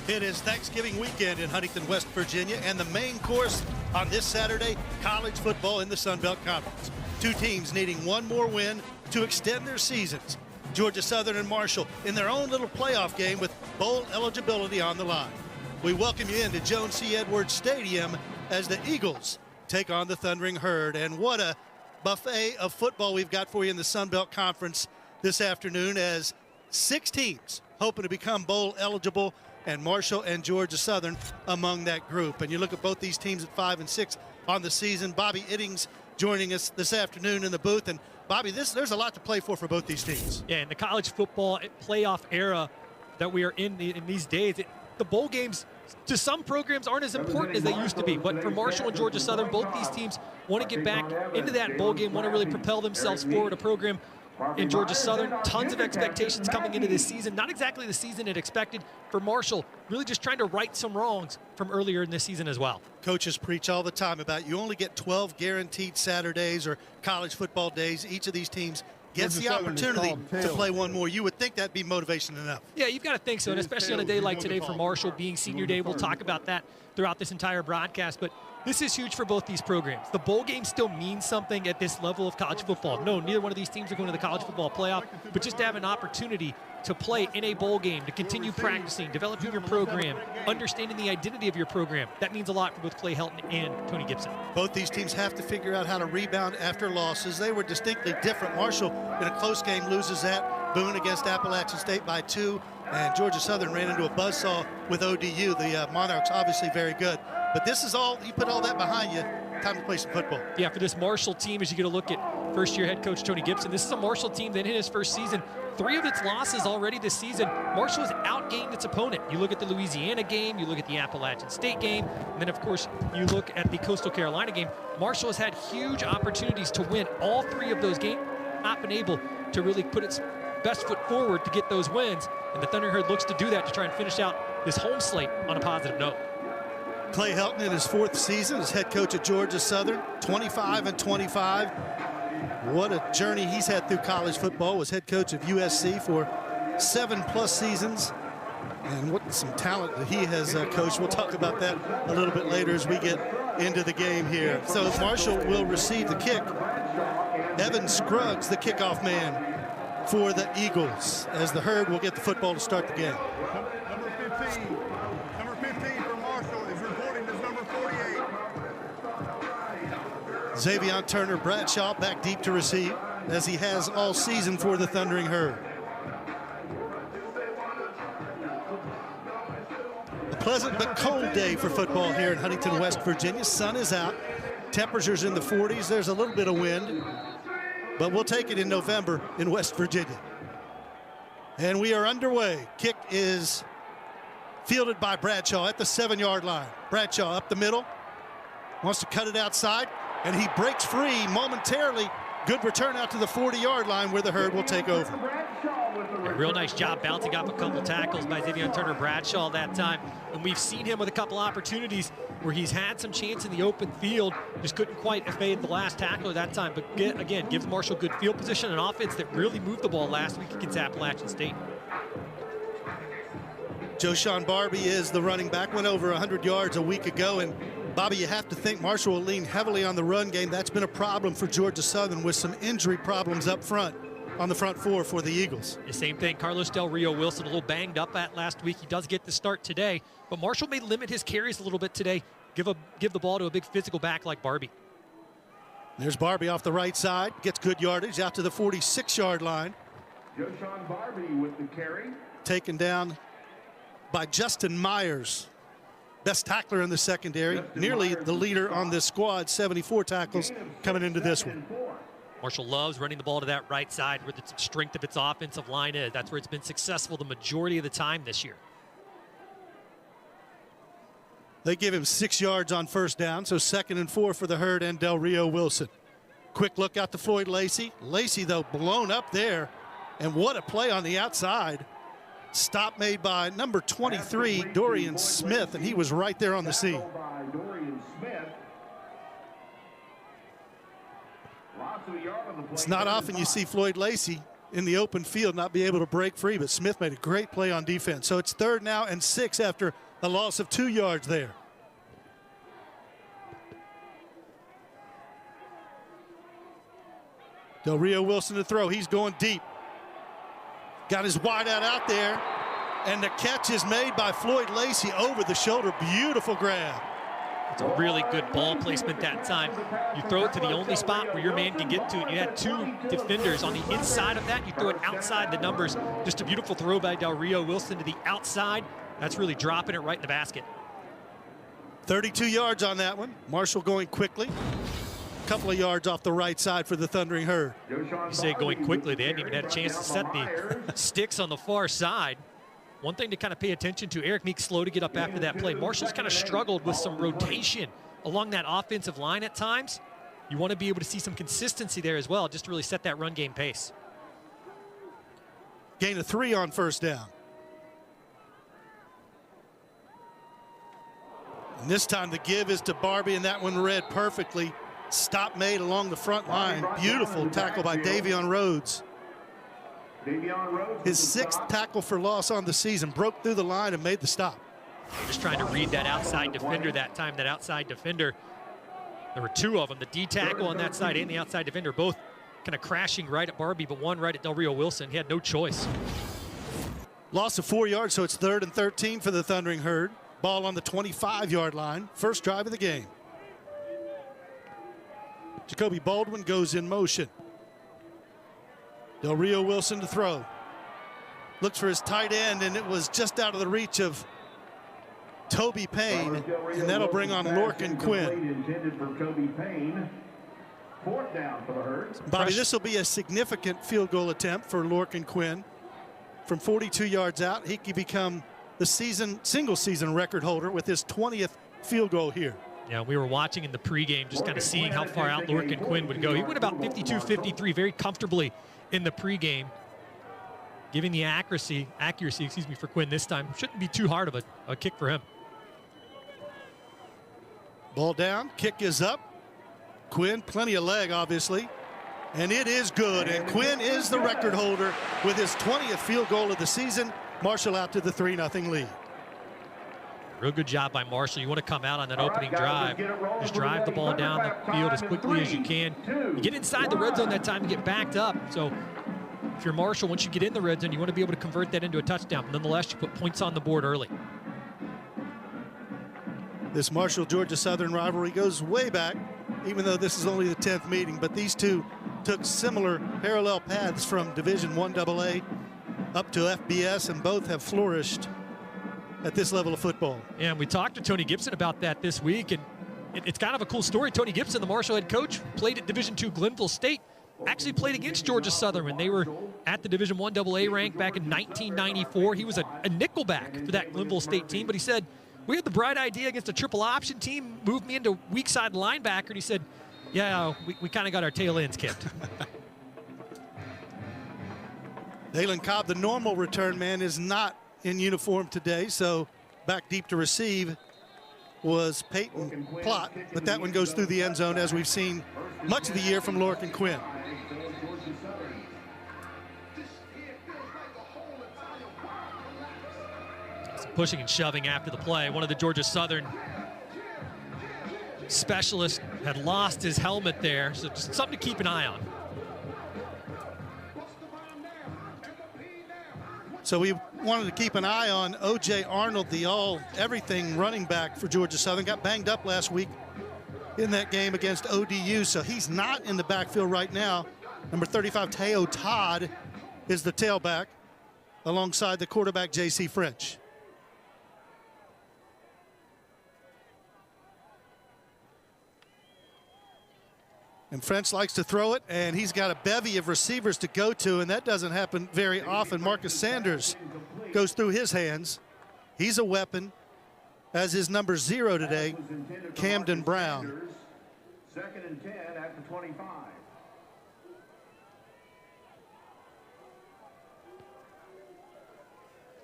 It is Thanksgiving weekend in Huntington, West Virginia, and the main course on this Saturday, college football in the Sun Belt Conference. Two teams needing one more win to extend their seasons. Georgia Southern and Marshall in their own little playoff game with bowl eligibility on the line. We welcome you into Joan C. Edwards Stadium as the Eagles take on the Thundering Herd. And what a buffet of football we've got for you in the Sun Belt Conference this afternoon, as 6 teams hoping to become bowl eligible, and Marshall and Georgia Southern among that group. And you look at both these teams at 5 and 6 on the season. Bobby Iddings joining us this afternoon in the booth. And Bobby, there's a lot to play for both these teams. Yeah, in the college football playoff era that we are in these days, the bowl games to some programs aren't as important as they used to be. But for Marshall and Georgia Southern, both these teams want to get back into that bowl game, want to really propel themselves forward. A program in Georgia Southern, tons of expectations coming into this season. Not exactly the season it expected. For Marshall, really just trying to right some wrongs from earlier in this season as well. Coaches preach all the time about you only get 12 guaranteed Saturdays or college football days. Each of these teams gets the opportunity to play one more. You would think that'd be motivation enough. Yeah, you've got to think so, and especially on a day like today for Marshall being senior day. We'll talk about that throughout this entire broadcast, but this is huge for both these programs. The bowl game still means something at this level of college football. No, neither one of these teams are going to the college football playoff, but just to have an opportunity to play in a bowl game, to continue practicing, developing your program, understanding the identity of your program, that means a lot for both Clay Helton and Tony Gibson. Both these teams have to figure out how to rebound after losses. They were distinctly different. Marshall, in a close game, loses at Boone against Appalachian State by 2, and Georgia Southern ran into a buzzsaw with ODU. The Monarchs obviously very good. But this is all, you put all that behind you, time to play some football. Yeah, for this Marshall team, as you get a look at first-year head coach Tony Gibson, this is a Marshall team that in his first season, 3 of its losses already this season, Marshall has outgained its opponent. You look at the Louisiana game, you look at the Appalachian State game, and then, of course, you look at the Coastal Carolina game. Marshall has had huge opportunities to win all 3 of those games, not been able to really put its best foot forward to get those wins, and the Thundering Herd looks to do that to try and finish out this home slate on a positive note. Clay Helton in his 4th season as head coach at Georgia Southern, 25 and 25. What a journey he's had through college football. Was head coach of USC for 7+ seasons. And what some talent that he has coached. We'll talk about that a little bit later as we get into the game here. So Marshall will receive the kick. Evan Scruggs, the kickoff man for the Eagles, as the Herd will get the football to start the game. Number 15 for Marshall is reporting as number 48. Xavier Turner Bradshaw back deep to receive, as he has all season for the Thundering Herd. A pleasant but cold day for football here in Huntington, West Virginia. Sun is out. Temperatures in the 40s. There's a little bit of wind, but we'll take it in November in West Virginia. And we are underway. Kick is fielded by Bradshaw at the 7-yard line. Bradshaw up the middle, wants to cut it outside, and he breaks free momentarily. Good return out to the 40-yard line where the Herd will take over. A real nice job bouncing off a couple tackles by Xavier Turner Bradshaw that time. And we've seen him with a couple opportunities where he's had some chance in the open field, just couldn't quite evade the last tackler that time. But again, gives Marshall good field position and offense that really moved the ball last week against Appalachian State. Joshawn Barbie is the running back, went over 100 yards a week ago. And Bobby, you have to think Marshall will lean heavily on the run game. That's been a problem for Georgia Southern with some injury problems up front on the front 4 for the Eagles. The same thing, Carlos Del Rio Wilson, a little banged up at last week. He does get the start today, but Marshall may limit his carries a little bit today. Give the ball to a big physical back like Barbie. There's Barbie off the right side, gets good yardage out to the 46-yard line. Joshawn Barbie with the carry. Taken down by Justin Myers, best tackler in the secondary, nearly the leader on this squad, 74 tackles coming into this one. Marshall loves running the ball to that right side where the strength of its offensive line is. That's where it's been successful the majority of the time this year. They give him 6 yards on first down, so 2nd and 4 for the Herd and Del Rio Wilson. Quick look out to Floyd Lacey. Lacey, though, blown up there, and what a play on the outside. Stop made by number 23, Dorian Smith, and he was right there on the scene. It's not often you see Floyd Lacey in the open field, not be able to break free, but Smith made a great play on defense. So it's 3rd now and 6 after a loss of 2 yards there. Del Rio Wilson to throw. He's going deep. Got his wideout out there, and the catch is made by Floyd Lacey over the shoulder. Beautiful grab. It's a really good ball placement that time. You throw it to the only spot where your man can get to it. You had 2 defenders on the inside of that. You throw it outside the numbers. Just a beautiful throw by Del Rio Wilson to the outside. That's really dropping it right in the basket. 32 yards on that one. Marshall going quickly. Couple of yards off the right side for the Thundering Herd. You say going quickly. They hadn't even had a chance to set the sticks on the far side. One thing to kind of pay attention to, Eric Meek slow to get up after that play. Marshall's kind of struggled with some rotation along that offensive line at times. You want to be able to see some consistency there as well, just to really set that run game pace. Gain of 3 on 1st down. And this time the give is to Barbie, and that one read perfectly. Stop made along the front line. Beautiful tackle by Davion Rhodes. His 6th tackle for loss on the season. Broke through the line and made the stop. Just trying to read that outside defender that time. That outside defender, there were 2 of them. The D tackle on that side and the outside defender, both kind of crashing right at Barbie, but one right at Del Rio Wilson. He had no choice. Loss of 4 yards, so it's 3rd and 13 for the Thundering Herd. Ball on the 25-yard line. First drive of the game. Jacoby Baldwin goes in motion. Del Rio Wilson to throw. Looks for his tight end, and it was just out of the reach of Toby Payne, and that'll bring on Lorcan Quinn. Bobby, this will be a significant field goal attempt for Lorcan Quinn. From 42 yards out, he could become the single season record holder with his 20th field goal here. Yeah, we were watching in the pregame, just kind of seeing how far out Lorcan Quinn would go. He went about 52-53 very comfortably in the pregame. Giving the accuracy, for Quinn this time. Shouldn't be too hard of a kick for him. Ball down, kick is up. Quinn, plenty of leg, obviously. And it is good, and Quinn is the record holder with his 20th field goal of the season. Marshall out to the 3-0 lead. Real good job by Marshall. You want to come out on that opening drive. Just drive the ball down the field as quickly as you can. You get inside the red zone that time and get backed up. So if you're Marshall, once you get in the red zone, you want to be able to convert that into a touchdown. But nonetheless, you put points on the board early. This Marshall-Georgia Southern rivalry goes way back, even though this is only the 10th meeting. But these two took similar parallel paths from Division I AA up to FBS, and both have flourished at this level of football. Yeah, and we talked to Tony Gibson about that this week, and it's kind of a cool story. Tony Gibson, the Marshall head coach, played at Division II Glenville State, actually played against Georgia Southern when they were at the Division I AA rank back in 1994. He was a nickelback for that Glenville State team, but he said, we had the bright idea against a triple option team, moved me into weak side linebacker, and he said, yeah, we kind of got our tail ends kicked. Dalen Cobb, the normal return man, is not in uniform today, so back deep to receive was Peyton Plott, but that one goes through the end zone, as we've seen much of the year from Lorcan Quinn. Some pushing and shoving after the play. One of the Georgia Southern specialists had lost his helmet there, so just something to keep an eye on. So we wanted to keep an eye on O.J. Arnold, the all-everything running back for Georgia Southern. Got banged up last week in that game against ODU, so he's not in the backfield right now. Number 35, Teo Todd, is the tailback alongside the quarterback, J.C. French. And French likes to throw it, and he's got a bevy of receivers to go to, and that doesn't happen very often. Marcus Sanders goes through his hands. He's a weapon, as is number 0 today, Camden Brown. 2nd and 10 at the 25.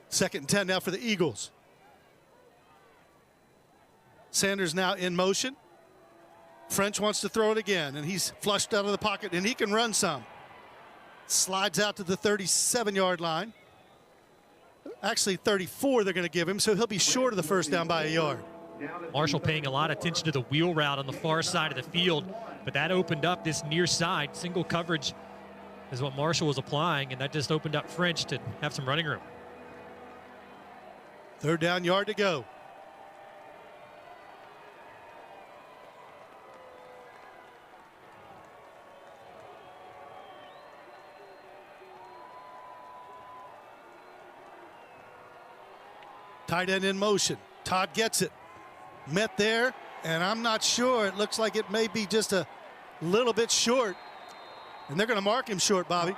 Second and 10 now for the Eagles. Sanders now in motion. French wants to throw it again, and he's flushed out of the pocket, and he can run some. Slides out to the 37-yard line. Actually, 34 they're going to give him, so he'll be short of the first down by a yard. Marshall paying a lot of attention to the wheel route on the far side of the field, but that opened up this near side. Single coverage is what Marshall was applying, and that just opened up French to have some running room. Third down, yard to go. Tight end in motion. Todd gets it. Met there, and I'm not sure. It looks like it may be just a little bit short. And they're going to mark him short, Bobby.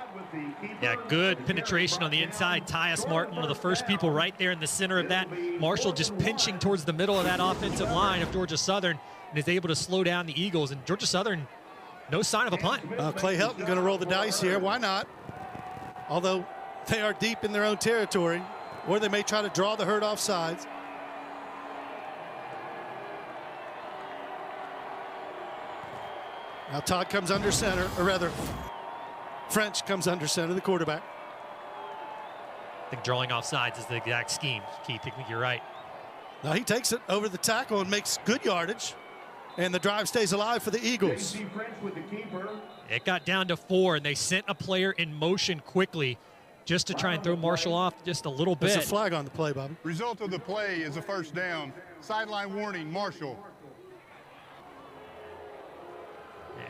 Yeah, good penetration on the inside. Tyus Martin, one of the first people right there in the center of that. Marshall just pinching towards the middle of that offensive line of Georgia Southern and is able to slow down the Eagles. And Georgia Southern, no sign of a punt. Clay Helton going to roll the dice here. Why not? Although they are deep in their own territory, or they may try to draw the herd off sides. Now Todd comes under center, or rather, French comes under center, the quarterback. I think drawing off sides is the exact scheme. Keith, I think you're right. Now he takes it over the tackle and makes good yardage, and the drive stays alive for the Eagles. It got down to 4, and they sent a player in motion quickly just to try and throw Marshall off just a little bit. There's a flag on the play, Bobby. Result of the play is a first down. Sideline warning, Marshall.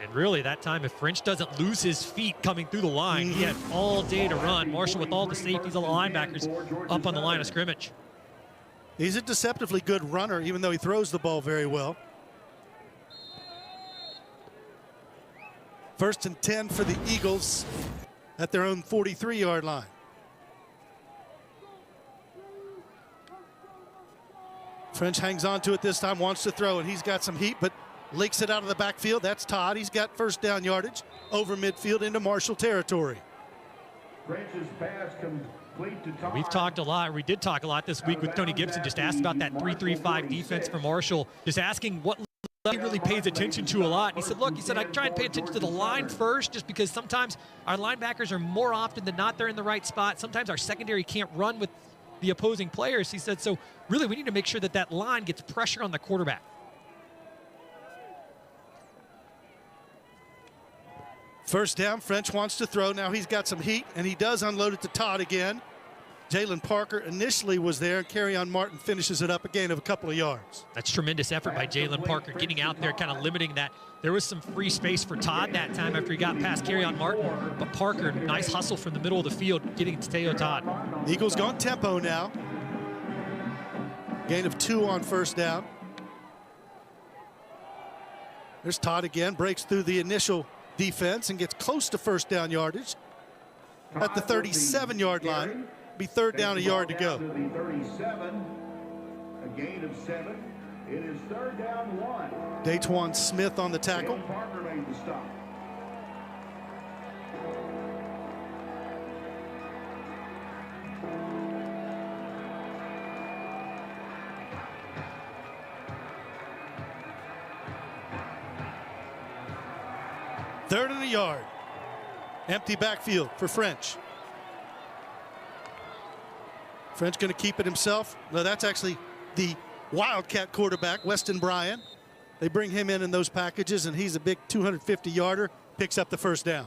And really, that time, if French doesn't lose his feet coming through the line, he had all day to run. Marshall with all the safeties, all the linebackers up on the line of scrimmage. He's a deceptively good runner, even though he throws the ball very well. First and 10 for the Eagles at their own 43-yard line. French hangs on to it this time, wants to throw, and he's got some heat, but leaks it out of the backfield. That's Todd. He's got first down yardage over midfield into Marshall territory. We've talked a lot. We did talk a lot this week with Tony Gibson. Just asked about that 3-3-5 defense for Marshall. Just asking what he really pays attention to a lot. And he said, look, I try and pay attention to the line first, just because sometimes our linebackers are more often than not they're in the right spot. Sometimes our secondary can't run with the opposing players. He said, so really we need to make sure that that line gets pressure on the quarterback. First down, French wants to throw. Now he's got some heat, and he does unload it to Todd again. Jalen Parker initially was there, and Kerryon Martin finishes it up a gain of a couple of yards. That's tremendous effort by Jalen Parker, getting out there, kind of limiting that. There was some free space for Todd that time after he got past Kerryon Martin, but Parker, nice hustle from the middle of the field, getting to Teo Todd. Eagles going tempo now. Gain of 2 on first down. There's Todd again, breaks through the initial defense and gets close to first down yardage at the 37-yard line. Be third down, a yard to go. 37, a gain of 7. It is third down 1. Datewan Smith on the tackle. Parker made the stop. Third and a yard. Empty backfield for French. French going to keep it himself. No, that's actually the Wildcat quarterback, Weston Bryan. They bring him in those packages, and he's a big 250-yarder, picks up the first down.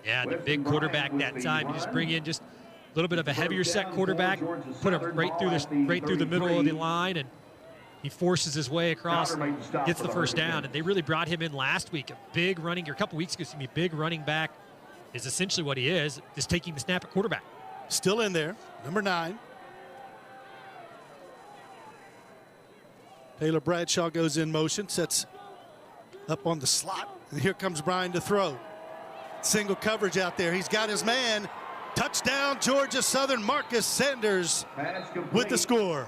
Yeah, the big quarterback that time. You just bring in just a little bit of a heavier set quarterback, put him right through the middle of the line, and he forces his way across, gets the first down. And they really brought him in last week. A big running, or a couple weeks ago, big running back is essentially what he is, just taking the snap at quarterback. Still in there, number 9. Taylor Bradshaw goes in motion, sets up on the slot, and here comes Bryan to throw. Single coverage out there. He's got his man. Touchdown, Georgia Southern. Marcus Sanders with the score.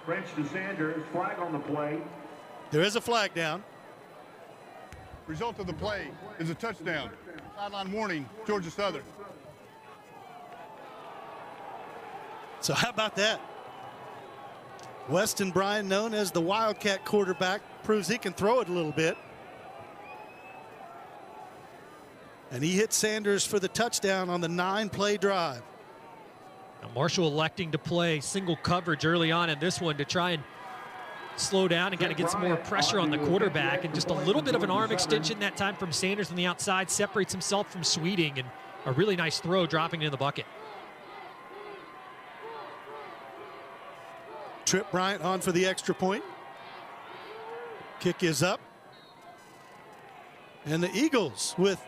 French to Sanders, flag on the play. There is a flag down. Result of the play is a touchdown. Sideline warning, Georgia Southern. So how about that? Weston Bryan, known as the Wildcat quarterback, proves he can throw it a little bit. And he hit Sanders for the touchdown on the 9-play drive. Now Marshall electing to play single coverage early on in this one to try and slow down and kind of get some more pressure on the quarterback, and just a little bit of an arm extension that time from Sanders on the outside, separates himself from Sweeting, and a really nice throw dropping into the bucket. Trip Bryant on for the extra point. Kick is up. And the Eagles with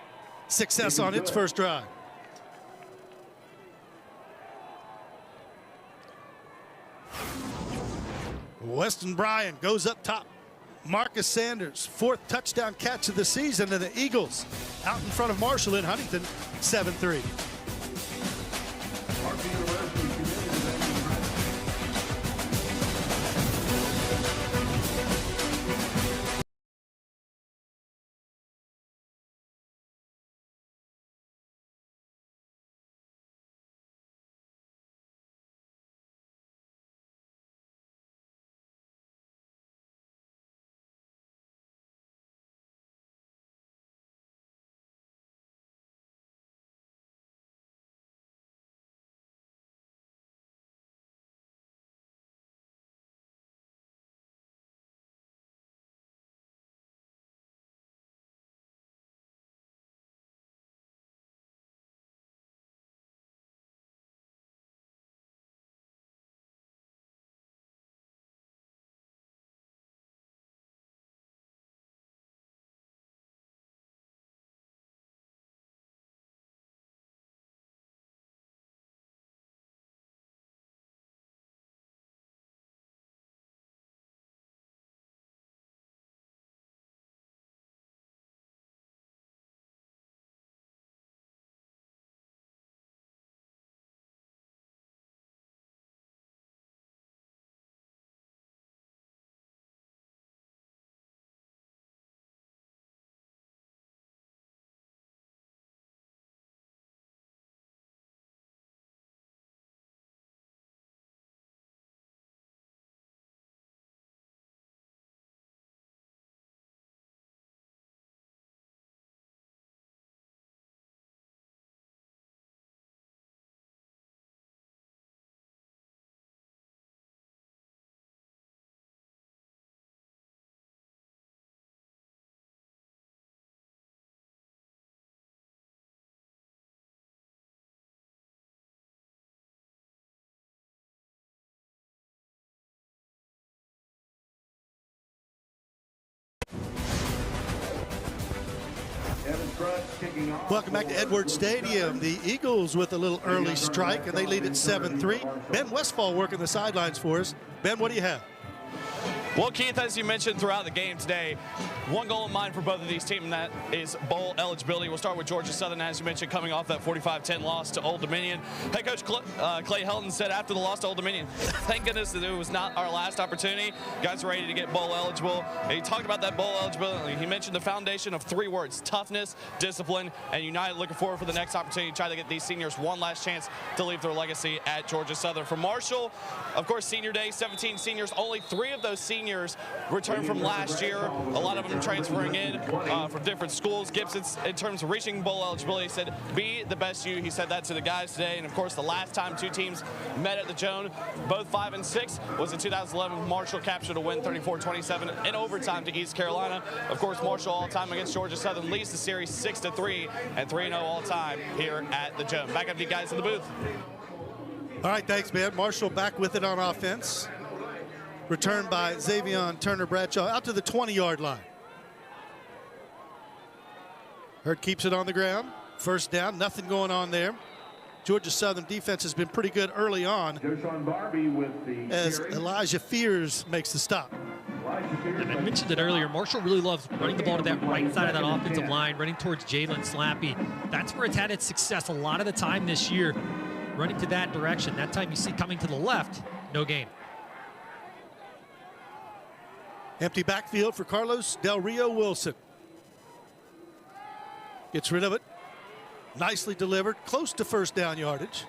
success on its first drive. Weston Bryant goes up top. Marcus Sanders, 4th touchdown catch of the season, and the Eagles out in front of Marshall in Huntington, 7-3. Welcome back to Edwards Stadium. The Eagles with a little early strike, and they lead at 7-3. Ben Westfall working the sidelines for us. Ben, what do you have? Well, Keith, as you mentioned throughout the game today, one goal in mind for both of these teams, and that is bowl eligibility. We'll start with Georgia Southern, as you mentioned, coming off that 45-10 loss to Old Dominion. Head coach Clay Helton said after the loss to Old Dominion, thank goodness that it was not our last opportunity. Guys are ready to get bowl eligible. And he talked about that bowl eligibility. He mentioned the foundation of 3 words: toughness, discipline, and united. Looking forward for the next opportunity to try to get these seniors one last chance to leave their legacy at Georgia Southern. For Marshall, of course, senior day, 17 seniors. Only 3 of those seniors returned from last year. A lot of them transferring in from different schools. Gibson, in terms of reaching bowl eligibility, said, be the best you. He said that to the guys today. And, of course, the last time 2 teams met at the Joan, both 5 and 6, was in 2011. Marshall captured a win 34-27 in overtime to East Carolina. Of course, Marshall all-time against Georgia Southern leads the series 6-3 and 3-0 all-time here at the Joan. Back up to you guys in the booth. All right, thanks, man. Marshall back with it on offense. Returned by Xavion Turner-Bradshaw out to the 20-yard line. Hurd keeps it on the ground. First down, nothing going on there. Georgia Southern defense has been pretty good early on as Elijah Fears makes the stop. And I mentioned it earlier, Marshall really loves running the ball to that right side of that offensive line, running towards Jalen Slappy. That's where it's had its success a lot of the time this year, running to that direction. That time you see coming to the left, no gain. Empty backfield for Carlos Del Rio Wilson. Gets rid of it. Nicely delivered, close to first down yardage.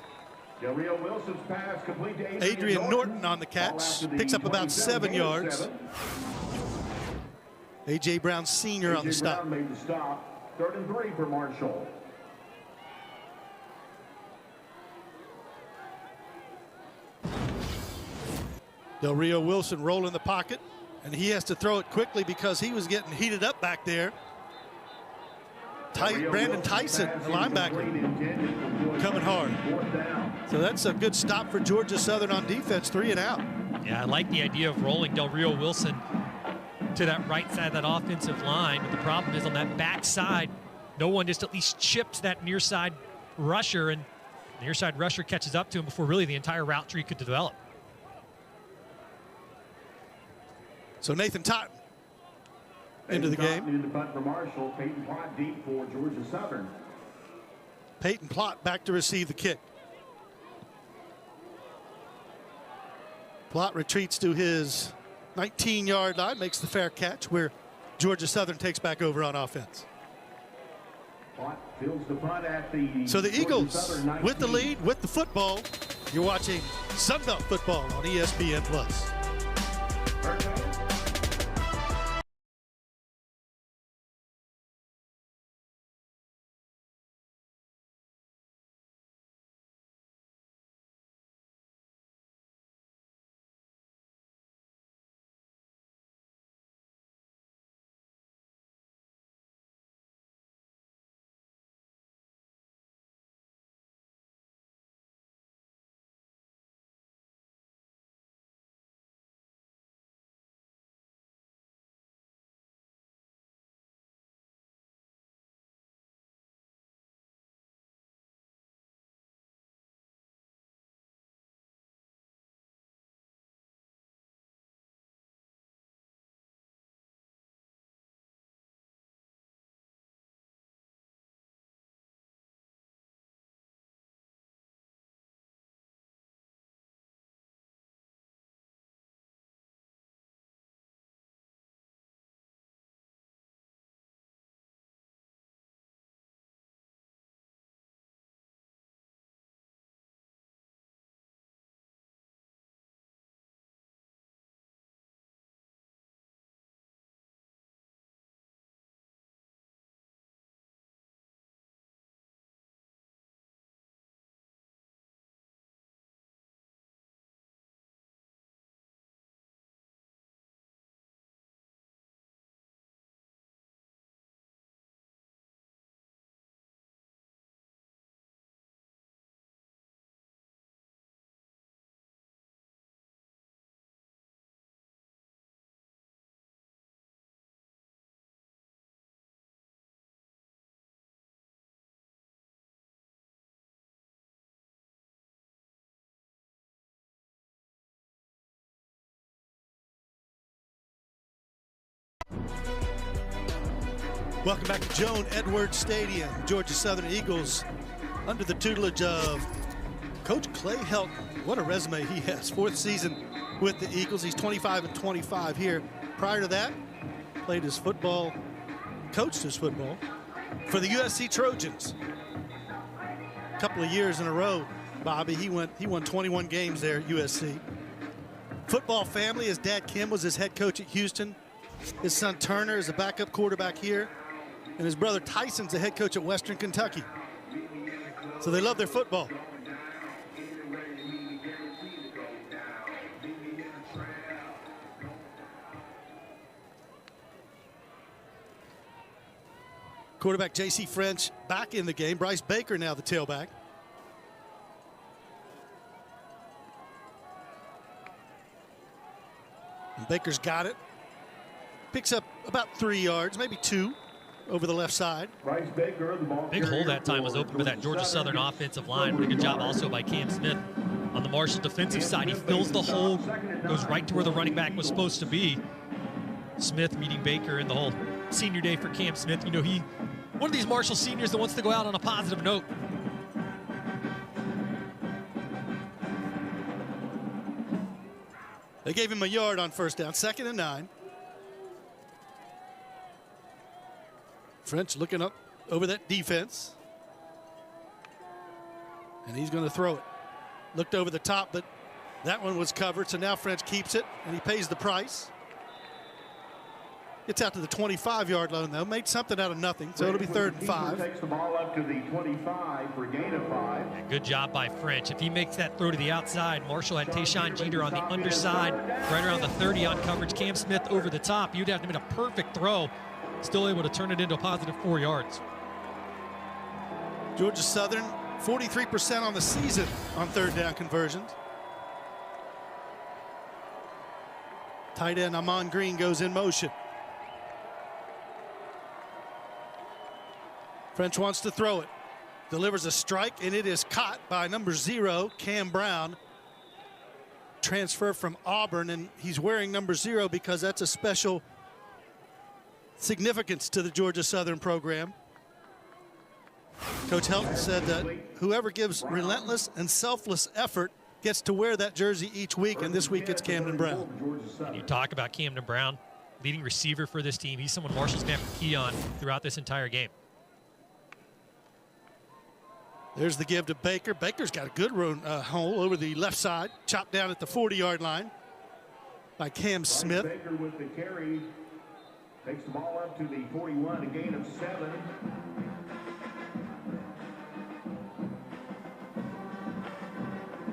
Del Rio Wilson's pass complete to Adrian Norton on the catch. Picks up about 7 yards. A.J. Brown Sr. on the stop. Made the stop. 3rd and 3 for Marshall. Del Rio Wilson rolling the pocket, and he has to throw it quickly because he was getting heated up back there. Brandon Tyson, the linebacker, coming hard. So that's a good stop for Georgia Southern on defense, 3 and out. Yeah, I like the idea of rolling Del Rio Wilson to that right side of that offensive line. But the problem is on that back side, no one just at least chips that near side rusher, and the near side rusher catches up to him before really the entire route tree could develop. So Nathan Totten into the game. In the punt for Marshall. Peyton Plott deep for Georgia Southern. Peyton Plott back to receive the kick. Plott retreats to his 19-yard line, makes the fair catch where Georgia Southern takes back over on offense. Plott fills the punt at the So the Georgia Eagles Southern 19. with the lead, with the football. You're watching Sunbelt Football on ESPN+. Welcome back to Joan Edwards Stadium. Georgia Southern Eagles under the tutelage of Coach Clay Helton. What a resume he has. 4th season with the Eagles. He's 25-25 here. Prior to that, played his football, coached his football for the USC Trojans. A couple of years in a row, Bobby. He won 21 games there at USC. Football family, his dad Kim was his head coach at Houston. His son Turner is a backup quarterback here. And his brother Tyson's the head coach at Western Kentucky. So they love their football. Quarterback J.C. French back in the game. Bryce Baker now the tailback. And Baker's got it. Picks up about 3 yards, maybe 2 over the left side. Bryce Baker, the ball Big hole that time was open for that Georgia Southern offensive line. Really good job also by Cam Smith on the Marshall defensive side. He fills the hole, goes right to where the running back was supposed to be. Smith meeting Baker in the hole. Senior day for Cam Smith. You know, one of these Marshall seniors that wants to go out on a positive note. They gave him a yard on first down, 2nd and 9. French looking up over that defense. And he's going to throw it. Looked over the top, but that one was covered. So now French keeps it, and he pays the price. Gets out to the 25-yard line, though. Made something out of nothing, so it'll be 3rd and 5. Takes the ball up to the 25 for gain of 5. Yeah, good job by French. If he makes that throw to the outside, Marshall had Tayshawn Jeter on the underside, right around the 30 on coverage. Cam Smith over the top. You'd have to make a perfect throw. Still able to turn it into a positive 4 yards. Georgia Southern, 43% on the season on 3rd down conversions. Tight end Amon Green goes in motion. French wants to throw it. Delivers a strike, and it is caught by number 0, Cam Brown. Transfer from Auburn, and he's wearing number 0 because that's a special significance to the Georgia Southern program. Coach Helton said that whoever gives relentless and selfless effort gets to wear that jersey each week, and this week it's Camden Brown. And you talk about Camden Brown, leading receiver for this team. He's someone Marshall's going to have to key on throughout this entire game. There's the give to Baker. Baker's got a good hole over the left side. Chopped down at the 40-yard line by Cam Smith. Baker with the carry. Takes the ball up to the 41, a gain of 7.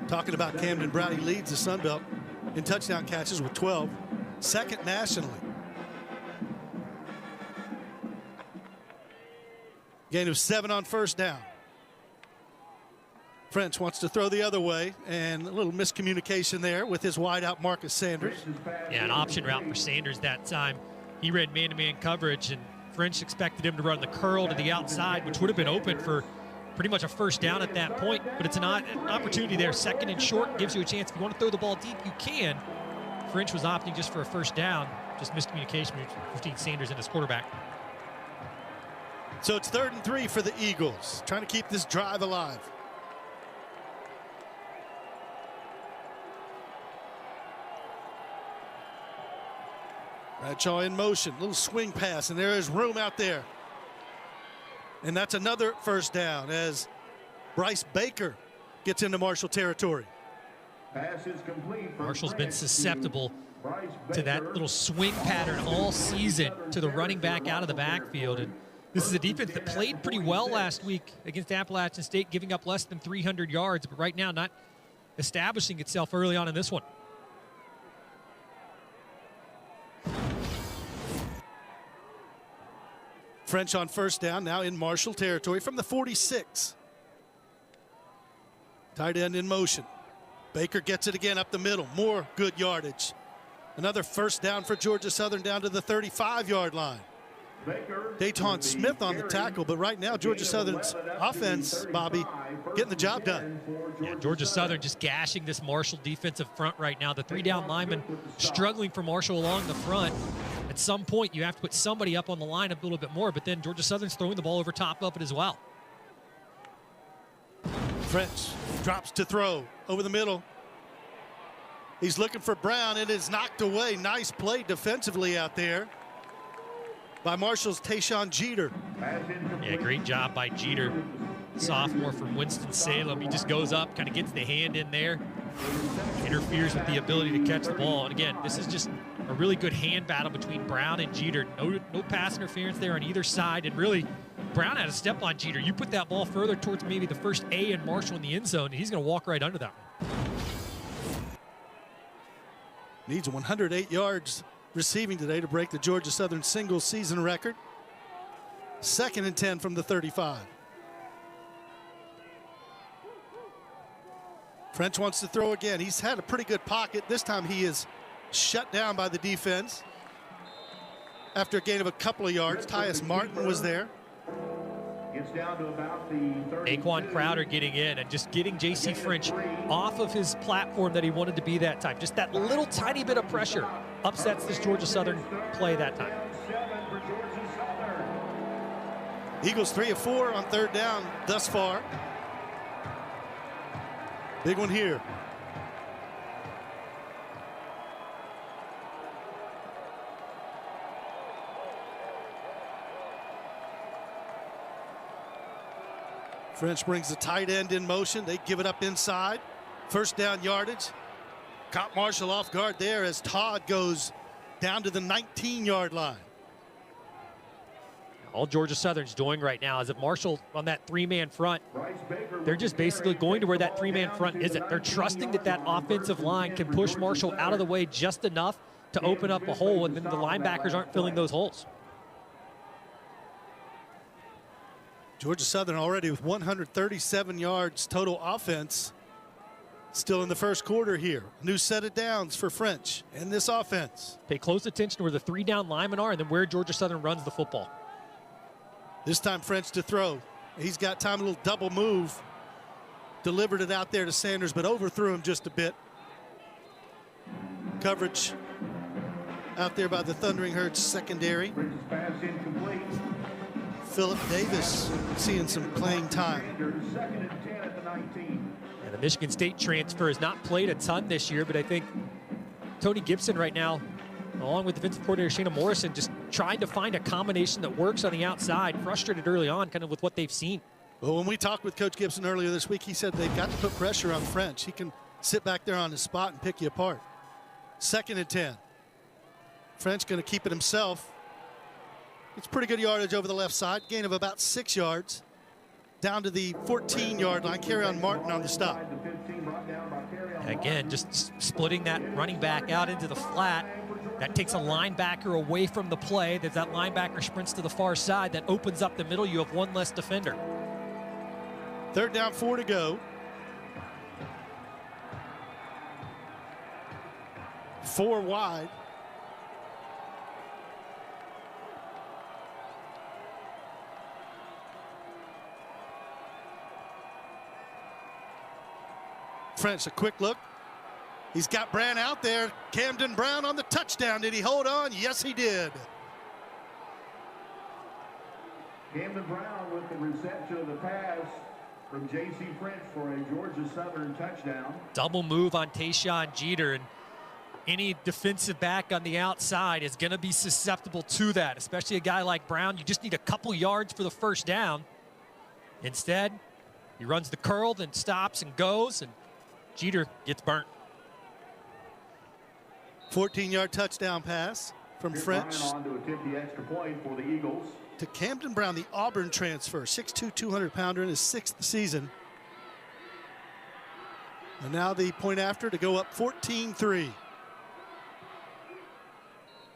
Talking about Camden Brown, he leads the Sun Belt in touchdown catches with 12. Second nationally. Gain of 7 on 1st down. French wants to throw the other way, and a little miscommunication there with his wideout Marcus Sanders. Yeah, an option route for Sanders that time. He read man-to-man coverage, and French expected him to run the curl to the outside, which would have been open for pretty much a 1st down at that point. But it's an opportunity there. 2nd and short gives you a chance. If you want to throw the ball deep, you can. French was opting just for a 1st down. Just miscommunication between Sanders and his quarterback. So it's 3rd and 3 for the Eagles, trying to keep this drive alive. Bradshaw in motion, little swing pass, and there is room out there. And that's another 1st down as Bryce Baker gets into Marshall territory. Pass is complete. Marshall's been susceptible to that little swing pattern all season to the running back out of the backfield. And this is a defense that played pretty well last week against Appalachian State, giving up less than 300 yards, but right now not establishing itself early on in this one. French on 1st down, now in Marshall territory from the 46. Tight end in motion. Baker gets it again up the middle. More good yardage. Another 1st down for Georgia Southern down to the 35-yard line. Dayton Smith on the tackle, but right now Georgia Southern's offense, Bobby, getting the job done. Yeah, Georgia Southern just gashing this Marshall defensive front right now. The 3-down linemen struggling for Marshall along the front. At some point, you have to put somebody up on the line a little bit more, but then Georgia Southern's throwing the ball over top of it as well. French drops to throw over the middle. He's looking for Brown. It is knocked away. Nice play defensively out there by Marshall's Tayshawn Jeter. Yeah, great job by Jeter. Sophomore from Winston-Salem. He just goes up, kind of gets the hand in there, interferes with the ability to catch the ball. And again, this is just a really good hand battle between Brown and Jeter. No pass interference there on either side. And really, Brown had a step on Jeter. You put that ball further towards maybe the first A and Marshall in the end zone, and he's going to walk right under that one. Needs 108 yards receiving today to break the Georgia Southern single season record. 2nd and 10 from the 35. French wants to throw again. He's had a pretty good pocket. This time he is shut down by the defense. After a gain of a couple of yards, Tyus Martin was there. Gets down to about the 30. Aquan Crowder getting in and just getting J.C. French off of his platform that he wanted to be that time. Just that little tiny bit of pressure upsets this Georgia Southern play that time. Eagles 3 of 4 on 3rd down thus far. Big one here. French brings the tight end in motion. They give it up inside. 1st down yardage. Caught Marshall off guard there as Todd goes down to the 19-yard line. All Georgia Southern's doing right now is if Marshall on that three-man front, they're just basically going to where that three-man front isn't. They're trusting that that offensive line can push Marshall out of the way just enough to open up a hole, and then the linebackers aren't filling those holes. Georgia Southern already with 137 yards total offense. Still in the first quarter here. New set of downs for French in this offense. Pay close attention to where the three-down linemen are and then where Georgia Southern runs the football. This time French to throw. He's got time, a little double move. Delivered it out there to Sanders, but overthrew him just a bit. Coverage out there by the Thundering Herds secondary. Pass incomplete. Philip Davis seeing some playing time. Second and 10 at the 19. And the Michigan State transfer has not played a ton this year, but I think Tony Gibson right now, along with defensive coordinator Shana Morrison, just trying to find a combination that works on the outside. Frustrated early on kind of with what they've seen. Well, when we talked with Coach Gibson earlier this week, he said they've got to put pressure on French. He can sit back there on his spot and pick you apart. Second and 10. French going to keep it himself. It's pretty good yardage over the left side. Gain of about 6 yards. Down to the 14-yard line. Kerryon Martin on the stop. And again, just splitting that running back out into the flat. That takes a linebacker away from the play. As that linebacker sprints to the far side, that opens up the middle. You have one less defender. Third down, 4 to go. 4 wide. French, a quick look. He's got Brown out there. Camden Brown on the touchdown. Did he hold on? Yes, he did. Camden Brown with the reception of the pass from J.C. French for a Georgia Southern touchdown. Double move on Tayshawn Jeter, and any defensive back on the outside is going to be susceptible to that, especially a guy like Brown. You just need a couple yards for the first down. Instead, he runs the curl, then stops and goes, and Jeter gets burnt. 14-yard touchdown pass from French On to attempt the extra point for the Eagles. to Camden Brown, the Auburn transfer, 6'2", 200-pounder in his 6th season. And now the point after to go up 14-3.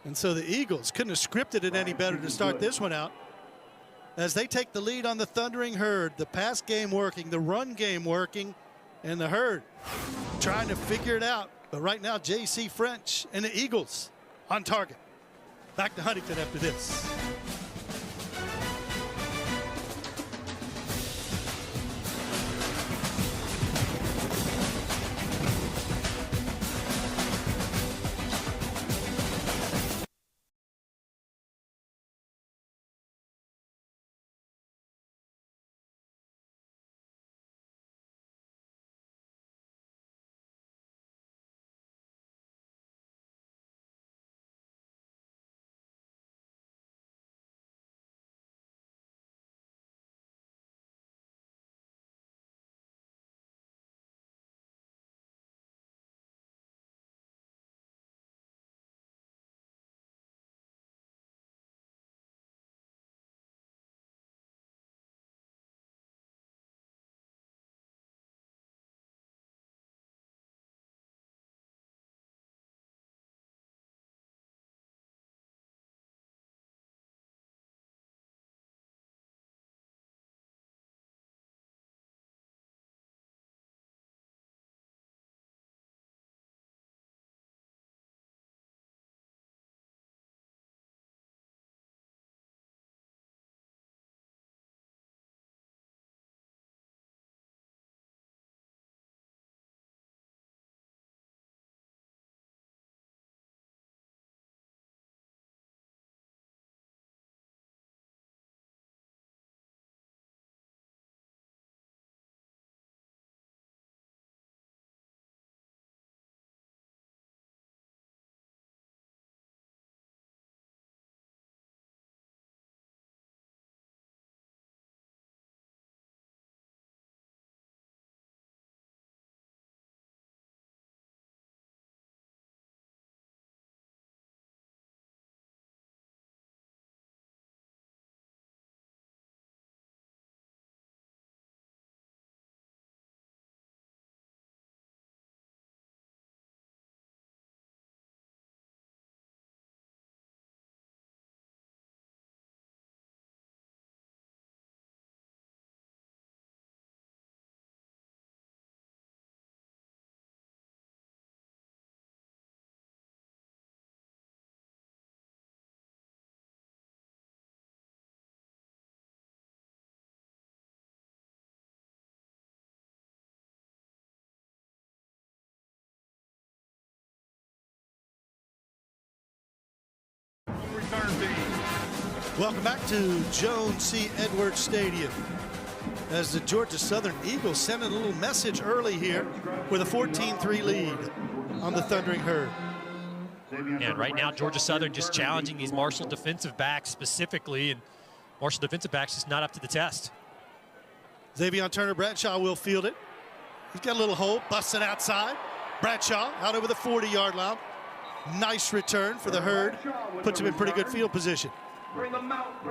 And so the Eagles couldn't have scripted it any better to start this one out, as they take the lead on the Thundering Herd. The pass game working, the run game working, and the Herd trying to figure it out. But right now, J.C. French and the Eagles on target. Back to Huntington after this. Welcome back to Jones C. Edwards Stadium. As the Georgia Southern Eagles sent a little message early here with a 14-3 lead on the Thundering Herd. And right now, Georgia Southern just challenging these Marshall defensive backs specifically, and Marshall defensive backs just not up to the test. Xavier Turner Bradshaw will field it. He's got a little hole, busts it outside. Bradshaw out over the 40-yard line. Nice return for the Herd. Puts him in pretty good field position.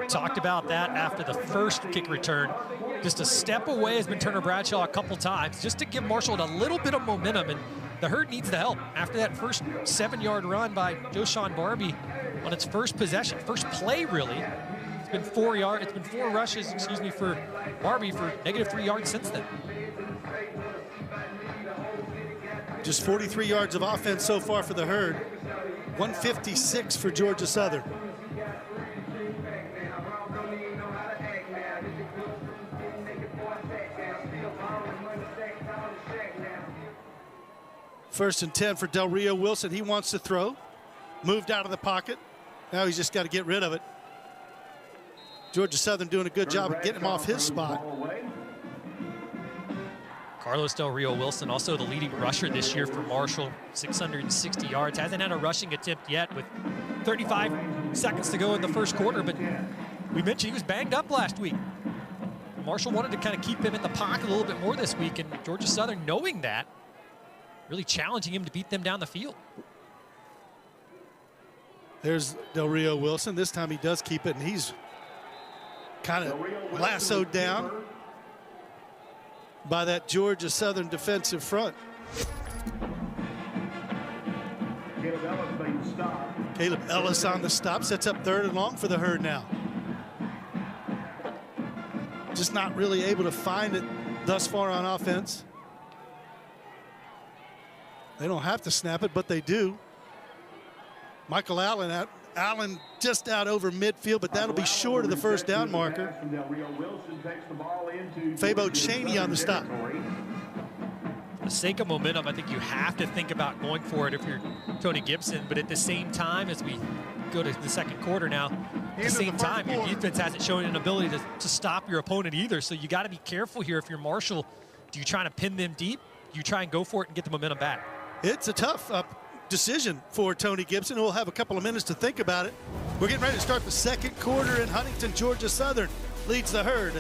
Talked about that after the first kick return. Just a step away has been Turner Bradshaw a couple times, just to give Marshall a little bit of momentum, and the Herd needs the help after that first 7-yard run by Joshawn Barbie on its first possession, first play really. It's been 4 rushes, for Barbie for -3 yards since then. Just 43 yards of offense so far for the Herd. 156 for Georgia Southern. First and 10 for Del Rio Wilson. He wants to throw. Moved out of the pocket. Now he's just got to get rid of it. Georgia Southern doing a good job of getting him off his spot. Carlos Del Rio Wilson, also the leading rusher this year for Marshall, 660 yards. Hasn't had a rushing attempt yet with 35 seconds to go in the first quarter, but we mentioned he was banged up last week. Marshall wanted to kind of keep him in the pocket a little bit more this week, and Georgia Southern, knowing that, really challenging him to beat them down the field. There's Del Rio Wilson. This time he does keep it, and he's kind of lassoed down by that Georgia Southern defensive front. Caleb Ellis on the stop, sets up 3rd and long for the Herd now. Just not really able to find it thus far on offense. They don't have to snap it, but they do. Michael Allen just out over midfield, but that'll be short of the first down marker. Fabo Cheney on the stop. For the sake of momentum, I think you have to think about going for it if you're Tony Gibson, but at the same time, as we go to the second quarter now, at the same time, your defense hasn't shown an ability to stop your opponent either, so you got to be careful here if you're Marshall. Do you try to pin them deep? Do you try and go for it and get the momentum back? It's a tough decision for Tony Gibson. We'll have a couple of minutes to think about it. We're getting ready to start the second quarter in Huntington. Georgia Southern leads the Herd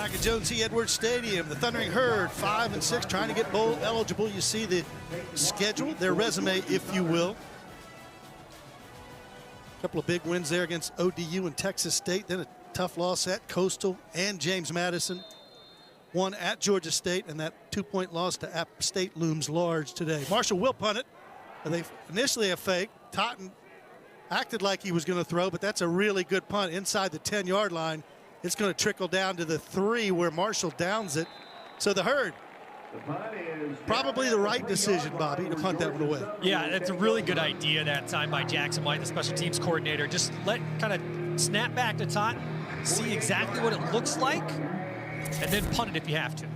Back at Jones C. Edwards Stadium, the Thundering Herd, 5-6, trying to get bowl eligible. You see the schedule, their resume, if you will. A couple of big wins there against ODU and Texas State, then a tough loss at Coastal and James Madison. One at Georgia State, and that 2-point loss to App State looms large today. Marshall will punt it. They initially a fake. Totten acted like he was going to throw, but that's a really good punt inside the 10-yard line. It's going to trickle down to the 3 where Marshall downs it. So the Herd, probably the right decision, Bobby, to punt that one away. Yeah, that's a really good idea that time by Jackson White, the special teams coordinator. Just kind of snap back to Totten, see exactly what it looks like, and then punt it if you have to.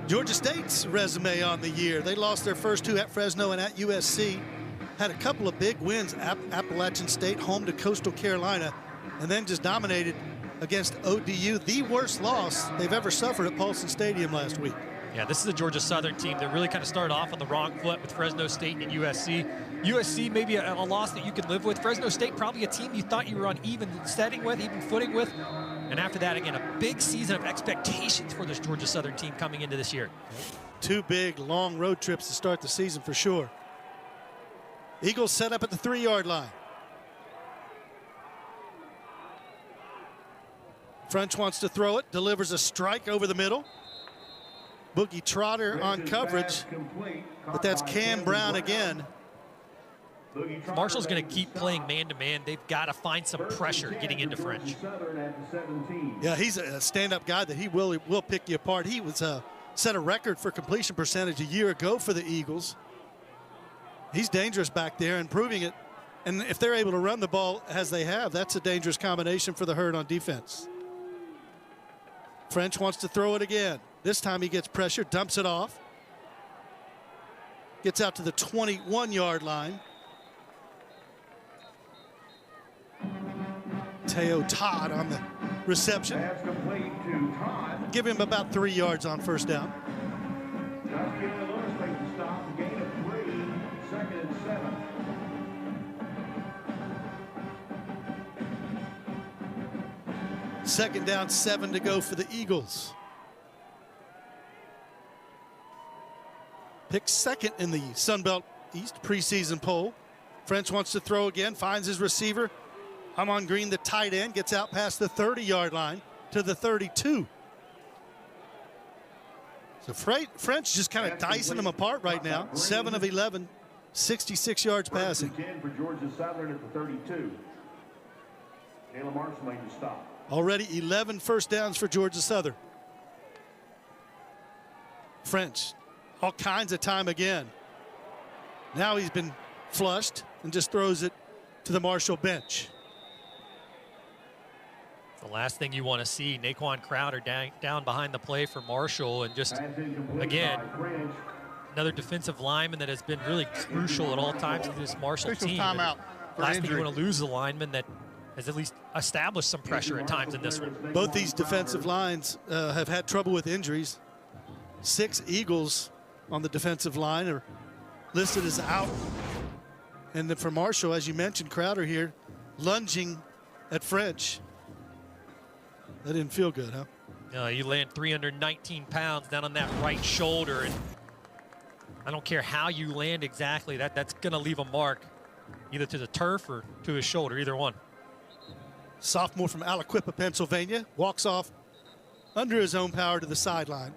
Georgia State's resume on the year. They lost their first 2 at Fresno and at USC. Had a couple of big wins, Appalachian State, home to Coastal Carolina, and then just dominated against ODU, the worst loss they've ever suffered at Paulson Stadium last week. Yeah, this is a Georgia Southern team that really kind of started off on the wrong foot with Fresno State and USC. USC maybe a loss that you could live with. Fresno State probably a team you thought you were on even setting with, even footing with. And after that, again, a big season of expectations for this Georgia Southern team coming into this year. 2 big, long road trips to start the season for sure. Eagles set up at the 3-yard line. French wants to throw it, delivers a strike over the middle. Boogie Trotter on coverage, but that's Cam Brown again. Marshall's going to keep playing man-to-man. They've got to find some pressure getting into French. Yeah, he's a stand-up guy that he will pick you apart. He was set a record for completion percentage a year ago for the Eagles. He's dangerous back there and proving it. And if they're able to run the ball as they have, that's a dangerous combination for the Herd on defense. French wants to throw it again. This time he gets pressure, dumps it off. Gets out to the 21-yard line. Teo Todd on the reception. Give him about 3 yards on first down. Second down, 7 to go for the Eagles. Picked second in the Sun Belt East preseason poll. French wants to throw again, finds his receiver. Hamon Green, the tight end, gets out past the 30-yard line to the 32. So French just kind of dicing them apart right now. 7 of 11, 66 yards passing. 10 for Georgia Southern at the 32. Jalen Marshall made the stop. Already 11 first downs for Georgia Southern. French, all kinds of time again. Now he's been flushed and just throws it to the Marshall bench. The last thing you want to see, Naquan Crowder down behind the play for Marshall, and just, again, another defensive lineman that has been really crucial at all times to this Marshall team. Timeout Last thing you want to lose is a lineman that has at least established some pressure at times in this one. Both these defensive lines have had trouble with injuries. 6 Eagles on the defensive line are listed as out. And then for Marshall, as you mentioned, Crowder here lunging at French. That didn't feel good, huh? You land 319 pounds down on that right shoulder, and I don't care how you land exactly, that's going to leave a mark either to the turf or to his shoulder, either one. Sophomore from Aliquippa, Pennsylvania, walks off under his own power to the sideline.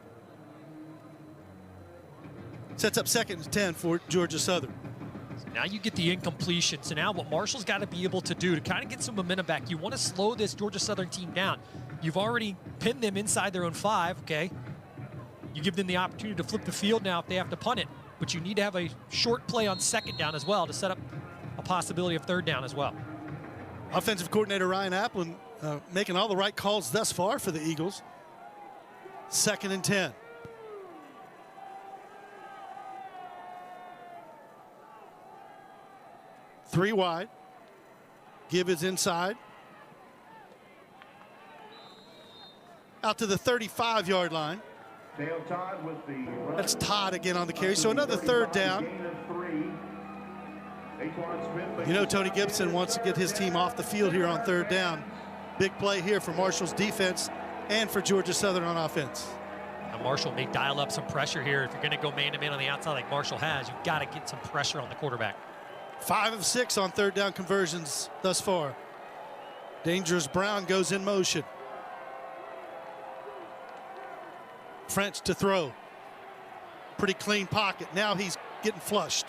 Sets up 2nd and 10 for Georgia Southern. Now you get the incompletion. So now what Marshall's got to be able to do to kind of get some momentum back, you want to slow this Georgia Southern team down. You've already pinned them inside their own 5, okay? You give them the opportunity to flip the field now if they have to punt it, but you need to have a short play on 2nd down as well to set up a possibility of 3rd down as well. Offensive coordinator Ryan Applin making all the right calls thus far for the Eagles. 2nd and 10. Three wide. Give is inside. Out to the 35-yard line. Todd with the That's Todd again on the carry. So another 3rd down. You know Tony Gibson wants to get his team off the field here on 3rd down. Big play here for Marshall's defense and for Georgia Southern on offense. Now Marshall may dial up some pressure here. If you're going to go man-to-man on the outside like Marshall has, you've got to get some pressure on the quarterback. 5 of 6 on third down conversions thus far. Dangerous Brown goes in motion. French to throw. Pretty clean pocket. Now he's getting flushed.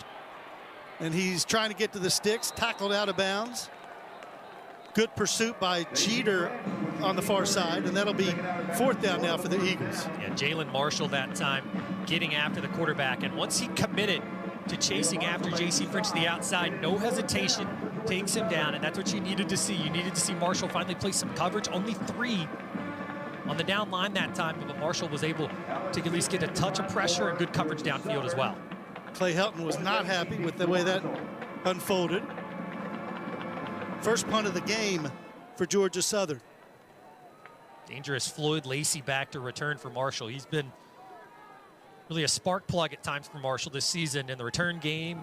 And he's trying to get to the sticks, tackled out of bounds. Good pursuit by Jeter on the far side, and that'll be 4th down now for the Eagles. Yeah, Jalen Marshall that time getting after the quarterback, and once he committed to chasing after J.C. French to the outside, no hesitation, takes him down, and that's what you needed to see. You needed to see Marshall finally play some coverage. Only 3 on the down line that time, but Marshall was able to at least get a touch of pressure and good coverage downfield as well. Clay Helton was not happy with the way that unfolded. First punt of the game for Georgia Southern. Dangerous Floyd Lacey back to return for Marshall. He's been really a spark plug at times for Marshall this season in the return game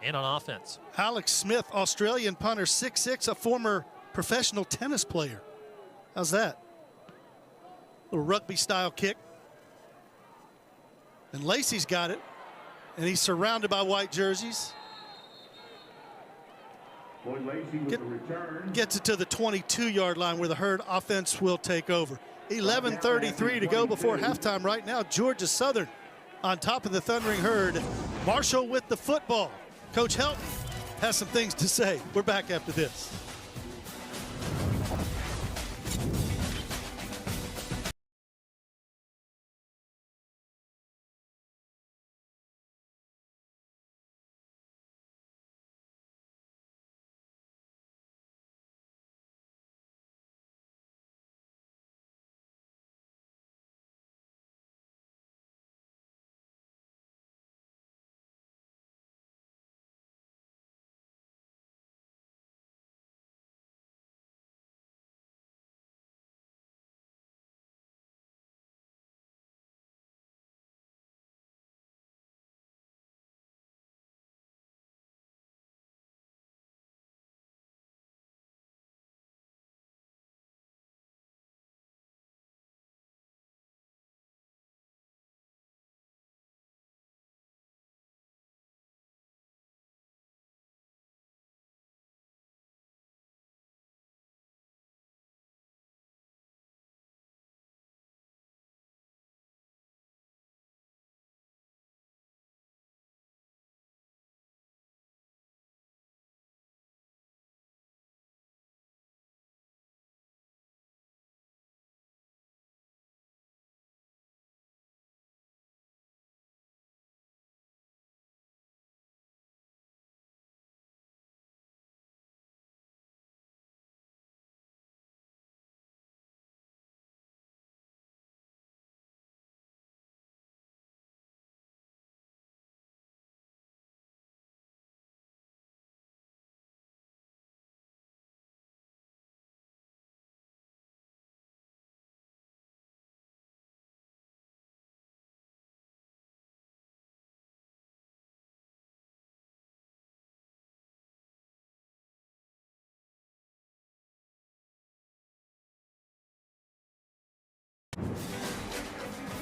and on offense. Alex Smith, Australian punter, 6'6", a former professional tennis player. How's that? Little rugby-style kick. And Lacey's got it, and he's surrounded by white jerseys. Gets it to the 22-yard line where the Herd offense will take over. 11:33 to go before halftime right now. Georgia Southern on top of the Thundering Herd. Marshall with the football. Coach Helton has some things to say. We're back after this.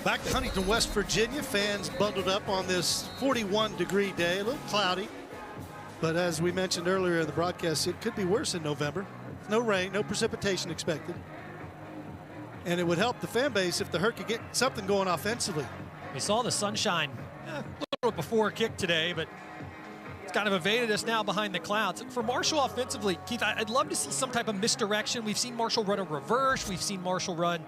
Back to Huntington, West Virginia. Fans bundled up on this 41-degree day. A little cloudy, but as we mentioned earlier in the broadcast, it could be worse in November. No rain, no precipitation expected. And it would help the fan base if the Herd could get something going offensively. We saw the sunshine a little bit before kick today, but it's kind of evaded us now behind the clouds. For Marshall offensively, Keith, I'd love to see some type of misdirection. We've seen Marshall run a reverse. We've seen Marshall run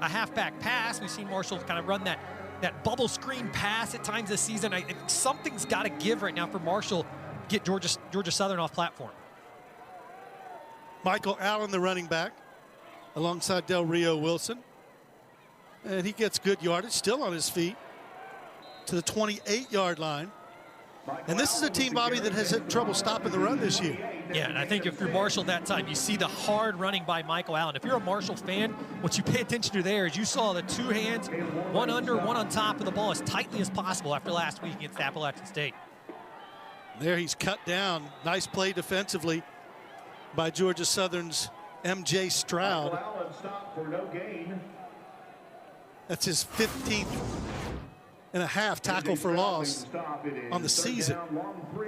a halfback pass. We've seen Marshall kind of run that bubble screen pass at times this season. Something's got to give right now for Marshall to get Georgia Southern off platform. Michael Allen, the running back, alongside Del Rio Wilson. And he gets good yardage, still on his feet, to the 28-yard line. And this is a team, Bobby, that has had trouble stopping the run this year. Yeah, and I think if you're Marshall that time, you see the hard running by Michael Allen. If you're a Marshall fan, what you pay attention to there is you saw the 2 hands, one under, one on top of the ball as tightly as possible after last week against Appalachian State. There he's cut down. Nice play defensively by Georgia Southern's M.J. Stroud. That's his 15th and a half tackle for loss on the season.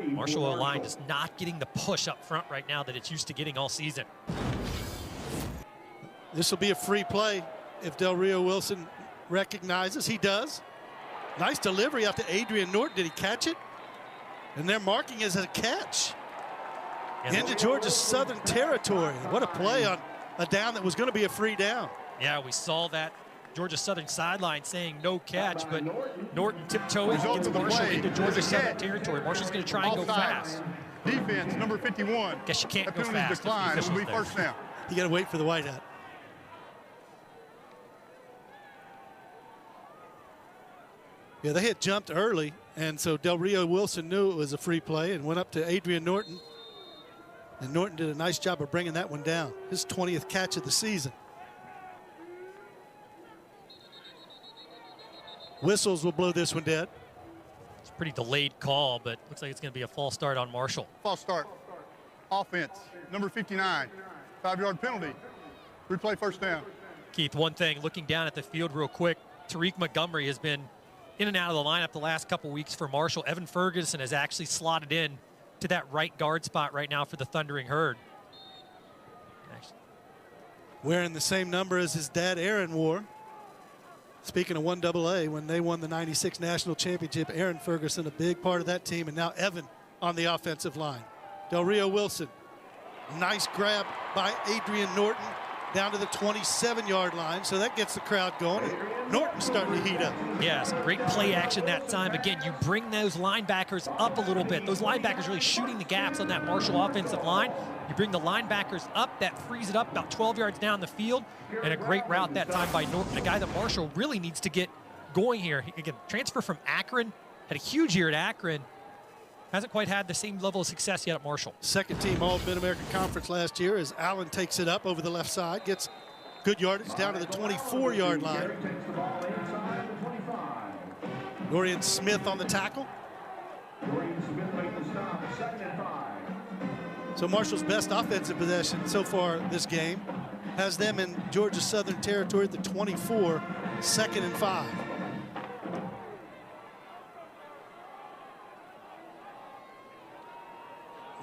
Marshall O-line is not getting the push up front right now that it's used to getting all season. This will be a free play if Del Rio Wilson recognizes. He does. Nice delivery out to Adrian Norton. Did he catch it? And they're marking it as a catch. Into Georgia Southern territory. What a play on a down that was going to be a free down. Yeah, we saw that Georgia Southern sideline saying no catch, but Norton tiptoeing gets Marshall into Georgia Southern territory. Marshall's going to try and go fast. Defense, number 51. Guess you can't go penalty fast. decline. It will be first down. You got to wait for the whiteout. Yeah, they had jumped early, and so Del Rio Wilson knew it was a free play and went up to Adrian Norton. And Norton did a nice job of bringing that one down. His 20th catch of the season. Whistles will blow this one dead. It's a pretty delayed call, but looks like it's going to be a false start on Marshall. False start. Offense, number 59. 5-yard penalty. Replay first down. Keith, one thing, looking down at the field real quick, Tariq Montgomery has been in and out of the lineup the last couple weeks for Marshall. Evan Ferguson has actually slotted in to that right guard spot right now for the Thundering Herd. Wearing the same number as his dad, Aaron, wore. Speaking of 1AA, when they won the 96 national championship, Aaron Ferguson, a big part of that team, and now Evan on the offensive line. Del Rio Wilson, nice grab by Adrian Norton down to the 27-yard line, so that gets the crowd going. And Norton's starting to heat up. Yeah, some great play action that time. Again, you bring those linebackers up a little bit. Those linebackers really shooting the gaps on that Marshall offensive line. You bring the linebackers up, that frees it up about 12 yards down the field, and a great route that time by Norton, a guy that Marshall really needs to get going here. Again, transfer from Akron, had a huge year at Akron. Hasn't quite had the same level of success yet at Marshall. Second team All Mid-American Conference last year as Allen takes it up over the left side, gets good yardage down to the 24-yard line. Dorian Smith on the tackle. So Marshall's best offensive possession so far this game has them in Georgia Southern territory at the 24, 2nd and 5.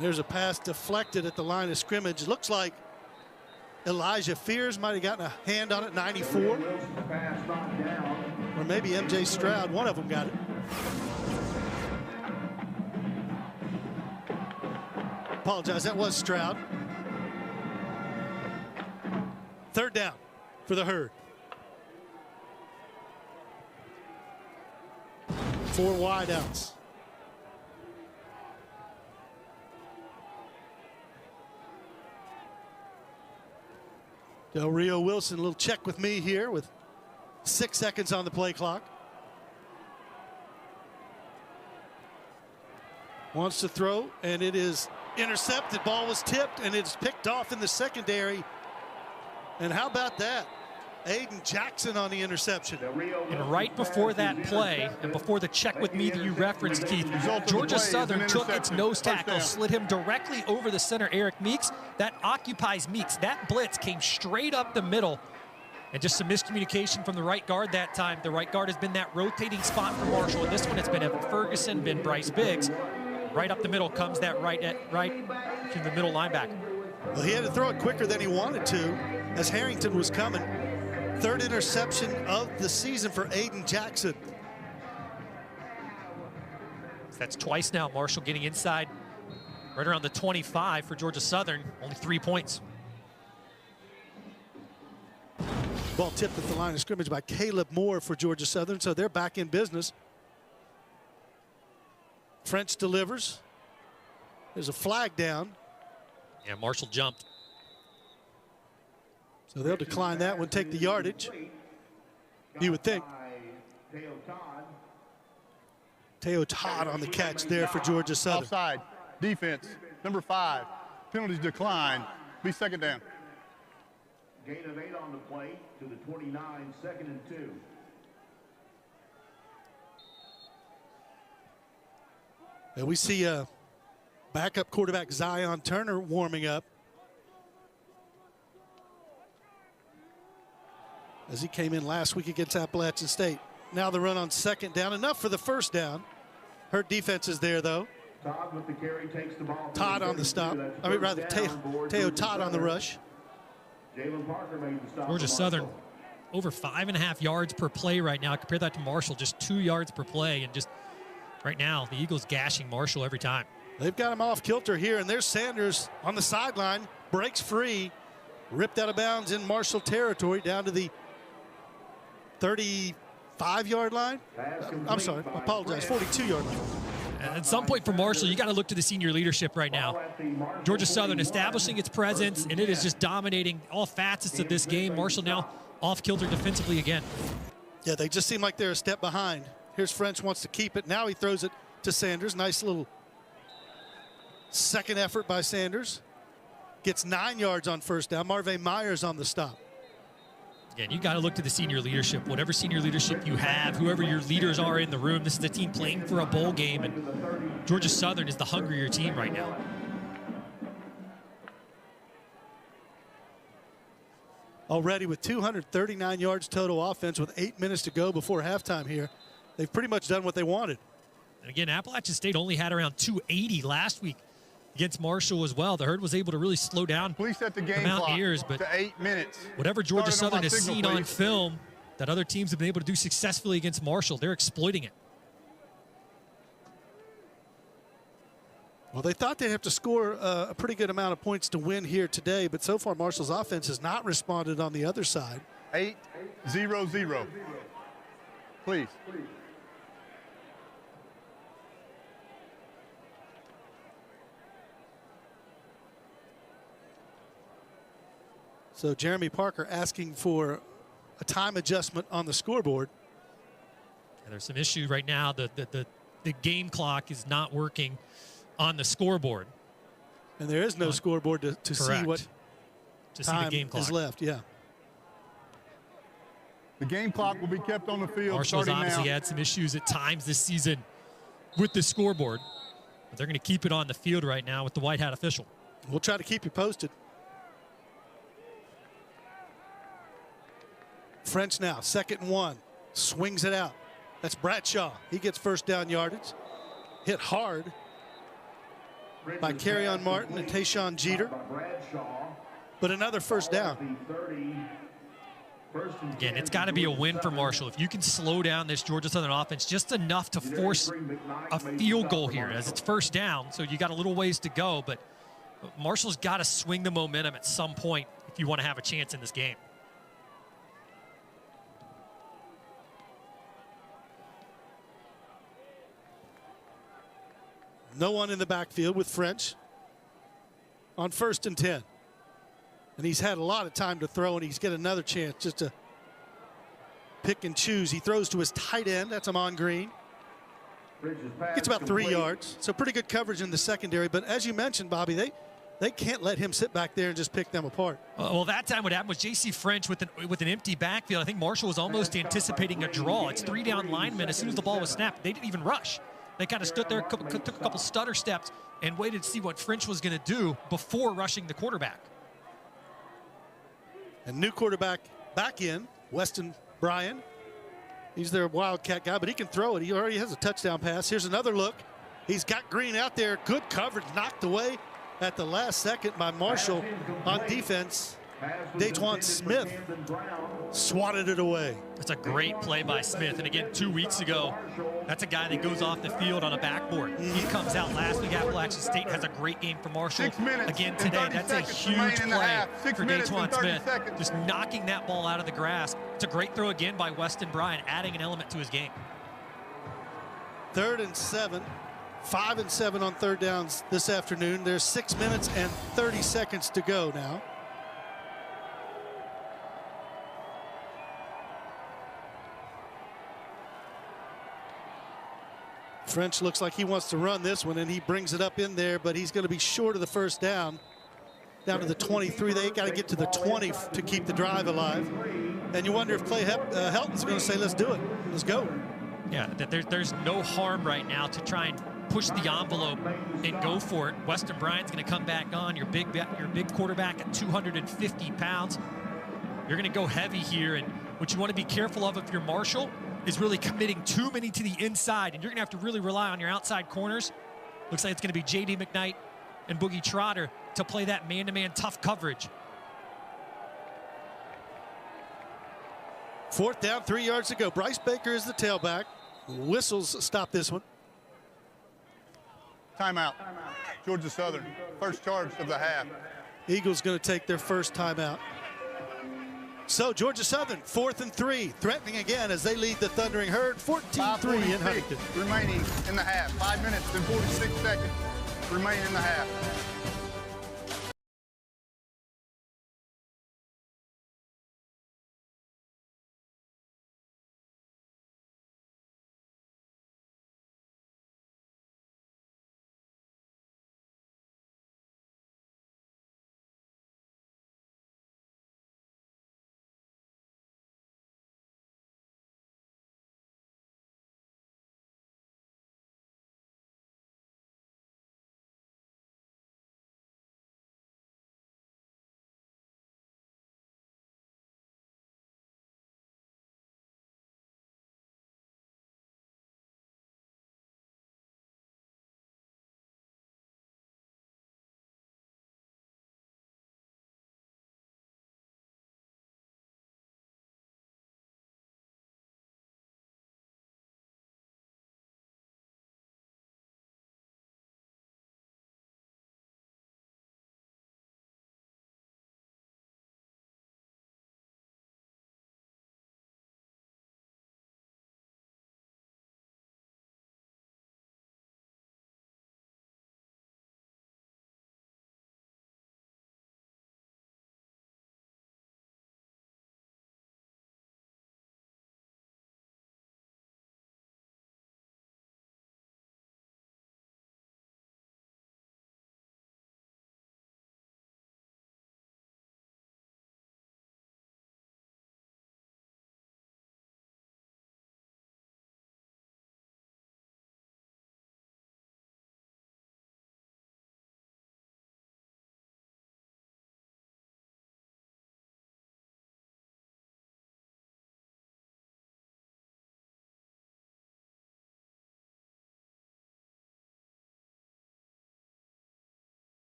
There's a pass deflected at the line of scrimmage. Looks like Elijah Fears might have gotten a hand on it, 94. Or maybe MJ Stroud, one of them got it. Apologize, that was Stroud. Third down for the Herd. 4 wideouts. Del Rio Wilson, a little check with me here with 6 seconds on the play clock. Wants to throw, and it is intercepted. Ball was tipped, and it's picked off in the secondary. And how about that? Aiden Jackson on the interception. And right before that play, and before the check with me that you referenced, Keith, Georgia Southern took its nose tackle, slid him directly over the center, Eric Meeks. That occupies Meeks. That blitz came straight up the middle. And just some miscommunication from the right guard that time. The right guard has been that rotating spot for Marshall. And this one, it's been Evan Ferguson, been Bryce Biggs. Right up the middle comes that right to the middle linebacker. Well, he had to throw it quicker than he wanted to as Harrington was coming. Third interception of the season for Aiden Jackson. That's twice now. Marshall getting inside right around the 25 for Georgia Southern. Only 3 points. Ball tipped at the line of scrimmage by Caleb Moore for Georgia Southern, so they're back in business. French delivers. There's a flag down. Yeah, Marshall jumped. So they'll decline that one, take the yardage. You would think. Teo Todd on the catch there for Georgia Southern. Offside. Defense, number 5. Penalties decline. Be second down. Gain of 8 on the play to the 29, 2nd and 2. And we see backup quarterback Zion Turner warming up. as he came in last week against Appalachian State. Now the run on second down, enough for the first down. Her defense is there, though. Todd with the carry takes the ball. Todd on the stop. I mean, rather, Teo Todd on the rush. Jalen Parker made the stop. Georgia Southern over 5.5 yards per play right now. Compare that to Marshall, just 2 yards per play. And just right now, the Eagles gashing Marshall every time. They've got him off kilter here, and there's Sanders on the sideline, breaks free, ripped out of bounds in Marshall territory down to the 35-yard line. I'm sorry, I apologize, 42-yard line. At some point for Marshall, you got to look to the senior leadership right now. Georgia Southern establishing its presence, and it is just dominating all facets of this game. Marshall now off kilter defensively again. Yeah, they just seem like they're a step behind. Here's French, wants to keep it. Now he throws it to Sanders. Nice little second effort by Sanders. Gets 9 yards on first down. Marvay Myers on the stop. Again, you got to look to the senior leadership. Whatever senior leadership you have, whoever your leaders are in the room, this is a team playing for a bowl game, and Georgia Southern is the hungrier team right now. Already with 239 yards total offense with 8 minutes to go before halftime here. They've pretty much done what they wanted. And again, Appalachian State only had around 280 last week against Marshall as well. The Herd was able to really slow down Please set the game Mountaineers, clock but to 8 minutes. whatever Georgia Started on my Southern has signal, seen on please. film that other teams have been able to do successfully against Marshall, they're exploiting it. Well, they thought they'd have to score a pretty good amount of points to win here today, but so far Marshall's offense has not responded on the other side. 8-0-0. Please. So Jeremy Parker asking for a time adjustment on the scoreboard. And there's some issue right now. The game clock is not working on the scoreboard. And there is no scoreboard to see Correct. what To see time the game clock. is left. Yeah. The game clock will be kept on the field Marshall's starting obviously now. had some issues at times this season with the scoreboard. But they're going to keep it on the field right now with the white hat official. We'll try to keep you posted. French now, 2nd and 1. Swings it out. That's Bradshaw. He gets first down yardage. Hit hard by Kerryon Martin and Tayshawn Jeter. But another first down. Again, it's got to be a win for Marshall. If you can slow down this Georgia Southern offense just enough to force a field goal here, as it's first down, so you got a little ways to go, but Marshall's got to swing the momentum at some point if you want to have a chance in this game. No one in the backfield with French on 1st and 10. And he's had a lot of time to throw, and he's got another chance just to pick and choose. He throws to his tight end. That's Amon Green. Gets about 3 yards. So pretty good coverage in the secondary. But as you mentioned, Bobby, they can't let him sit back there and just pick them apart. Well, that time what happened was J.C. French with an empty backfield. I think Marshall was almost anticipating a draw. It's 3 down linemen. As soon as the ball was snapped, they didn't even rush. They kind of stood there, took a couple stutter steps, and waited to see what French was going to do before rushing the quarterback. And new quarterback back in, Weston Bryan. He's their Wildcat guy, but he can throw it. He already has a touchdown pass. Here's another look. He's got Green out there. Good coverage, knocked away at the last second by Marshall on defense. Dajuan Smith swatted it away. That's a great play by Smith. And again, 2 weeks ago, that's a guy that goes off the field on a backboard. He comes out last week. Appalachian State has a great game for Marshall. 6 minutes Again and today, 30 that's a seconds huge remaining in the play half. 6 for minutes Dajuan and 30 Smith. seconds. Just knocking that ball out of the grass. It's a great throw again by Weston Bryan, adding an element to his game. 3rd and 7. 5 and 7 on third downs this afternoon. There's 6 minutes and 30 seconds to go now. French looks like he wants to run this one, and he brings it up in there, but he's going to be short of the first down. Down to the 23. They got to get to the 20 to keep the drive alive. And you wonder if Clay Helton's going to say, let's do it. Let's go. Yeah, there's no harm right now to try and push the envelope and go for it. Weston Bryan's going to come back on, your big quarterback at 250 pounds. You're going to go heavy here, and What you want to be careful of if you're Marshall is really committing too many to the inside, and you're going to have to really rely on your outside corners. Looks like it's going to be J.D. McKnight and Boogie Trotter to play that man-to-man tough coverage. 4th down, 3 yards to go. Bryce Baker is the tailback. Whistles stop this one. Timeout. Georgia Southern, first charge of the half. Eagles going to take their first timeout. So Georgia Southern, 4th and 3, threatening again as they lead the Thundering Herd, 14-3 in Huntington. Remaining in the half. 5 minutes and 46 seconds remain in the half.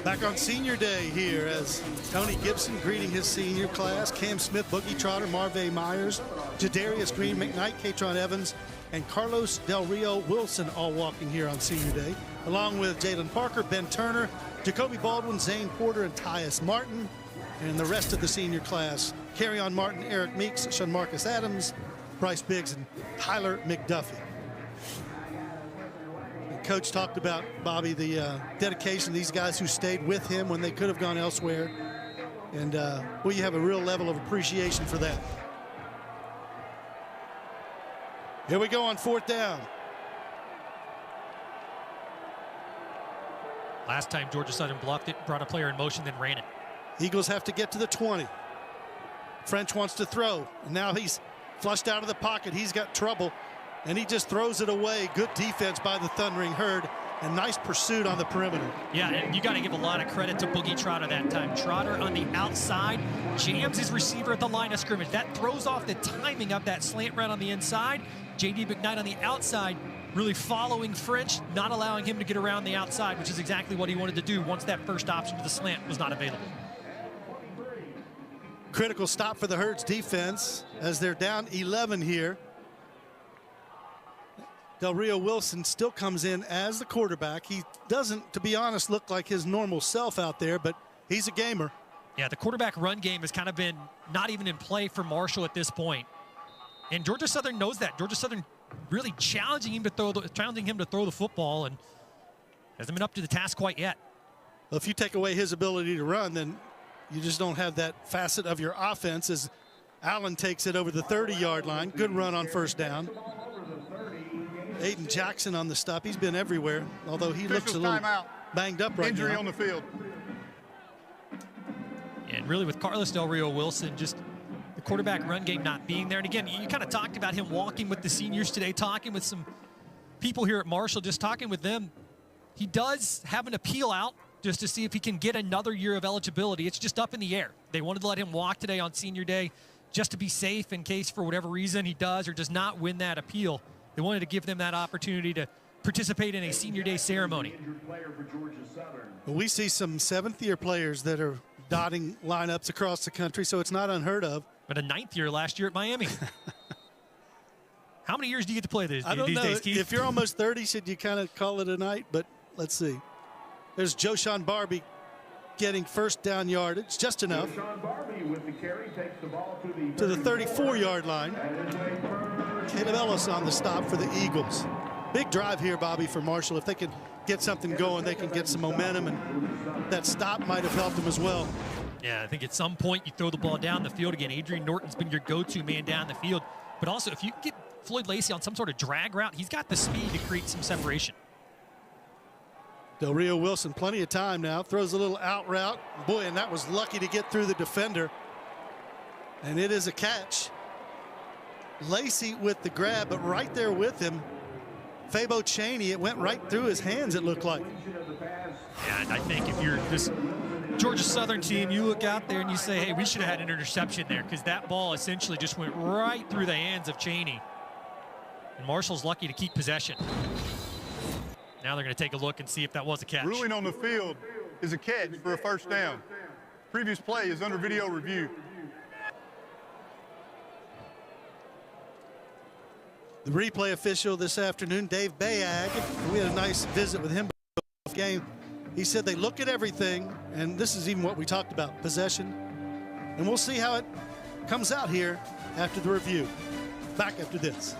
Back on senior day here as Tony Gibson greeting his senior class. Cam Smith, Boogie Trotter, Marvay Myers, Jadarius Green, McKnight, Katron Evans, and Carlos Del Rio Wilson all walking here on senior day, along with Jalen Parker, Ben Turner, Jacoby Baldwin, Zane Porter, and Tyus Martin, and the rest of the senior class. Carryon Martin, Eric Meeks, Sean Marcus Adams, Bryce Biggs, and Tyler McDuffie. Coach talked about, Bobby, the dedication of these guys who stayed with him when they could have gone elsewhere. And well, you have a real level of appreciation for that. Here we go on 4th down. Last time Georgia Southern bluffed it, brought a player in motion, then ran it. Eagles have to get to the 20. French wants to throw. And now he's flushed out of the pocket. He's got trouble. And he just throws it away. Good defense by the Thundering Herd, and nice pursuit on the perimeter. Yeah, and you got to give a lot of credit to Boogie Trotter that time. Trotter on the outside jams his receiver at the line of scrimmage. That throws off the timing of that slant route on the inside. J.D. McKnight on the outside really following French, not allowing him to get around the outside, which is exactly what he wanted to do once that first option to the slant was not available. Critical stop for the Herd's defense as they're down 11 here. Del Rio Wilson still comes in as the quarterback. He doesn't, to be honest, look like his normal self out there, but he's a gamer. Yeah, the quarterback run game has kind of been not even in play for Marshall at this point. And Georgia Southern knows that. Georgia Southern really challenging him to throw the football, and hasn't been up to the task quite yet. Well, if you take away his ability to run, then you just don't have that facet of your offense as Allen takes it over the 30-yard line. Good run on 1st down. Aiden Jackson on the stop. He's been everywhere, although he looks a little banged up right now. Injury on the field. And really with Carlos Del Rio Wilson, just the quarterback run game not being there. And again, you kind of talked about him walking with the seniors today, talking with some people here at Marshall, just talking with them. He does have an appeal out just to see if he can get another year of eligibility. It's just up in the air. They wanted to let him walk today on senior day just to be safe in case for whatever reason he does or does not win that appeal. They wanted to give them that opportunity to participate in a senior day ceremony. We see some seventh-year players that are dotting lineups across the country, so it's not unheard of. But a ninth year last year at Miami. How many years do you get to play these days, Keith? If you're almost 30, should you kind of call it a night? But let's see. There's Joshawn Barbie getting first down yardage, just enough. Barbie with the carry takes the ball to the 34-yard line. Caleb Ellis on the stop for the Eagles. Big drive here, Bobby, for Marshall. If they can get something going, they can get some momentum, and that stop might have helped them as well. Yeah, I think at some point you throw the ball down the field again. Adrian Norton's been your go-to man down the field. But also, if you get Floyd Lacey on some sort of drag route, he's got the speed to create some separation. Del Rio Wilson, plenty of time now. Throws a little out route. Boy, and that was lucky to get through the defender. And it is a catch. Lacey with the grab, but right there with him, Fabo Chaney, it went right through his hands, it looked like. Yeah, and I think if you're this Georgia Southern team, you look out there and you say, hey, we should have had an interception there, because that ball essentially just went right through the hands of Chaney. And Marshall's lucky to keep possession. Now they're going to take a look and see if that was a catch. Ruling on the field is a catch for a first down. Previous play is under video review. The replay official this afternoon, Dave Bayag, we had a nice visit with him before the game. He said they look at everything, and this is even what we talked about, possession. And we'll see how it comes out here after the review. Back after this.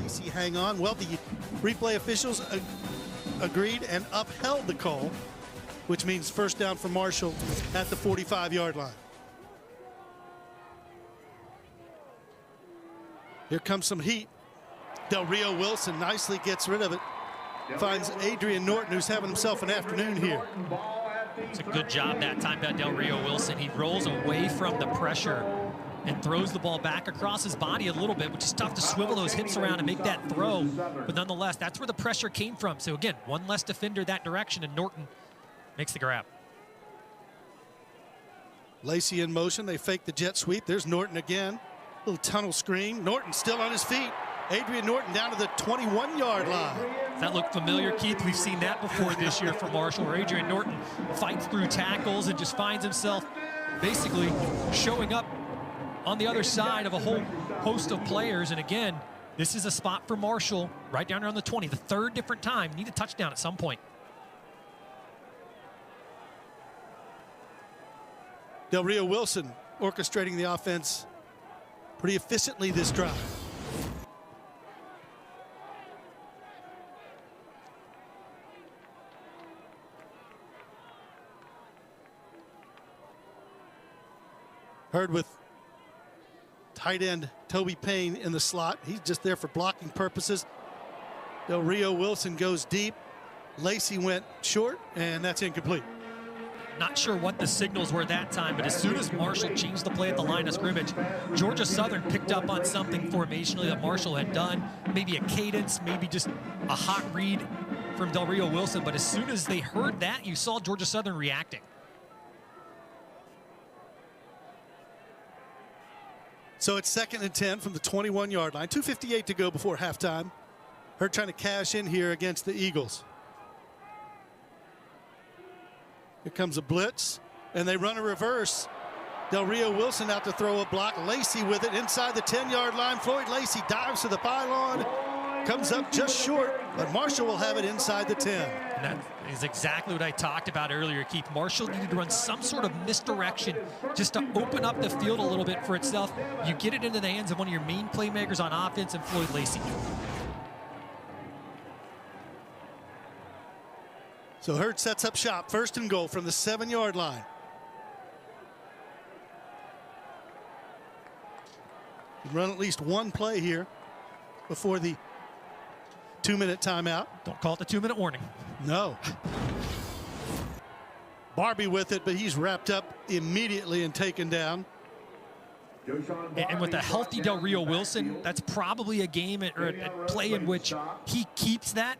Lacey, hang on. Well, the replay officials agreed and upheld the call, which means first down for Marshall at the 45-yard line. Here comes some heat. Del Rio Wilson nicely gets rid of it. Finds Adrian Norton, who's having himself an afternoon here. It's a good job that time by Del Rio Wilson. He rolls away from the pressure and throws the ball back across his body a little bit, which is tough to swivel those hips around and make that throw. But nonetheless, that's where the pressure came from. So again, one less defender that direction, and Norton makes the grab. Lacey in motion. They fake the jet sweep. There's Norton again. Little tunnel screen. Norton still on his feet. Adrian Norton down to the 21-yard line. Does that look familiar, Keith? We've seen that before this year for Marshall, where Adrian Norton fights through tackles and just finds himself basically showing up on the other side of a whole host of players. And again, this is a spot for Marshall right down there on the 20, the third different time. Need a touchdown at some point. Del Rio Wilson orchestrating the offense pretty efficiently this drive. Hurd with tight end Toby Payne in the slot. He's just there for blocking purposes. Del Rio Wilson goes deep. Lacey went short, and that's incomplete. Not sure what the signals were that time, but as soon as Marshall changed the play at the line of scrimmage, Georgia Southern picked up on something formationally that Marshall had done, maybe a cadence, maybe just a hot read from Del Rio Wilson. But as soon as they heard that, you saw Georgia Southern reacting. So it's 2nd and 10 from the 21-yard line. 2:58 to go before halftime. Hurd trying to cash in here against the Eagles. Here comes a blitz, and they run a reverse. Del Rio Wilson out to throw a block. Lacey with it inside the 10-yard line. Floyd Lacey dives to the pylon, comes up just short, but Marshall will have it inside the 10. And that is exactly what I talked about earlier, Keith. Marshall needed to run some sort of misdirection just to open up the field a little bit for itself. You get it into the hands of one of your main playmakers on offense and Floyd Lacey. So Hurd sets up shop, 1st and goal from the 7-yard line. Run at least one play here before the 2-minute timeout. Don't call it the 2-minute warning. No. Barbie with it, but he's wrapped up immediately and taken down. And with a healthy Del Rio Wilson, that's probably a game or a play in which he keeps that,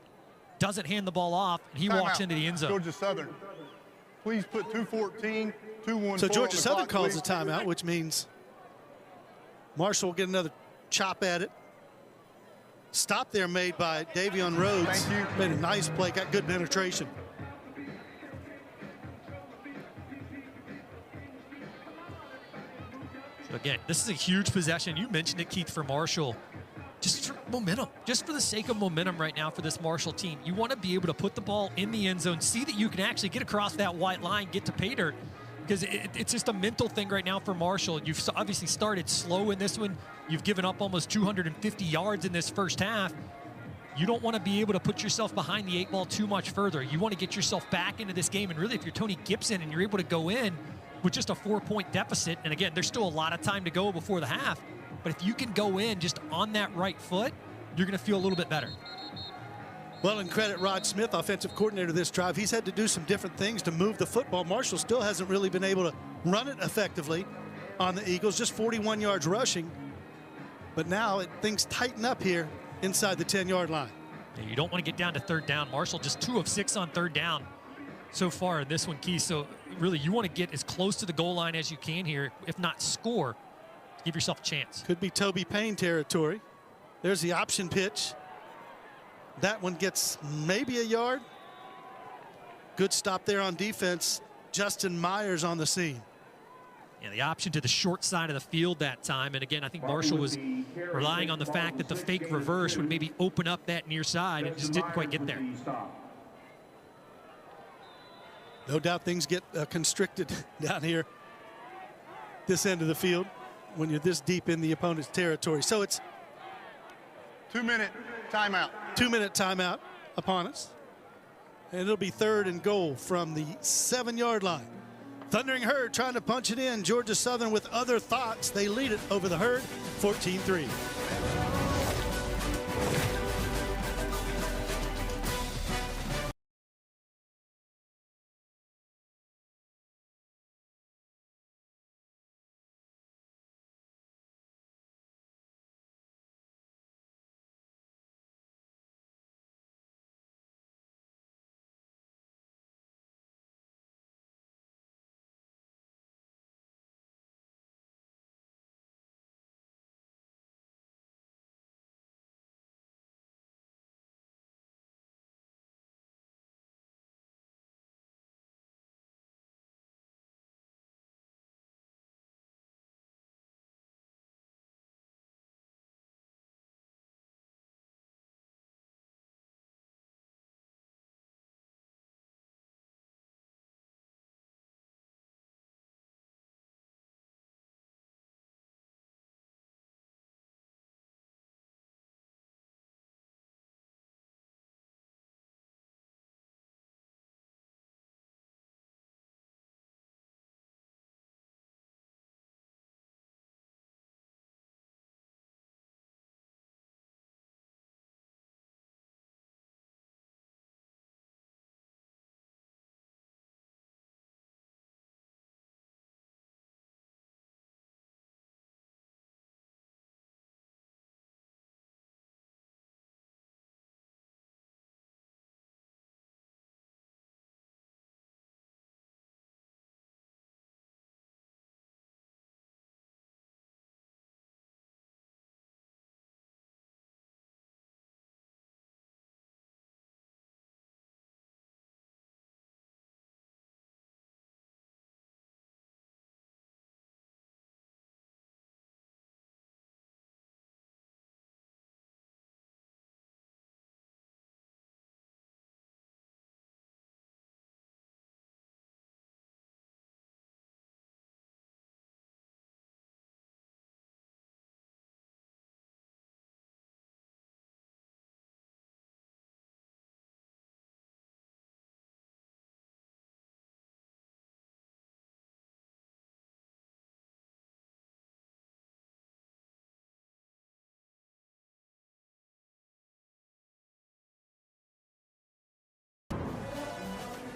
doesn't hand the ball off, and he walks into the end zone. Georgia Southern, please put 2:14, 2:14. So Georgia Southern calls a timeout, which means Marshall will get another chop at it. Stop there made by Davion Rhodes. Thank you. Made a nice play, got good penetration. So again, this is a huge possession. You mentioned it, Keith, for Marshall. Just for momentum, just for the sake of momentum right now for this Marshall team. You want to be able to put the ball in the end zone, see that you can actually get across that white line, get to pay dirt, because it's just a mental thing right now for Marshall. You've obviously started slow in this one. You've given up almost 250 yards in this first half. You don't want to be able to put yourself behind the 8 ball too much further. You want to get yourself back into this game, and really if you're Tony Gibson and you're able to go in with just a 4-point deficit, and again, there's still a lot of time to go before the half, but if you can go in just on that right foot, you're going to feel a little bit better. Well, and credit Rod Smith, offensive coordinator this drive. He's had to do some different things to move the football. Marshall still hasn't really been able to run it effectively on the Eagles, just 41 yards rushing. But now things tighten up here inside the 10-yard line. Yeah, you don't want to get down to 3rd down. Marshall just 2 of 6 on 3rd down so far in this one, Keith. So really you want to get as close to the goal line as you can here, if not score, to give yourself a chance. Could be Toby Payne territory. There's the option pitch. That one gets maybe a yard. Good stop there on defense. Justin Myers on the scene. Yeah, the option to the short side of the field that time. And again, I think Marshall was relying on the fact that the fake reverse would maybe open up that near side and just didn't quite get there. No doubt things get constricted down here, this end of the field, when you're this deep in the opponent's territory. So it's 2-minute timeout. 2-minute timeout upon us. And it'll be 3rd and goal from the 7-yard line. Thundering Herd trying to punch it in. Georgia Southern with other thoughts. They lead it over the Herd, 14-3.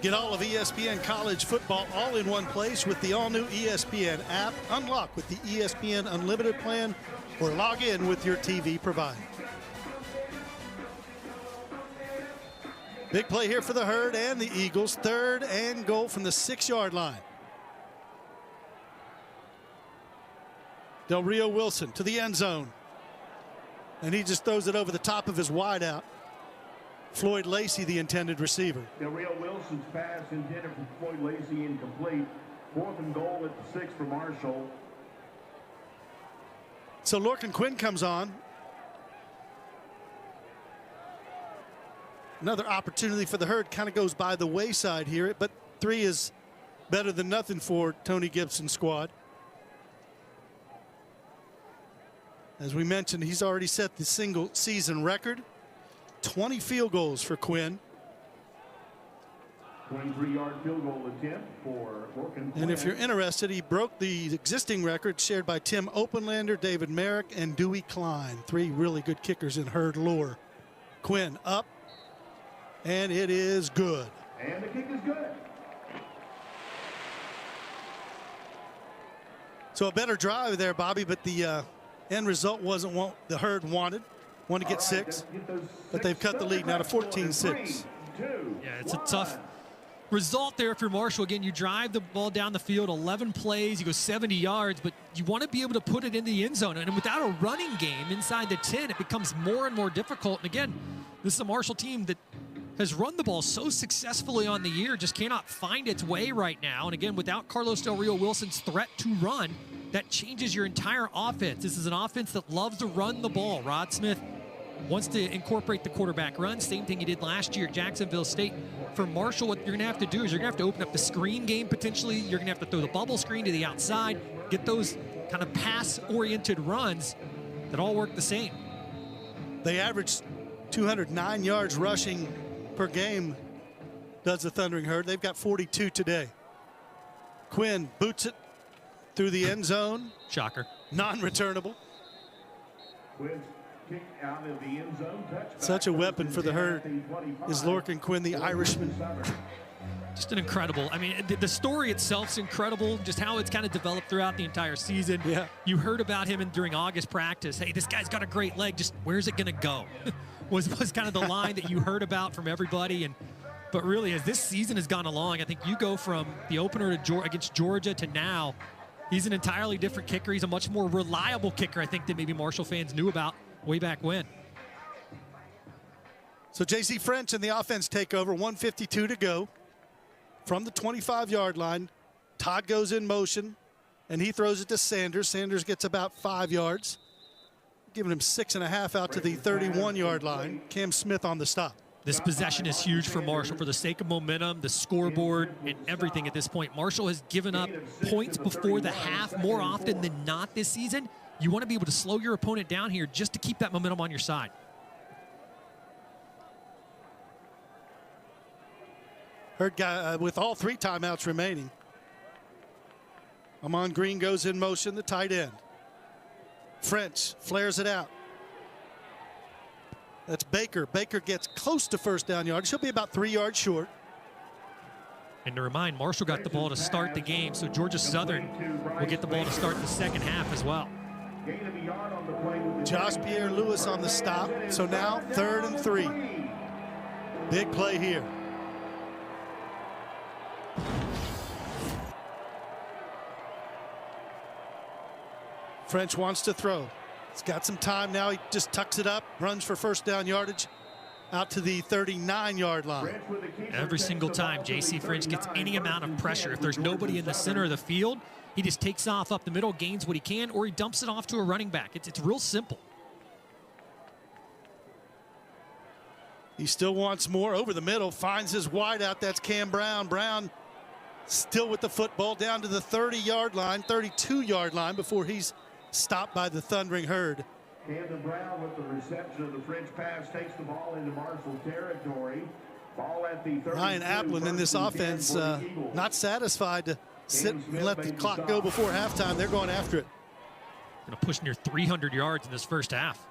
Get all of ESPN college football all in one place with the all-new ESPN app. Unlock with the ESPN Unlimited plan or log in with your TV provider. Big play here for the Herd and the Eagles. 3rd and goal from the 6-yard line. Del Rio Wilson to the end zone. And he just throws it over the top of his wideout. Floyd Lacey, the intended receiver. Del Rio Wilson's pass intended for Floyd Lacey incomplete. 4th and goal at the 6 for Marshall. So Lorcan Quinn comes on. Another opportunity for the Herd, kind of goes by the wayside here, but 3 is better than nothing for Tony Gibson's squad. As we mentioned, he's already set the single season record. 20 field goals for Quinn. 23-yard field goal attempt for Lorcan Quinn. And if you're interested, he broke the existing record shared by Tim Openlander, David Merrick, and Dewey Klein. 3 really good kickers in Herd lore. Quinn up, and it is good. And the kick is good. So a better drive there, Bobby, but the end result wasn't what the Herd wanted. Want to get 6, but they've cut the lead now to 14-6. Yeah, it's a tough result there for Marshall. Again, you drive the ball down the field, 11 plays, you go 70 yards, but you want to be able to put it in the end zone. And without a running game inside the 10, it becomes more and more difficult. And again, this is a Marshall team that has run the ball so successfully on the year, just cannot find its way right now. And again, without Carlos Del Rio Wilson's threat to run, that changes your entire offense. This is an offense that loves to run the ball. Rod Smith wants to incorporate the quarterback run. Same thing he did last year at Jacksonville State. For Marshall, what you're going to have to do is you're going to have to open up the screen game potentially. You're going to have to throw the bubble screen to the outside, get those kind of pass-oriented runs that all work the same. They averaged 209 yards rushing per game, does the Thundering Herd. They've got 42 today. Quinn boots it through the end zone. Shocker. Non-returnable. Quinn's kick out of the end zone. Such a weapon for the Herd is Lorcan Quinn, the Irishman. Just an incredible, I mean, the story itself is incredible, just how it's kind of developed throughout the entire season. Yeah. You heard about him during August practice. Hey, this guy's got a great leg, just where's it going to go? was kind of the line that you heard about from everybody. But really, as this season has gone along, I think you go from the opener against Georgia to now, he's an entirely different kicker. He's a much more reliable kicker, I think, than maybe Marshall fans knew about way back when. So J.C. French and the offense take over, 1:52 to go. From the 25-yard line, Todd goes in motion, and he throws it to Sanders. Sanders gets about 5 yards, giving him 6.5 out to the 31-yard line. Cam Smith on the stop. This possession is huge for Marshall for the sake of momentum, the scoreboard, and everything at this point. Marshall has given up points before the half more often than not this season. You want to be able to slow your opponent down here just to keep that momentum on your side. Herd guy with all 3 timeouts remaining. Amon Green goes in motion, the tight end. French flares it out. That's Baker. Baker gets close to first down yard. She'll be about 3 yards short. And to remind, Marshall got the ball to start the game, so Georgia Southern will get the ball to start the second half as well. Josh Pierre-Louis on the stop. So now 3rd and 3. Big play here. French wants to throw. He's got some time now. He just tucks it up, runs for first down yardage out to the 39-yard line. Every single time J.C. French gets any amount of pressure, if there's nobody in the center of the field, he just takes off up the middle, gains what he can, or he dumps it off to a running back. It's real simple. He still wants more over the middle, finds his wideout. That's Cam Brown. Brown still with the football down to the 30-yard line, 32-yard line before he's stopped by the Thundering Herd. Camden Brown with the reception of the French pass takes the ball into Marshall territory. Ball at the 30. Ryan Applin in this offense not satisfied to sit and let the clock go before halftime. They're going after it. Going to push near 300 yards in this first half.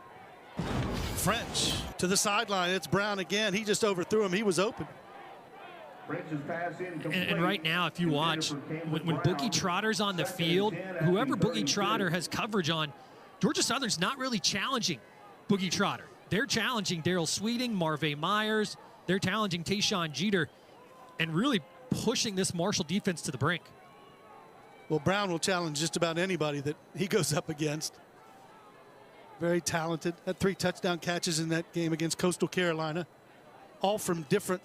French to the sideline. It's Brown again. He just overthrew him. He was open. French's pass incomplete. And right now, if you watch, when Boogie Trotter's on the field, whoever Boogie Trotter has coverage on, Georgia Southern's not really challenging Boogie Trotter. They're challenging Daryl Sweeting, Marvay Myers. They're challenging Tayshawn Jeter and really pushing this Marshall defense to the brink. Well, Brown will challenge just about anybody that he goes up against. Very talented. Had 3 touchdown catches in that game against Coastal Carolina, all from different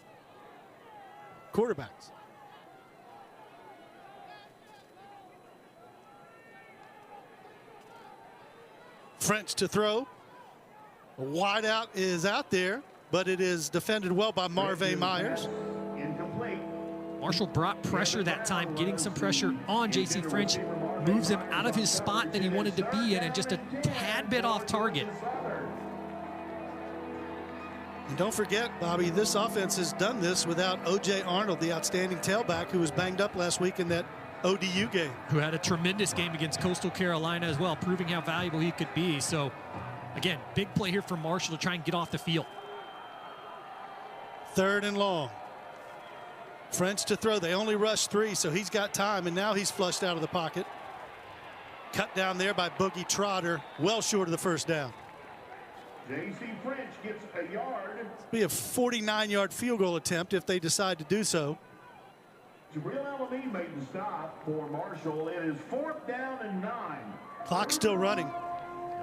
quarterbacks. French to throw. A wide out is out there, but it is defended well by Marvay Myers. Incomplete. Marshall brought pressure that time, getting some pressure on J.C. French, moves him out of his spot that he wanted to be in and just a tad bit off target. And don't forget, Bobby, this offense has done this without O.J. Arnold, the outstanding tailback who was banged up last week in that ODU game. Who had a tremendous game against Coastal Carolina as well, proving how valuable he could be. So, again, big play here for Marshall to try and get off the field. 3rd and long. French to throw. They only rushed 3, so he's got time, and now he's flushed out of the pocket. Cut down there by Boogie Trotter, well short of the first down. J.C. French gets a yard. Be a 49-yard field goal attempt if they decide to do so. Jabril Alameen made the stop for Marshall. It is 4th down and 9. Clock still running.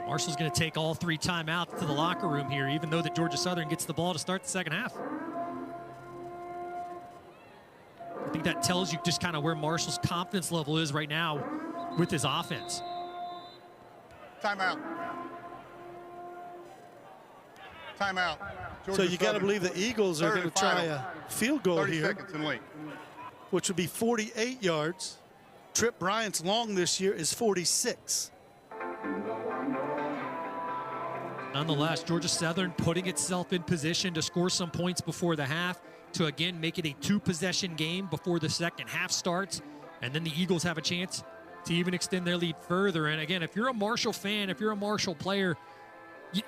Marshall's going to take all 3 timeouts to the locker room here, even though that Georgia Southern gets the ball to start the second half. I think that tells you just kind of where Marshall's confidence level is right now with his offense. Timeout. Timeout. So you got to believe the Eagles are going to try a field goal 30 here, seconds and wait. which would be 48 yards. Trip Bryant's long this year is 46. Nonetheless, Georgia Southern putting itself in position to score some points before the half to, again, make it a 2-possession game before the second half starts. And then the Eagles have a chance to even extend their lead further. And, again, if you're a Marshall fan, if you're a Marshall player,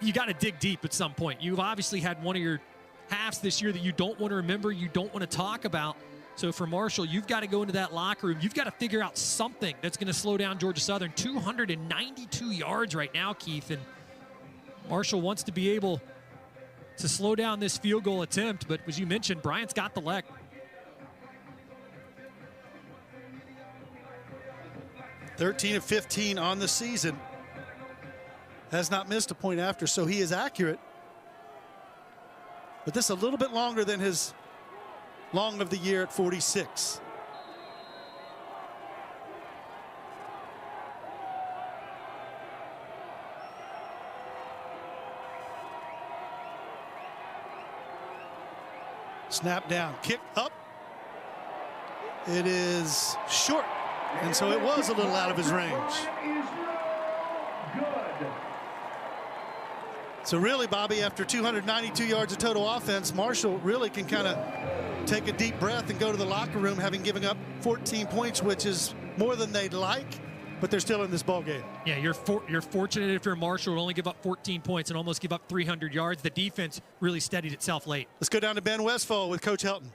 you got to dig deep at some point. You've obviously had one of your halves this year that you don't want to remember, you don't want to talk about. So for Marshall, you've got to go into that locker room. You've got to figure out something that's going to slow down Georgia Southern. 292 yards right now, Keith. And Marshall wants to be able to slow down this field goal attempt. But as you mentioned, Bryant's got the leg. $13 of 15 on the season. Has not missed a point after, so he is accurate. But this is a little bit longer than his long of the year at 46. Snap down, kick up. It is short, and so it was a little out of his range. So really, Bobby, after 292 yards of total offense, Marshall really can kind of take a deep breath and go to the locker room having given up 14 points, which is more than they'd like, but they're still in this ball game. Yeah, you're fortunate if you're Marshall to only give up 14 points and almost give up 300 yards. The defense really steadied itself late. Let's go down to Ben Westfall with Coach Helton.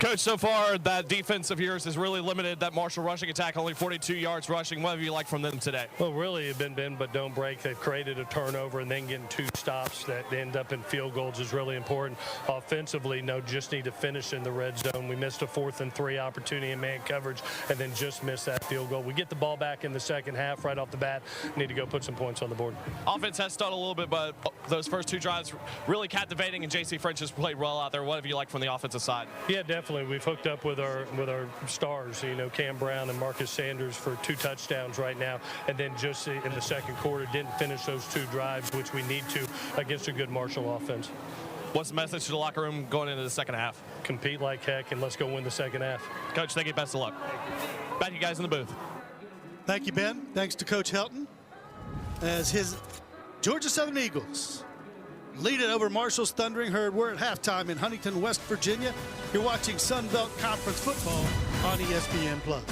Coach, so far that defense of yours has really limited that Marshall rushing attack, only 42 yards rushing. What have you liked from them today? Well, really, it's been bend but don't break. They've created a turnover and then getting 2 stops that end up in field goals is really important. Offensively, just need to finish in the red zone. We missed a 4th and 3 opportunity in man coverage and then just missed that field goal. We get the ball back in the second half right off the bat. Need to go put some points on the board. Offense has stalled a little bit, but those first 2 drives really captivating, and J.C. French has played well out there. What have you liked from the offensive side? Yeah, definitely. We've hooked up with our stars, Cam Brown and Marcus Sanders for 2 touchdowns right now, and then just in the second quarter didn't finish those 2 drives, which we need to against a good Marshall offense. What's the message to the locker room going into the second half? Compete like heck, and let's go win the second half. Coach, thank you. Best of luck. Back to you guys in the booth. Thank you, Ben. Thanks to Coach Helton as his Georgia Southern Eagles lead it over Marshall's Thundering Herd. We're at halftime in Huntington, West Virginia. You're watching Sun Belt Conference football on ESPN+.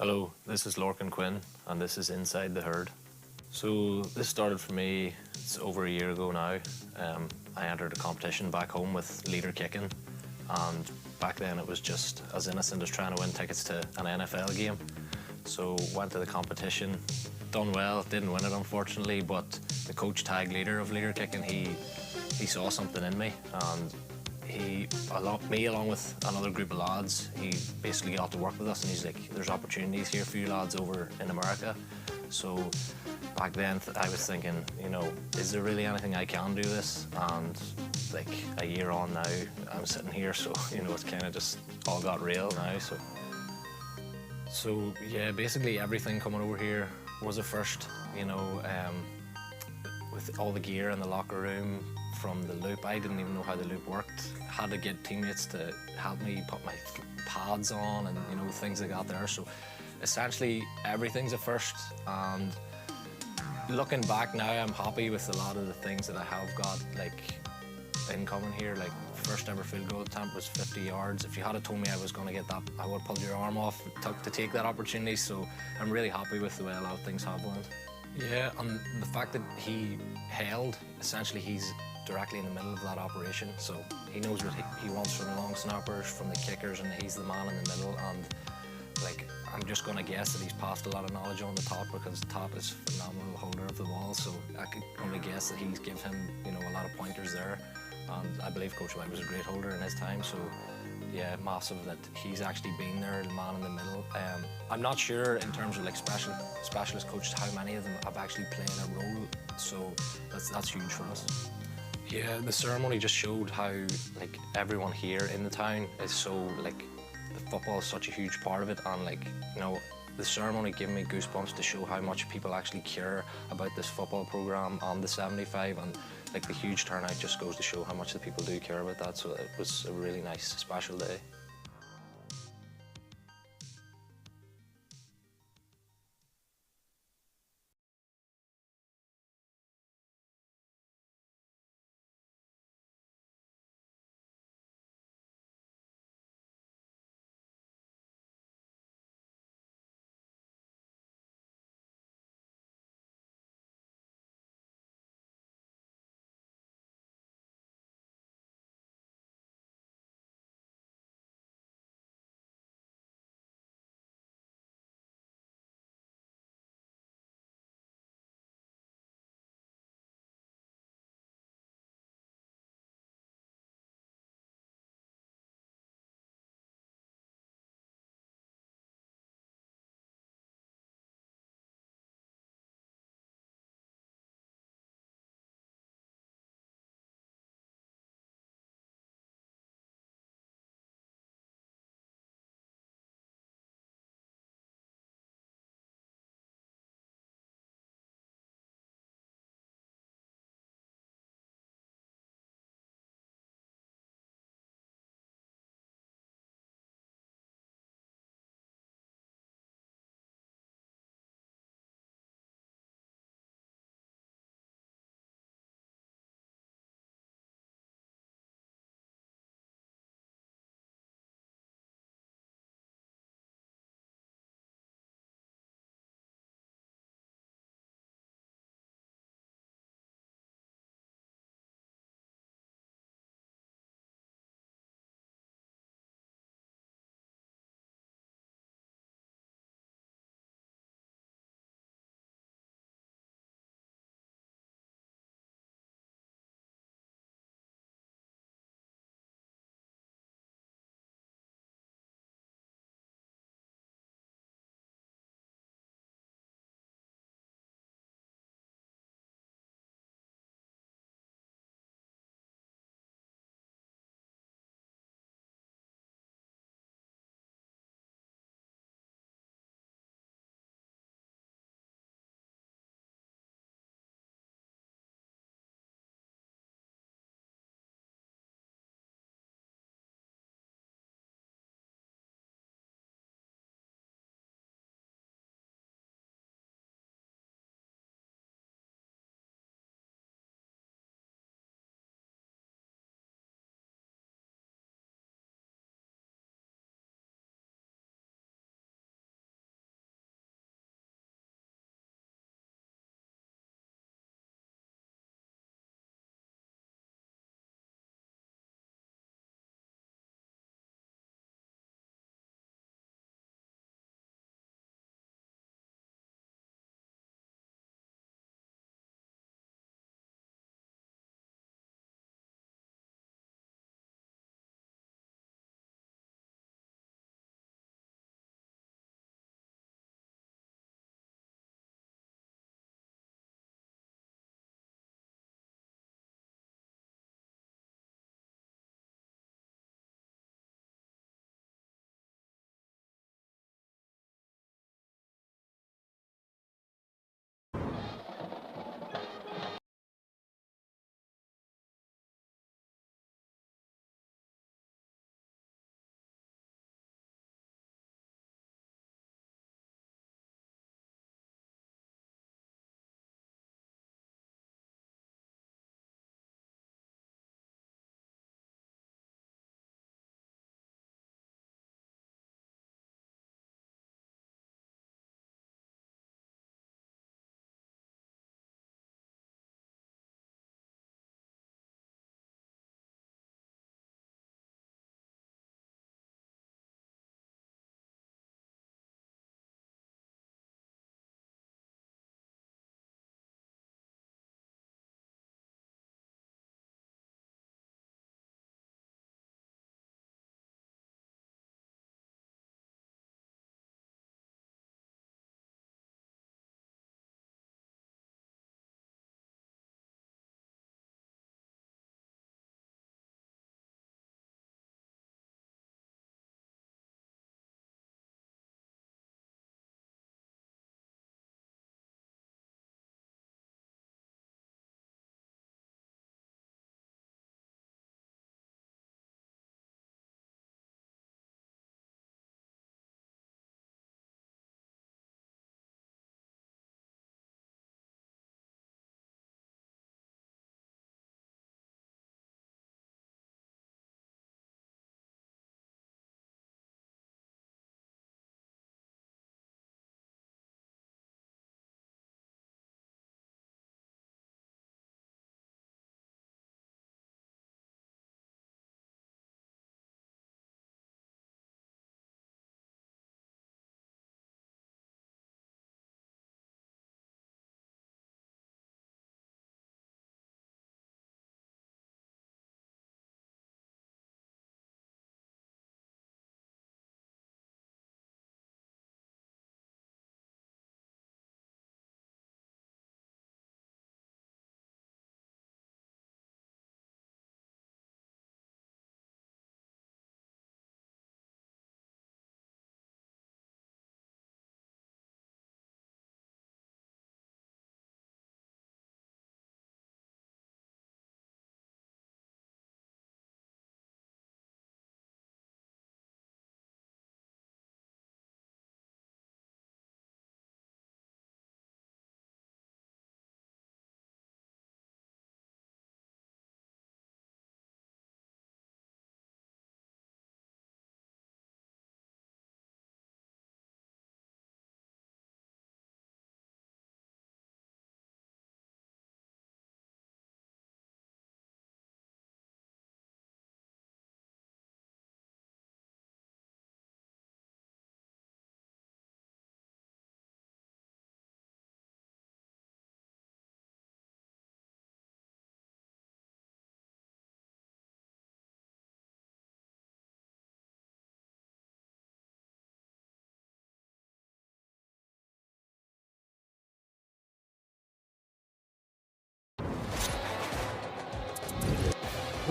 Hello, this is Lorcan Quinn, and this is Inside the Herd. So this started for me, it's over a year ago now. I entered a competition back home with Leader Kicking, and back then it was just as innocent as trying to win tickets to an NFL game. So went to the competition, done well, didn't win it unfortunately, but the coach tag leader of Leader Kicking, he saw something in me, and me along with another group of lads, he basically got to work with us, and he's like, there's opportunities here for you lads over in America. So back then I was thinking, you know, is there really anything I can do this? And like a year on now, I'm sitting here, so you know, it's kind of just all got real now. So yeah, basically everything coming over here was a first, you know, with all the gear in the locker room, from the loop. I didn't even know how the loop worked. Had to get teammates to help me put my pads on and, you know, things like that there. So essentially everything's a first, and looking back now, I'm happy with a lot of the things that I have got, like, incoming here. Like, first ever field goal attempt was 50 yards. If you had told me I was going to get that, I would have pulled your arm off to take that opportunity. So I'm really happy with the way a lot of things have went. Yeah, and the fact that he held, essentially he's directly in the middle of that operation, so he knows what he wants from the long snappers, from the kickers, and he's the man in the middle. And like, I'm just going to guess that he's passed a lot of knowledge on the top, because the top is a phenomenal holder of the ball, so I could only guess that he's give him, you know, a lot of pointers there. And I believe Coach White was a great holder in his time, so yeah, massive that he's actually been there, the man in the middle. I'm not sure in terms of like specialist coaches how many of them have actually played a role, so that's huge for us. Yeah, the ceremony just showed how like everyone here in the town is so, like, the football is such a huge part of it, and like, you know, the ceremony gave me goosebumps to show how much people actually care about this football program and the 75, and like the huge turnout just goes to show how much the people do care about that. So it was a really nice, special day.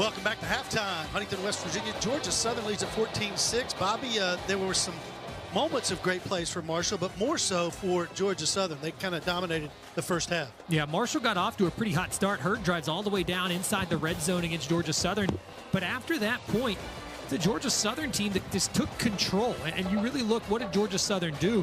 Welcome back to halftime. Huntington, West Virginia. Georgia Southern leads at 14-6. Bobby, there were some moments of great plays for Marshall, but more so for Georgia Southern. They kind of dominated the first half. Yeah, Marshall got off to a pretty hot start. Hurd drives all the way down inside the red zone against Georgia Southern. But after that point, the Georgia Southern team that just took control. And you really look, what did Georgia Southern do?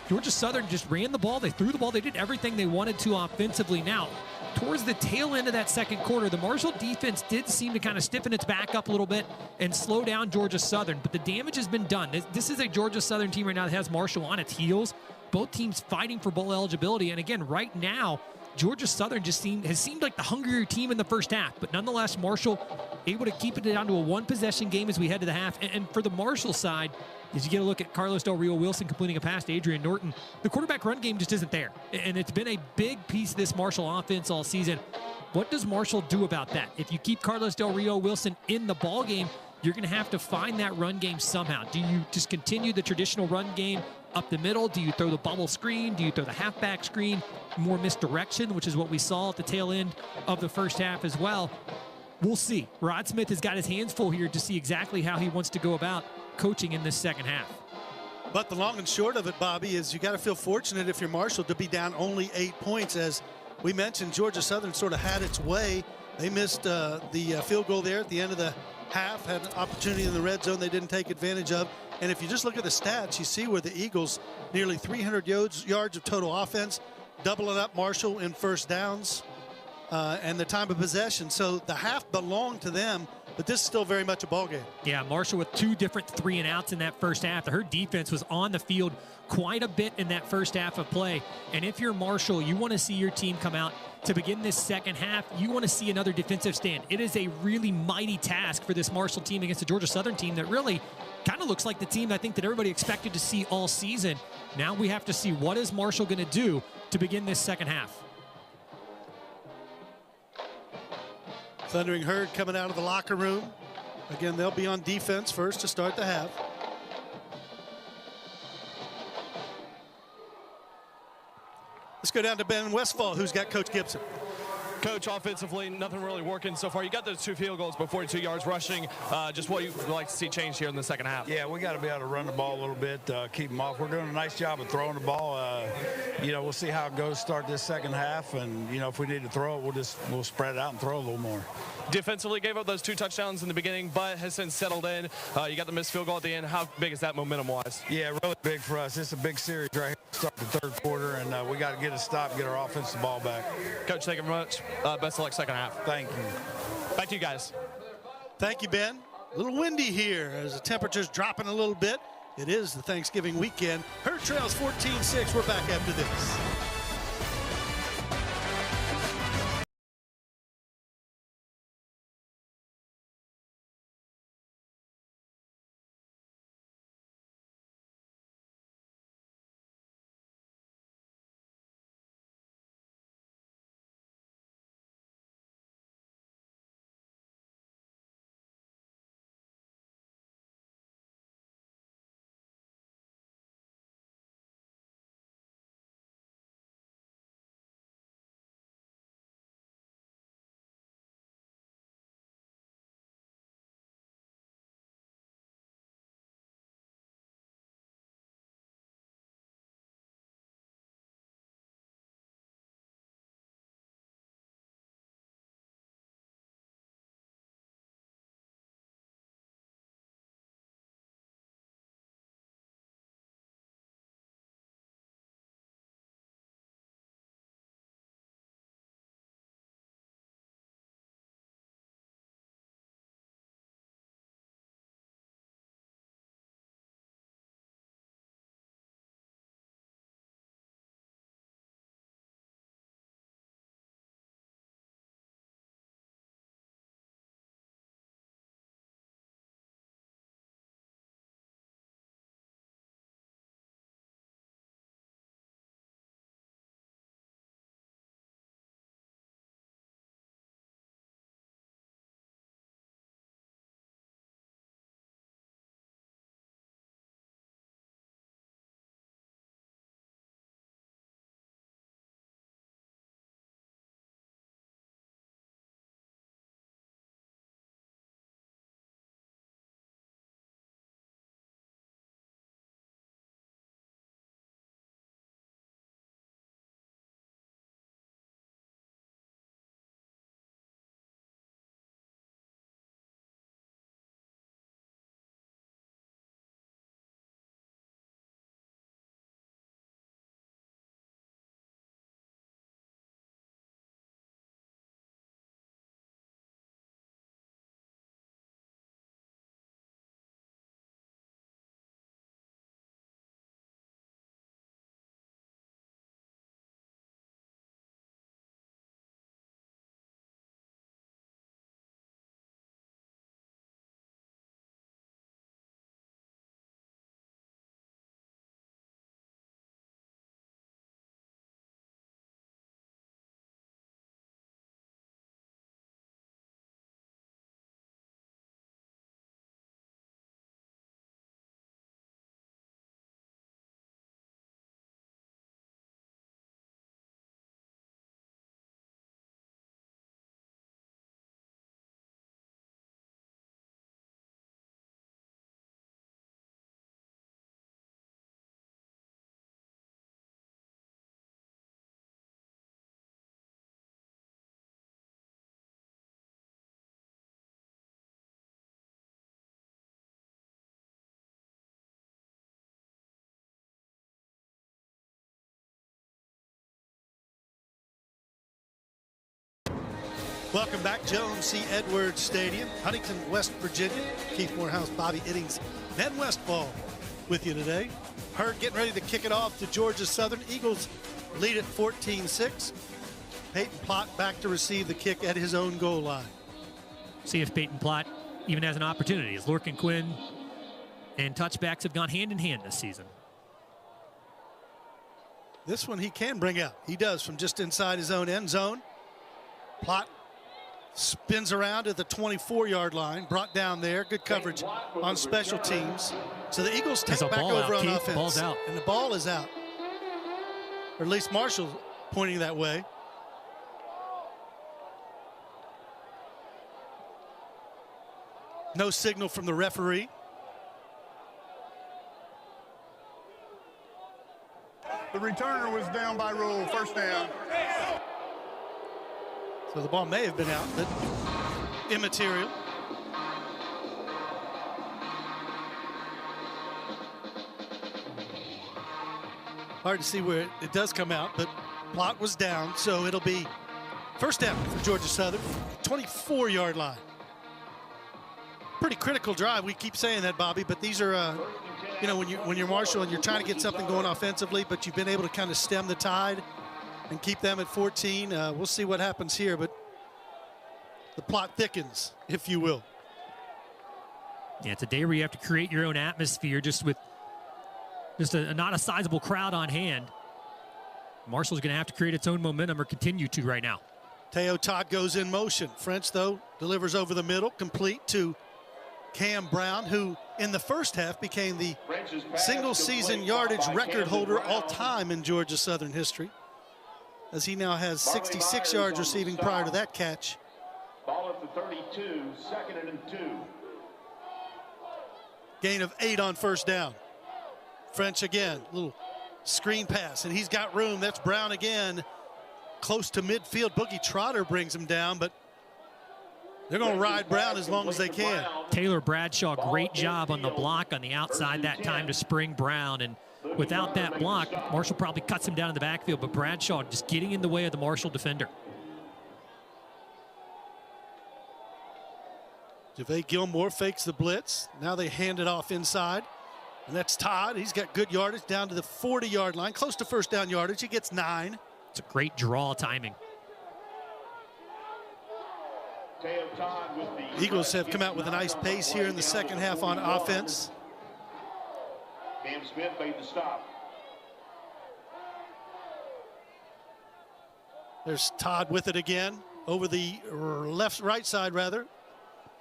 Georgia Southern just ran the ball. They threw the ball. They did everything they wanted to offensively. Now, towards the tail end of that second quarter, the Marshall defense did seem to kind of stiffen its back up a little bit and slow down Georgia Southern. But the damage has been done. This is a Georgia Southern team right now that has Marshall on its heels. Both teams fighting for bowl eligibility. And again, right now, Georgia Southern has seemed like the hungrier team in the first half. But nonetheless, Marshall able to keep it down to a one-possession game as we head to the half. And for the Marshall side, as you get a look at Carlos Del Rio Wilson completing a pass to Adrian Norton, the quarterback run game just isn't there. And it's been a big piece of this Marshall offense all season. What does Marshall do about that? If you keep Carlos Del Rio Wilson in the ball game, you're going to have to find that run game somehow. Do you just continue the traditional run game up the middle? Do you throw the bubble screen? Do you throw the halfback screen? More misdirection, which is what we saw at the tail end of the first half as well. We'll see. Rod Smith has got his hands full here to see exactly how he wants to go about coaching in this second half. But the long and short of it, Bobby, is you got to feel fortunate if you're Marshall to be down only 8 points. As we mentioned, Georgia Southern sort of had its way. They missed the field goal there at the end of the half, had an opportunity in the red zone they didn't take advantage of. And if you just look at the stats, you see where the Eagles, nearly 300 yards of total offense, doubling up Marshall in first downs and the time of possession. So the half belonged to them, but this is still very much a ball game. Yeah, Marshall with 2 different 3-and-outs in that first half. Her defense was on the field quite a bit in that first half of play. And if you're Marshall, you want to see your team come out to begin this second half. You want to see another defensive stand. It is a really mighty task for this Marshall team against the Georgia Southern team that really kind of looks like the team I think that everybody expected to see all season. Now we have to see what is Marshall going to do to begin this second half. Thundering Herd coming out of the locker room. Again, they'll be on defense first to start the half. Let's go down to Ben Westfall, who's got Coach Gibson. Coach, offensively, nothing really working so far. You got those 2 field goals, but 42 yards rushing. Just what you would like to see change here in the second half. Yeah, we got to be able to run the ball a little bit, keep them off. We're doing a nice job of throwing the ball. We'll see how it goes start this second half, and if we need to throw it, we'll spread it out and throw a little more. Defensively, gave up those 2 touchdowns in the beginning, but has since settled in. You got the missed field goal at the end. How big is that momentum-wise? Yeah, really big for us. It's a big series right here to start the third quarter, and we got to get a stop, get our offensive ball back. Coach, thank you very much. Best of luck second half. Thank you. Back to you guys. Thank you, Ben. A little windy here as the temperature's dropping a little bit. It is the Thanksgiving weekend. Herd trails 14-6. We're back after this. Welcome back, Jones C. Edwards Stadium, Huntington, West Virginia. Keith Morehouse, Bobby Iddings, Ben Westfall with you today. Herd getting ready to kick it off to Georgia Southern. Eagles lead at 14-6. Peyton Plott back to receive the kick at his own goal line. See if Peyton Plott even has an opportunity, as Lorcan Quinn and touchbacks have gone hand in hand this season. This one he can bring out. He does from just inside his own end zone. Plott spins around at the 24-yard line, brought down there. Good coverage on special teams. So the Eagles take back over on offense. Ball's out. And the ball is out. Or at least Marshall pointing that way. No signal from the referee. The returner was down by rule, first down. So the ball may have been out, but immaterial. Hard to see where it does come out, but Plott was down, so it'll be first down for Georgia Southern, 24-yard line. Pretty critical drive. We keep saying that, Bobby, but these are, you know, when you're Marshall and you're trying to get something going offensively, but you've been able to kind of stem the tide and keep them at 14. We'll see what happens here, but the plot thickens, if you will. Yeah, it's a day where you have to create your own atmosphere just with not a sizable crowd on hand. Marshall's going to have to create its own momentum, or continue to right now. Teo Todd goes in motion. French, though, delivers over the middle, complete to Cam Brown, who in the first half became the single-season yardage record holder all-time in Georgia Southern history, as he now has 66 yards receiving prior to that catch. Ball at the 32, second and 2. Gain of 8 on first down. French again, little screen pass, and he's got room. That's Brown again, close to midfield. Boogie Trotter brings him down, but they're going to ride Brown as long as they can. Taylor Bradshaw, great job on the block on the outside that time to spring Brown, and without that block, Marshall probably cuts him down in the backfield, but Bradshaw just getting in the way of the Marshall defender. Javay Gilmore fakes the blitz. Now they hand it off inside. And that's Todd. He's got good yardage down to the 40-yard line, close to first down yardage. He gets 9. It's a great draw timing. Eagles have come out with a nice pace here in the second half on offense. Cam Smith made the stop. There's Todd with it again over the right side rather.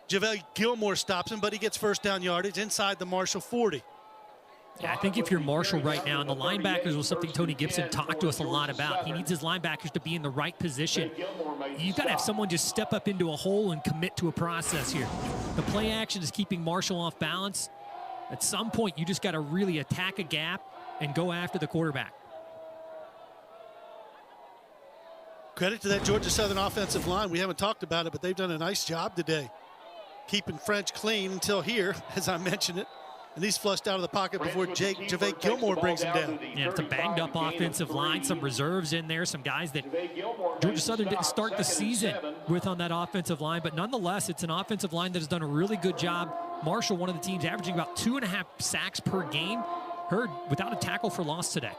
Javale Gilmore stops him, but he gets first down yardage inside the Marshall 40. Yeah, I think if you're Marshall right now, and the linebackers was something Tony Gibson talked to us a lot about. He needs his linebackers to be in the right position. You've got to have someone just step up into a hole and commit to a process here. The play action is keeping Marshall off balance. At some point, you just got to really attack a gap and go after the quarterback. Credit to that Georgia Southern offensive line. We haven't talked about it, but they've done a nice job today, keeping French clean until here, as I mentioned it. And he's flushed out of the pocket before Javay Gilmore brings him down. Yeah, it's a banged-up offensive line, some reserves in there, some guys that Georgia Southern didn't start the season with on that offensive line. But nonetheless, it's an offensive line that has done a really good job. Marshall, one of the teams averaging about 2.5 sacks per game. Herd without a tackle for loss today.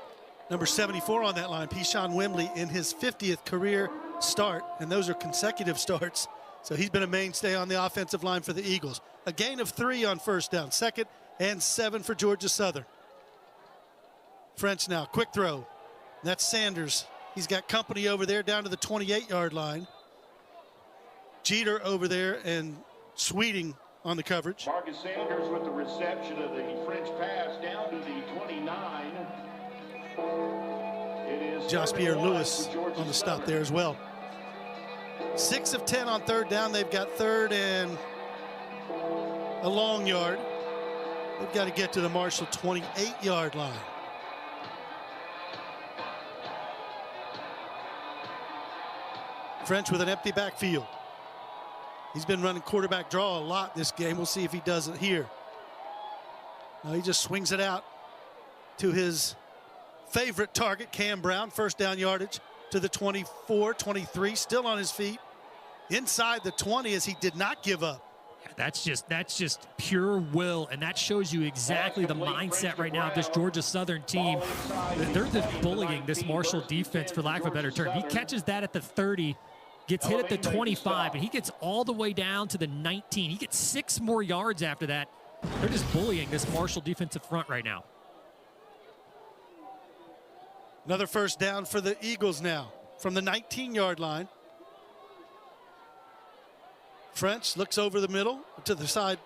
Number 74 on that line, Pishon Wembley, in his 50th career start, and those are consecutive starts. So he's been a mainstay on the offensive line for the Eagles. A gain of 3 on first down, 2nd and 7 for Georgia Southern. French now, quick throw. That's Sanders. He's got company over there down to the 28-yard line. Jeter over there and Sweeting on the coverage. Marcus Sanders with the reception of the French pass down to the 29. It is Josh Pierre Lewis on the stop there as well. 6 of 10 on third down. They've got 3rd and a long yard. They've got to get to the Marshall 28-yard line. French with an empty backfield. He's been running quarterback draw a lot this game. We'll see if he does it here. No, he just swings it out to his favorite target, Cam Brown. First down yardage to the 24, 23, still on his feet. inside the 20 as he did not give up. That's just pure will, and that shows you exactly the mindset right now of this Georgia Southern team. They're just bullying this Marshall defense, for lack of a better term. He catches that at the 30, gets hit at the 25, and he gets all the way down to the 19. He gets 6 more yards after that. They're just bullying this Marshall defensive front right now. Another first down for the Eagles now from the 19-yard line. French looks over the middle to the side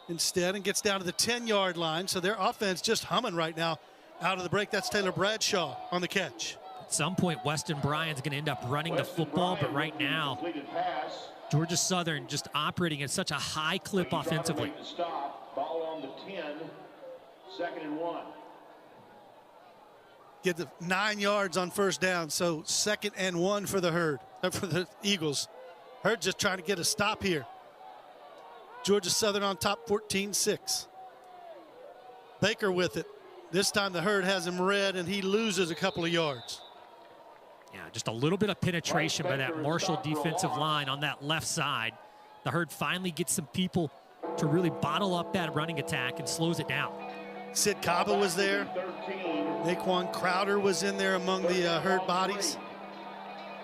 instead and gets down to the 10-yard line. So their offense just humming right now out of the break. That's Taylor Bradshaw on the catch. At some point, Weston Bryan's going to end up running the football, but right now, Georgia Southern just operating at such a high clip offensively. Ball on the 10, 2nd and 1. Get the 9 yards on first down, so 2nd and 1 for the Herd, for the Eagles. Herd just trying to get a stop here. Georgia Southern on top, 14-6. Baker with it. This time the Herd has him read, and he loses a couple of yards. Yeah, just a little bit of penetration by that Marshall defensive line on that left side. The Herd finally gets some people to really bottle up that running attack and slows it down. Sid Kaba was there. Naquan Crowder was in there among the Herd bodies.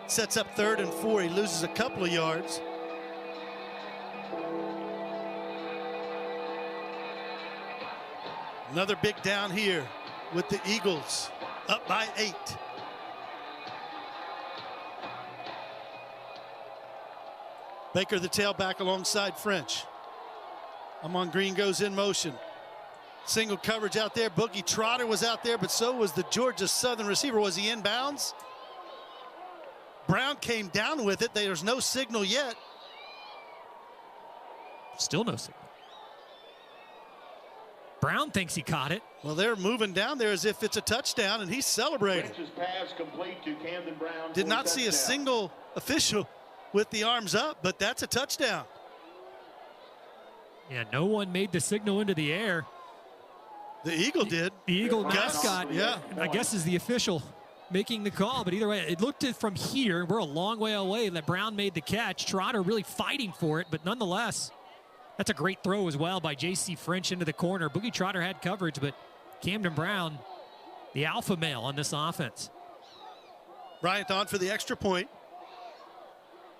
Sets up 3rd and 4. He loses a couple of yards. Another big down here with the Eagles up by 8. Baker, the tailback, alongside French. Amon Green goes in motion. Single coverage out there. Boogie Trotter was out there, but so was the Georgia Southern receiver. Was he in bounds? Brown came down with it. There's no signal yet. Still no signal. Brown thinks he caught it. Well, they're moving down there as if it's a touchdown, and he's celebrating. Pass complete to Camden Brown. Did not see a single official with the arms up, but that's a touchdown. Yeah, no one made the signal into the air. The Eagle did. The Eagle mascot, yeah, I guess, is the official making the call. But either way, it looked from here, we're a long way away, that Brown made the catch. Trotter really fighting for it, but nonetheless, that's a great throw as well by J.C. French into the corner. Boogie Trotter had coverage, but Camden Brown, the alpha male on this offense. Bryant on for the extra point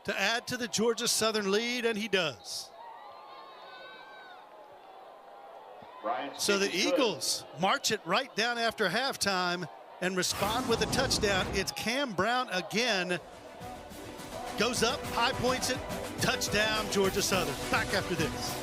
to add to the Georgia Southern lead, and he does. So the Eagles march it right down after halftime and respond with a touchdown. It's Cam Brown again. Goes up, high points it, touchdown, Georgia Southern. Back after this.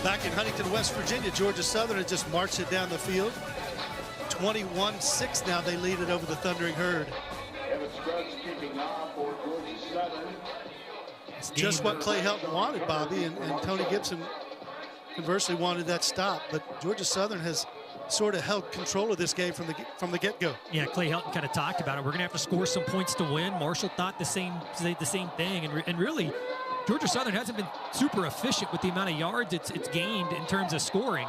Back in Huntington, West Virginia, Georgia Southern had just marched it down the field. 21-6 now they lead it over the Thundering Herd. Evan Scruggs kicking off for Georgia Southern. Just what Clay Helton wanted, Bobby, and Tony Gibson conversely wanted that stop. But Georgia Southern has sort of held control of this game from the get-go. Yeah, Clay Helton kind of talked about it. We're going to have to score some points to win. Marshall thought the same thing, and really, Georgia Southern hasn't been super efficient with the amount of yards it's gained in terms of scoring.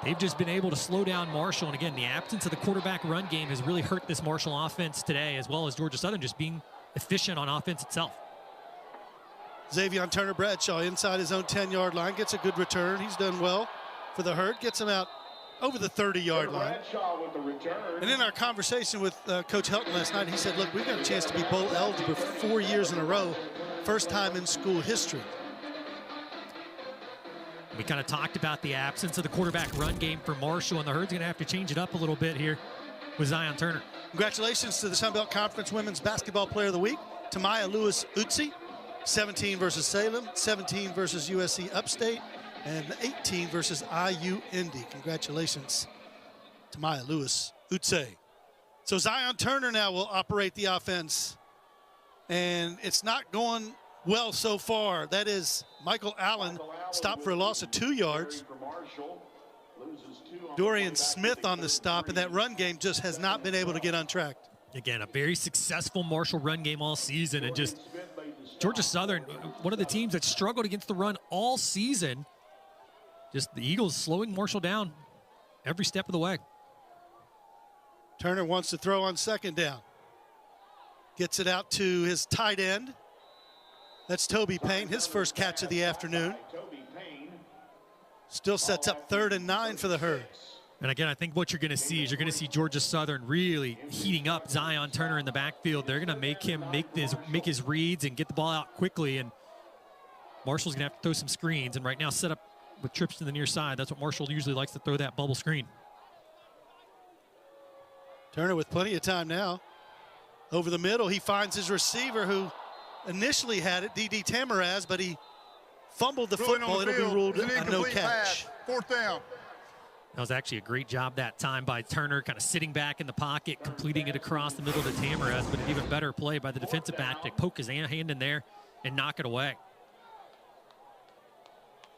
They've just been able to slow down Marshall, and again, the absence of the quarterback run game has really hurt this Marshall offense today, as well as Georgia Southern just being efficient on offense itself. Xavier Turner Bradshaw inside his own 10-yard line, gets a good return. He's done well for the Herd, gets him out over the 30-yard line. And in our conversation with Coach Helton last night, he said, look, we've got a chance to be bowl eligible for 4 years in a row, first time in school history. We kind of talked about the absence of the quarterback run game for Marshall, and the Herd's going to have to change it up a little bit here with Zion Turner. Congratulations to the Sun Belt Conference Women's Basketball Player of the Week, Tamaya Lewis-Utsi, 17 versus Salem, 17 versus USC Upstate, and 18 versus IU Indy. Congratulations to Maya Lewis-Utse. So Zion Turner now will operate the offense, and it's not going well so far. That is Michael Allen stopped for a loss of 2 yards. Dorian Smith on the stop, and that run game just has not been able to get untracked. Again, a very successful Marshall run game all season, and just Georgia Southern, one of the teams that struggled against the run all season. Just the Eagles slowing Marshall down every step of the way. Turner wants to throw on second down. Gets it out to his tight end. That's Toby Payne, his first catch of the afternoon. Still sets up 3rd and 9 for the Herd. And again, I think what you're going to see is you're going to see Georgia Southern really heating up Zion Turner in the backfield. They're going to make him make his reads and get the ball out quickly. And Marshall's going to have to throw some screens. And right now, set up with trips to the near side. That's what Marshall usually likes to throw, that bubble screen. Turner with plenty of time now. Over the middle, he finds his receiver who initially had it, D.D. Tamaraz, but he fumbled the football. It'll be ruled a no catch. 4th down. That was actually a great job that time by Turner, kind of sitting back in the pocket, completing it across the middle to Tamaraz, but an even better play by the defensive back to poke his hand in there and knock it away.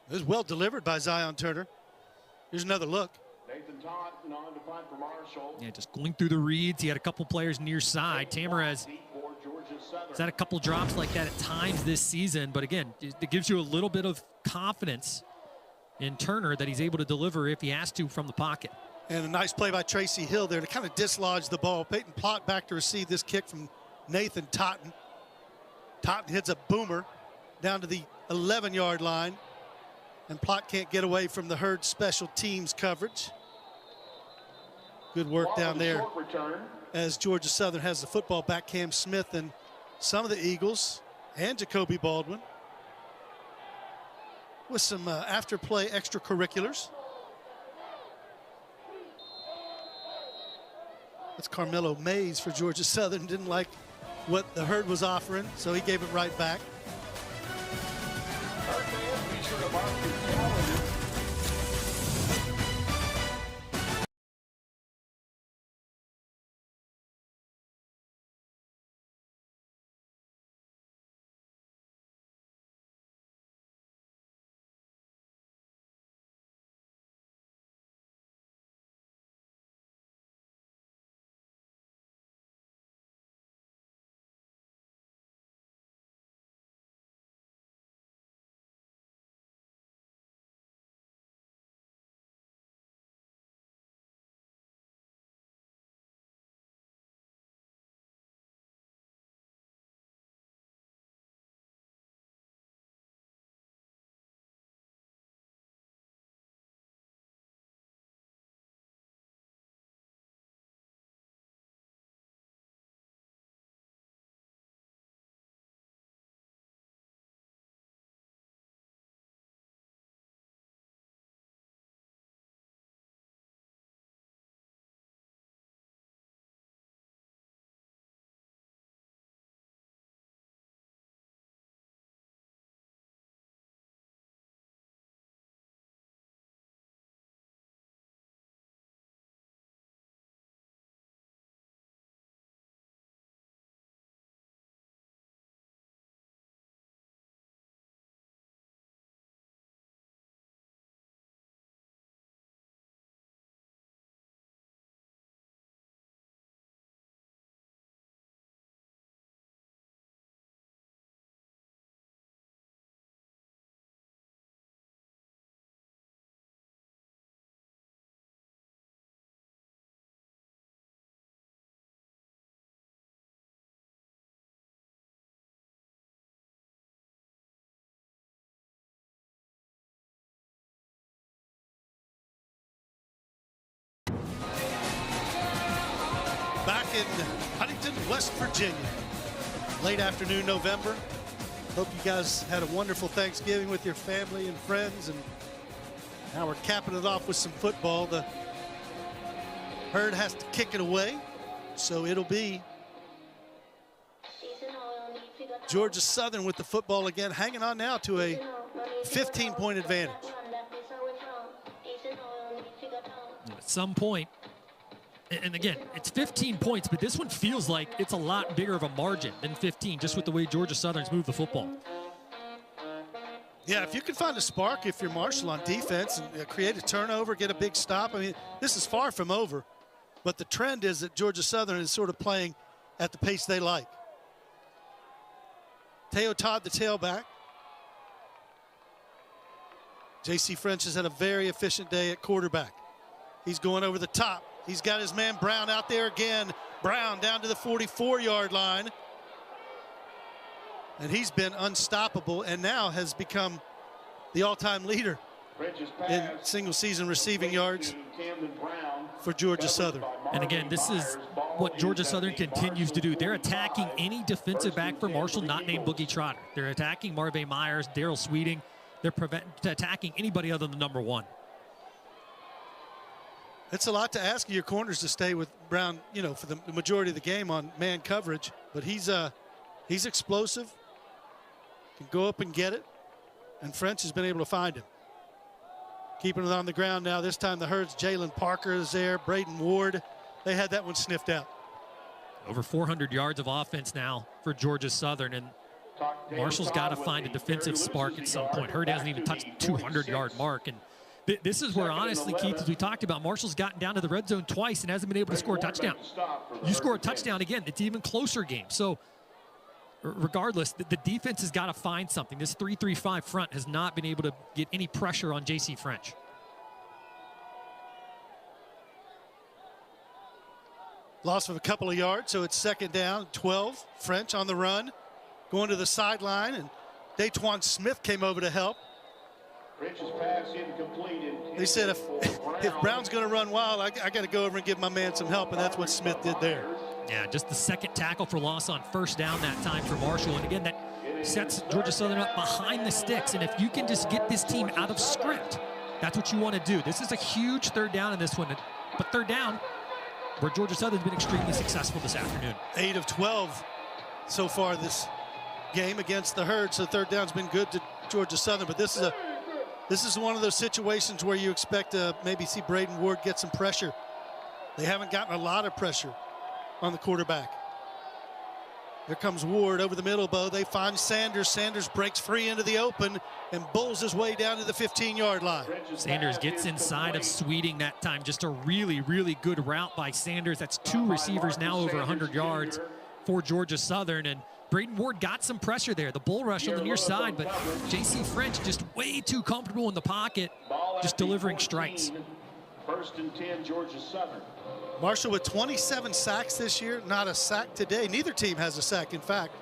It was well delivered by Zion Turner. Here's another look. Nathan Todd on the punt for Marshall. Yeah, just going through the reads. He had a couple players near side. Tamaraz has had a couple drops like that at times this season, but again, it gives you a little bit of confidence in Turner that he's able to deliver if he has to from the pocket. And a nice play by Tracy Hill there to kind of dislodge the ball. Peyton Plott back to receive this kick from Nathan Totten. Totten hits a boomer down to the 11-yard line, and Plott can't get away from the Herd special teams coverage. Good work down there as Georgia Southern has the football back. Cam Smith and some of the Eagles and Jacoby Baldwin with some after-play extracurriculars. That's Carmelo Mays for Georgia Southern. Didn't like what the Herd was offering, so he gave it right back. Herd fans, be sure to mark your calendar in Huntington, West Virginia. Late afternoon, November. Hope you guys had a wonderful Thanksgiving with your family and friends. And now we're capping it off with some football. The Herd has to kick it away, so it'll be Georgia Southern with the football again, hanging on now to a 15-point advantage. At some point, and again, it's 15 points, but this one feels like it's a lot bigger of a margin than 15, just with the way Georgia Southern's moved the football. Yeah, if you can find a spark, if you're Marshall on defense, and create a turnover, get a big stop. I mean, this is far from over, but the trend is that Georgia Southern is sort of playing at the pace they like. Teo Todd, the tailback. J.C. French has had a very efficient day at quarterback. He's going over the top. He's got his man Brown out there again. Brown down to the 44-yard line. And he's been unstoppable and now has become the all-time leader in single-season receiving yards for Georgia Southern. And again, this is what Georgia Southern continues to do. They're attacking any defensive back for Marshall not named Boogie Trotter. They're attacking Marvay Myers, Daryl Sweeting. They're attacking anybody other than number one. It's a lot to ask of your corners to stay with Brown, you know, for the majority of the game on man coverage. But he's explosive, can go up and get it, and French has been able to find him. Keeping it on the ground now. This time the Herd's Jalen Parker is there. Braden Ward. They had that one sniffed out. Over 400 yards of offense now for Georgia Southern, and Marshall's got to find a defensive spark at some point. Herd hasn't even touched the 200-yard mark, and this is where, honestly, Keith, as we talked about, Marshall's gotten down to the red zone twice and hasn't been able to score a touchdown. You score a touchdown again, it's an even closer game. So regardless, the defense has got to find something. This 3-3-5 front has not been able to get any pressure on J.C. French. Loss of a couple of yards, so it's second down, 12. French on the run, going to the sideline, and Daquan Smith came over to help. They said if Brown's going to run wild, I got to go over and give my man some help, and that's what Smith did there. Yeah, just the second tackle for loss on first down that time for Marshall. And again, that sets Georgia Southern up behind the sticks. And if you can just get this team out of script, that's what you want to do. This is a huge third down in this one. But third down, where Georgia Southern's been extremely successful this afternoon. 8 of 12 so far this game against the Herd. So third down's been good to Georgia Southern. But this is one of those situations where you expect to maybe see Braden Ward get some pressure. They haven't gotten a lot of pressure on the quarterback. There comes Ward over the middle, Bo. They find Sanders. Sanders breaks free into the open and bulls his way down to the 15-yard line. Sanders gets inside of Sweeting that time. Just a really, really good route by Sanders. That's two receivers now over 100 yards for Georgia Southern. And Braden Ward got some pressure there. The bull rush on the near side, but J.C. French just way too comfortable in the pocket, just delivering strikes. 1st and 10, Georgia Southern. Marshall with 27 sacks this year, not a sack today. Neither team has a sack, in fact.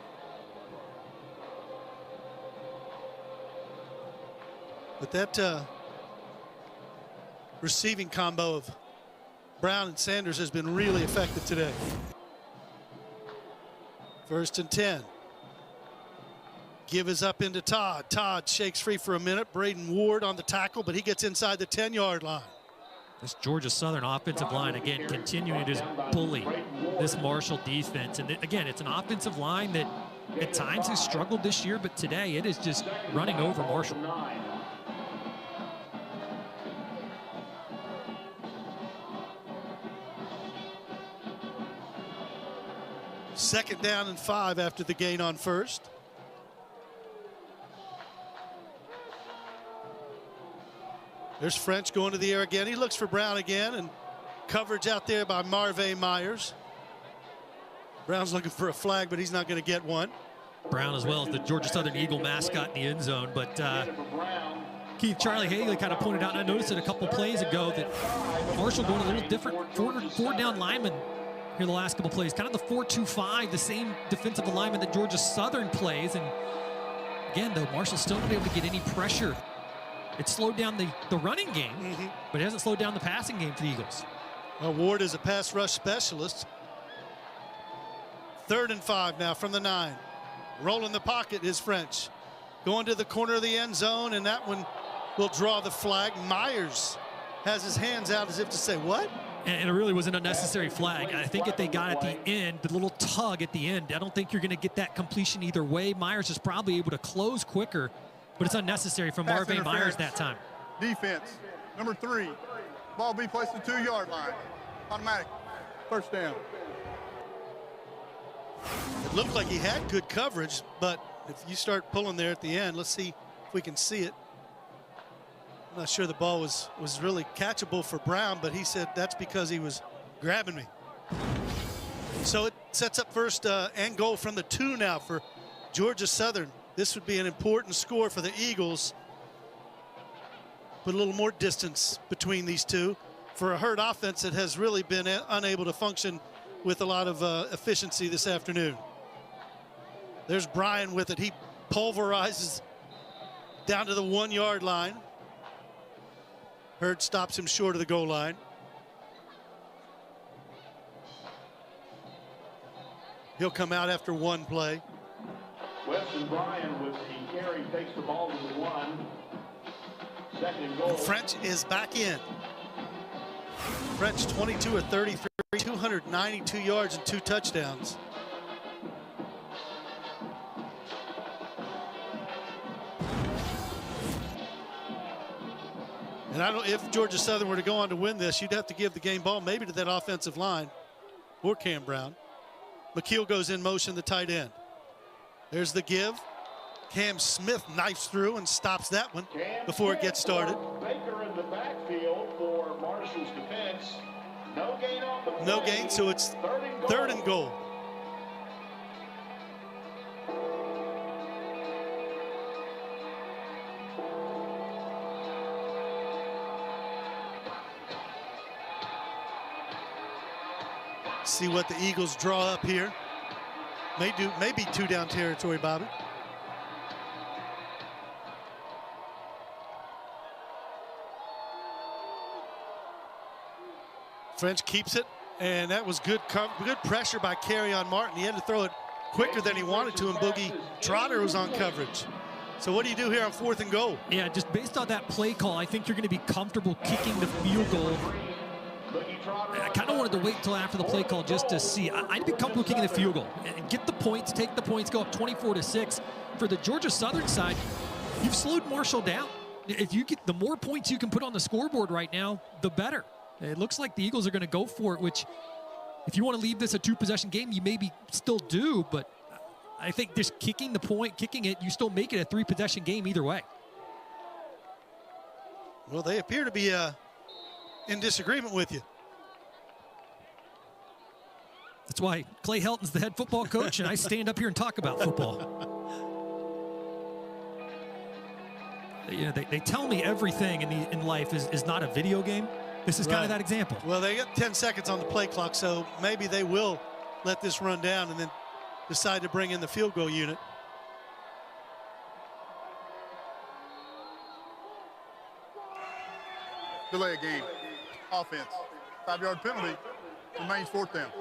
But that receiving combo of Brown and Sanders has been really effective today. 1st and 10. Give is up into Todd. Todd shakes free for a minute. Braden Ward on the tackle, but he gets inside the 10-yard line. This Georgia Southern offensive line, again, continuing to just bully this Marshall defense. And again, it's an offensive line that at times has struggled this year, but today it is just running over Marshall. Second down and 5 after the gain on first. There's French going to the air again. He looks for Brown again, and coverage out there by Marvay Myers. Brown's looking for a flag, but he's not going to get one. Brown, as well as the Georgia Southern Eagle mascot in the end zone. But Keith, Charlie Haley kind of pointed out, and I noticed it a couple plays ago, that Marshall going a little different. Four down lineman here the last couple plays. Kind of the 4-2-5, the same defensive alignment that Georgia Southern plays. And again, though, Marshall's still not able to get any pressure. It slowed down the running game, but it hasn't slowed down the passing game for the Eagles. Well, Ward is a pass rush specialist. 3rd and 5 now from the 9. Rolling the pocket is French. Going to the corner of the end zone, and that one will draw the flag. Myers has his hands out as if to say, what? And it really was an unnecessary flag. I think if they got at the end, the little tug at the end, I don't think you're going to get that completion either way. Myers is probably able to close quicker, but it's unnecessary from Pass Marvin Myers interference. that time. Defense, number 3. Ball be placed at the 2-yard line. Automatic. First down. It looked like he had good coverage, but if you start pulling there at the end, let's see if we can see it. I'm not sure the ball was really catchable for Brown, but he said that's because he was grabbing me. So it sets up first and goal from the 2 now for Georgia Southern. This would be an important score for the Eagles. Put a little more distance between these two for a Herd offense that has really been unable to function with a lot of efficiency this afternoon. There's Bryan with it. He pulverizes down to the 1-yard line. Herd stops him short of the goal line. He'll come out after one play. Weston Bryan with the carry takes the ball to the 1. 2nd and goal. French is back in. French 22 of 33, 292 yards and 2 touchdowns. And I don't, if Georgia Southern were to go on to win this, you'd have to give the game ball maybe to that offensive line or Cam Brown. McKeel goes in motion, the tight end. There's the give. Cam Smith knifes through and stops that one before it gets started. Baker in the backfield for Marshall's defense. No gain on the play. No gain, so it's 3rd and goal. See what the Eagles draw up here. Maybe 2 down territory, Bobby. French keeps it, and that was good pressure by Kerryon Martin. He had to throw it quicker than he wanted to, and Boogie Trotter was on coverage. So what do you do here on 4th and goal? Yeah, just based on that play call, I think you're going to be comfortable kicking the field goal. I kind of wanted to wait until after the play call just to see. I'd be comfortable kicking the field goal and get the points, take the points, go up 24-6. For the Georgia Southern side, you've slowed Marshall down. If you get the more points you can put on the scoreboard right now, the better. It looks like the Eagles are going to go for it, which if you want to leave this a 2-possession game, you maybe still do, but I think just kicking the point, kicking it, you still make it a 3-possession game either way. Well, they appear to be in disagreement with you. That's why Clay Helton's the head football coach, and I stand up here and talk about football. You know, they tell me everything in life is not a video game. This is kind of that example. Well, they got 10 seconds on the play clock, so maybe they will let this run down and then decide to bring in the field goal unit. Delay a game. Offense. 5-yard penalty. Remains 4th down.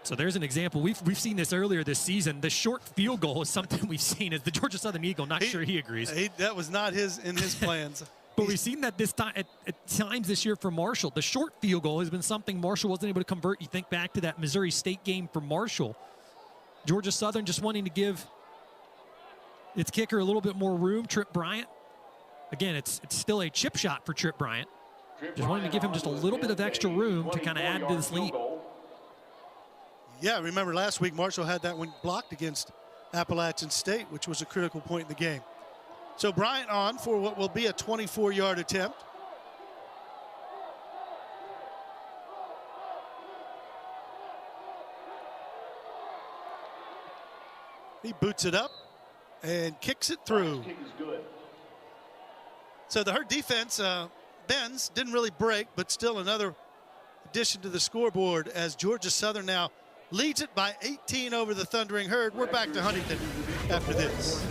So there's an example. We've seen this earlier this season. The short field goal is something we've seen as the Georgia Southern Eagle. Not sure he agrees. That was not in his plans. But we've seen that this time at times this year for Marshall. The short field goal has been something Marshall wasn't able to convert. You think back to that Missouri State game for Marshall. Georgia Southern just wanting to give its kicker a little bit more room. Trip Bryant. Again, it's still a chip shot for Trip Bryant. Just wanting to give him just a little bit of extra room to kind of add to this lead. Yeah, remember last week Marshall had that one blocked against Appalachian State, which was a critical point in the game. So Bryant on for what will be a 24-yard attempt. He boots it up and kicks it through. So the Herd defense bends, didn't really break, but still another addition to the scoreboard as Georgia Southern now leads it by 18 over the Thundering Herd. We're back to Huntington after this.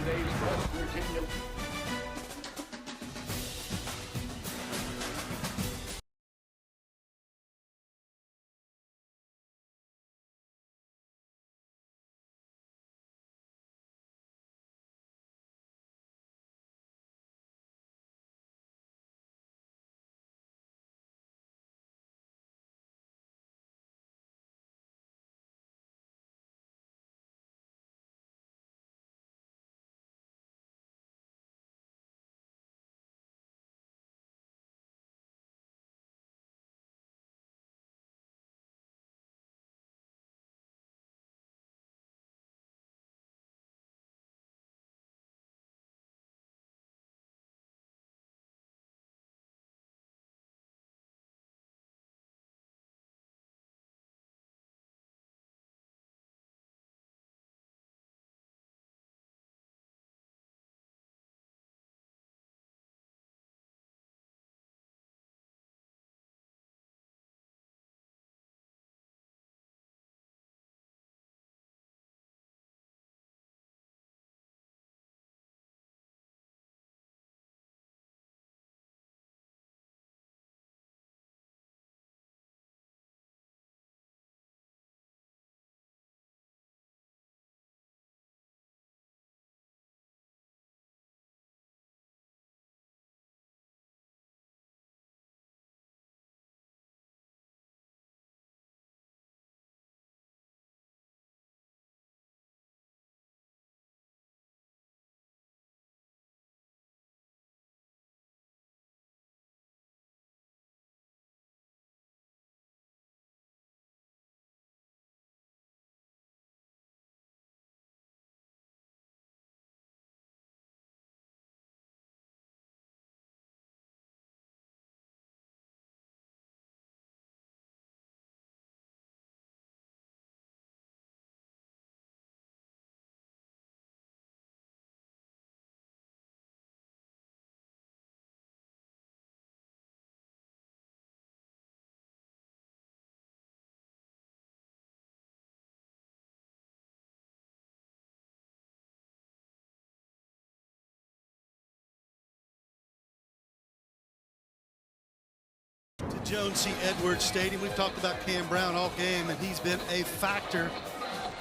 Jones C. Edwards Stadium. We've talked about Cam Brown all game, and he's been a factor.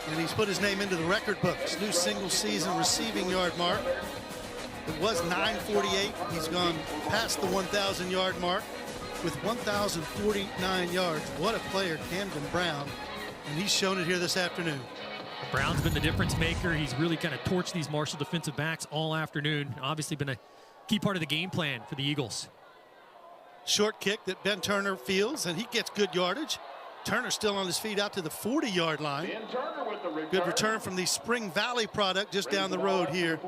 And he's put his name into the record books. New single-season receiving yard mark. It was 948. He's gone past the 1,000-yard mark with 1,049 yards. What a player, Camden Brown. And he's shown it here this afternoon. Brown's been the difference maker. He's really kind of torched these Marshall defensive backs all afternoon. Obviously been a key part of the game plan for the Eagles. Short kick that Ben Turner fields, and he gets good yardage. Turner still on his feet out to the 40-yard line. Good return from the Spring Valley product just down the road here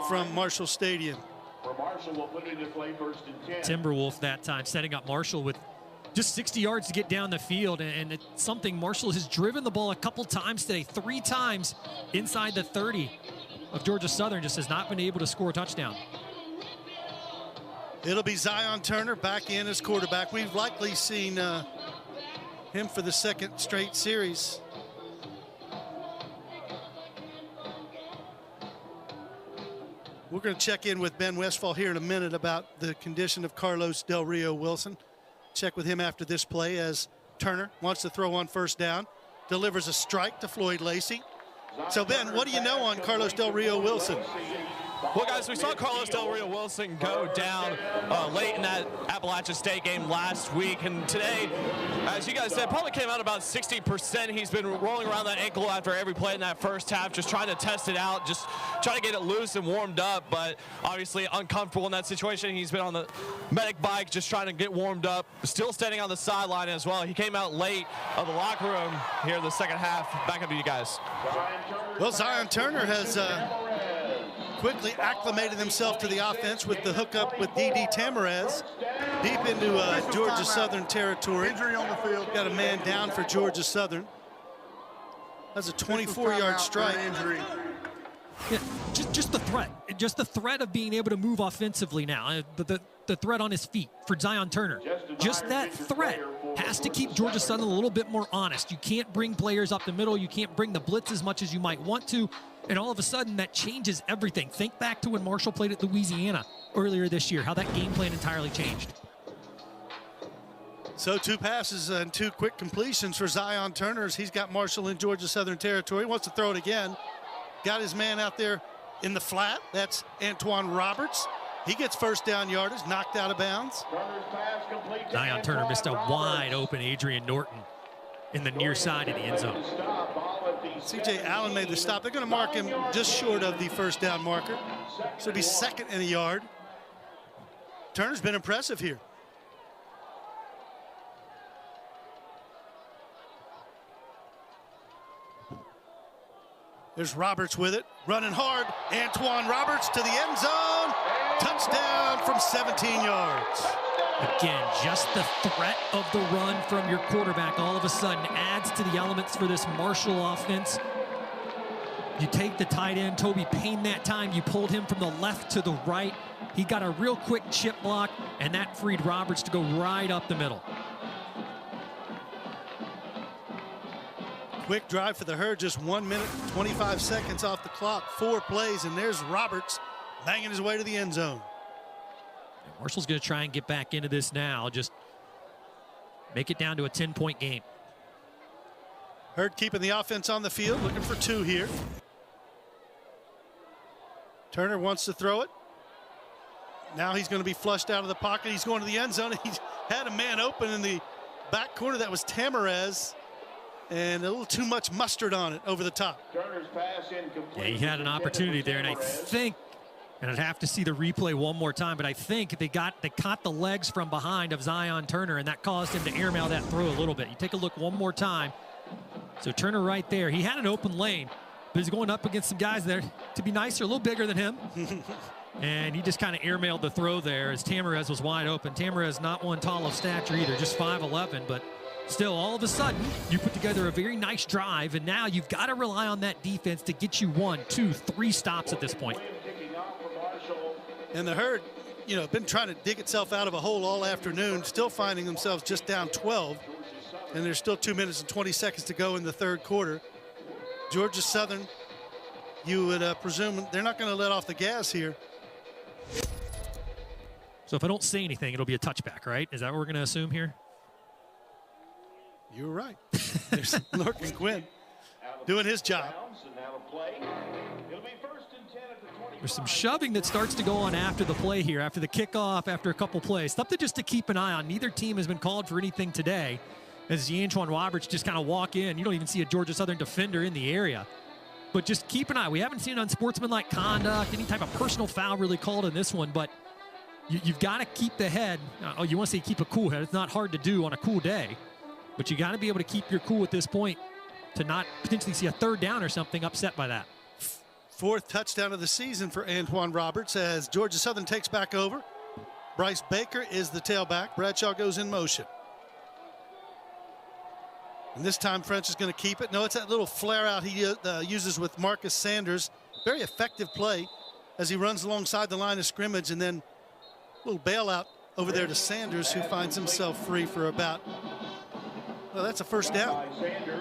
from Marshall Stadium. Timberwolf that time setting up Marshall with just 60 yards to get down the field, and it's something Marshall has driven the ball a couple times today, 3 times inside the 30 of Georgia Southern, just has not been able to score a touchdown. It'll be Zion Turner back in as quarterback. We've likely seen him for the second straight series. We're going to check in with Ben Westfall here in a minute about the condition of Carlos Del Rio Wilson. Check with him after this play as Turner wants to throw on first down. Delivers a strike to Floyd Lacey. So, Ben, what do you know on Carlos Del Rio Wilson? Well, guys, we saw Carlos Del Rio Wilson go down late in that Appalachian State game last week. And today, as you guys said, probably came out about 60%. He's been rolling around that ankle after every play in that first half, just trying to test it out, just trying to get it loose and warmed up. But obviously uncomfortable in that situation. He's been on the medic bike, just trying to get warmed up, still standing on the sideline as well. He came out late of the locker room here in the second half. Back up to you guys. Well, Zion Turner has quickly acclimated himself to the offense with the hookup with D.D. Tamarez deep into Georgia Southern territory. Injury on the field. Got a man down for Georgia Southern. That's a 24-yard strike. Injury. Yeah, just the threat of being able to move offensively now. The threat on his feet for Zion Turner. Just that threat has to keep Georgia Southern a little bit more honest. You can't bring players up the middle. You can't bring the blitz as much as you might want to. And all of a sudden, that changes everything. Think back to when Marshall played at Louisiana earlier this year, how that game plan entirely changed. So 2 passes and 2 quick completions for Zion Turner as he's got Marshall in Georgia Southern territory. He wants to throw it again. Got his man out there in the flat. That's Antoine Roberts. He gets first down yardage, knocked out of bounds. Zion Turner missed a wide open Adrian Norton in the near side of the end zone. C.J. Allen made the stop. They're going to mark him just short of the first down marker. So it'll be second and a yard. Turner's been impressive here. There's Roberts with it, running hard. Antoine Roberts to the end zone. Touchdown from 17 yards. Again, just the threat of the run from your quarterback all of a sudden adds to the elements for this Marshall offense. You take the tight end, Toby Payne, that time. You pulled him from the left to the right. He got a real quick chip block, and that freed Roberts to go right up the middle. Quick drive for the Herd, just 1 minute, 25 seconds off the clock, 4 plays, and there's Roberts banging his way to the end zone. Marshall's going to try and get back into this now, just make it down to a 10-point game. Herd keeping the offense on the field, looking for 2 here. Turner wants to throw it. Now he's going to be flushed out of the pocket. He's going to the end zone. He's had a man open in the back corner. That was Tamarez. And a little too much mustard on it over the top. Yeah, he had an opportunity there, and I think, and I'd have to see the replay one more time, but I think they caught the legs from behind of Zion Turner, and that caused him to airmail that throw a little bit. You take a look one more time. So Turner right there, he had an open lane, but he's going up against some guys there, to be nice, they're a little bigger than him. And he just kind of airmailed the throw there as Tamarez was wide open. Tamarez not one tall of stature either, just 5'11", but still, all of a sudden, you put together a very nice drive, and now you've got to rely on that defense to get you 1, 2, 3 stops at this point. And the Herd, been trying to dig itself out of a hole all afternoon, still finding themselves just down 12. And there's still 2 minutes and 20 seconds to go in the third quarter. Georgia Southern, you would presume they're not going to let off the gas here. So if I don't say anything, it'll be a touchback, right? Is that what we're going to assume here? You're right. There's Lorcan Quinn doing his job. There's some shoving that starts to go on after the play here, after the kickoff, after a couple plays. Something just to keep an eye on. Neither team has been called for anything today, as the Antoine Roberts just kind of walk in. You don't even see a Georgia Southern defender in the area. But just keep an eye. We haven't seen unsportsmanlike conduct, any type of personal foul really called in this one, but you've got to keep the head. You want to say keep a cool head. It's not hard to do on a cool day, but you got to be able to keep your cool at this point to not potentially see a third down or something upset by that. Fourth touchdown of the season for Antoine Roberts as Georgia Southern takes back over. Bryce Baker is the tailback. Bradshaw goes in motion. And this time French is going to keep it. No, it's that little flare out he uses with Marcus Sanders. Very effective play as he runs alongside the line of scrimmage, and then a little bailout over there to Sanders, who finds himself free for about, well, that's a first down,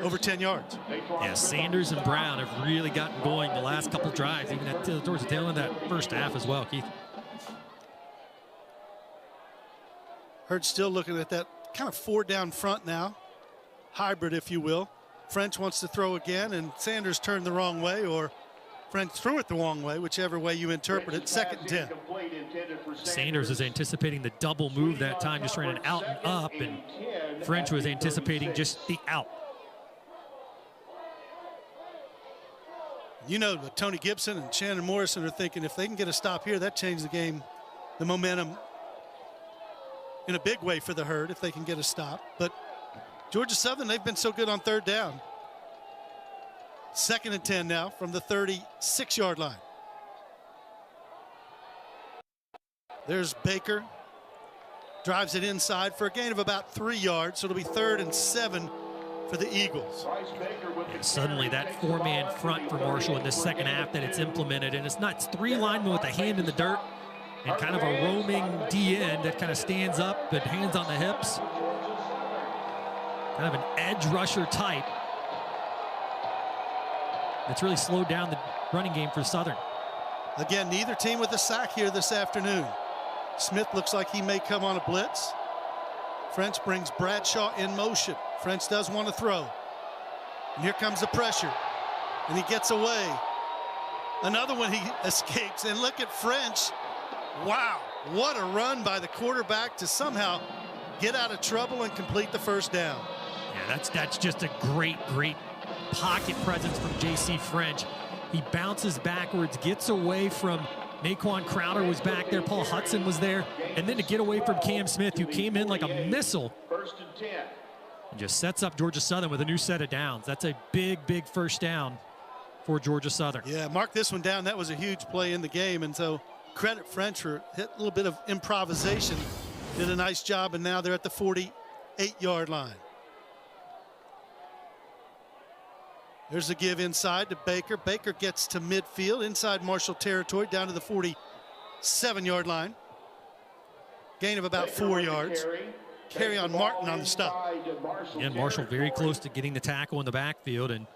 over 10 yards. Yeah, Sanders and Brown have really gotten going the last couple drives, even towards the tail end of that first half as well, Keith. Hurd still looking at that kind of 4 down front now. Hybrid, if you will. French wants to throw again, and Sanders turned the wrong way, or French threw it the wrong way, whichever way you interpret it. 2nd and 10. Sanders is anticipating the double move that time, just ran an out and up, and French was anticipating just the out. You know, Tony Gibson and Shannon Morrison are thinking if they can get a stop here, that changes the game, the momentum in a big way for the Herd if they can get a stop. But Georgia Southern, they've been so good on 3rd down. 2nd and 10 now from the 36-yard line. There's Baker. Drives it inside for a gain of about 3 yards. So it'll be 3rd and 7 for the Eagles. And suddenly that 4-man front for Marshall in this second half that it's implemented. And it's not 3 linemen with a hand in the dirt and kind of a roaming D-end that kind of stands up and hands on the hips. Kind of an edge rusher type. It's really slowed down the running game for Southern. Again, neither team with a sack here this afternoon. Smith looks like he may come on a blitz. French brings Bradshaw in motion. French does want to throw. And here comes the pressure. And he gets away. Another one, he escapes. And look at French. Wow, what a run by the quarterback to somehow get out of trouble and complete the first down. Yeah, that's just a great pocket presence from J.C. French. He bounces backwards, gets away from Naquan Crowder was back there, Paul Hudson was there, and then to get away from Cam Smith, who came in like a missile. 1st and 10. And just sets up Georgia Southern with a new set of downs. That's a big first down for Georgia Southern. Yeah, mark this one down. That was a huge play in the game, and so credit French for a little bit of improvisation. Did a nice job, and now they're at the 48-yard line. There's a give inside to Baker. Baker gets to midfield, inside Marshall territory, down to the 47-yard line. Gain of about 4 yards. Carry on Martin on the stop. And Marshall very close to getting the tackle in the backfield, and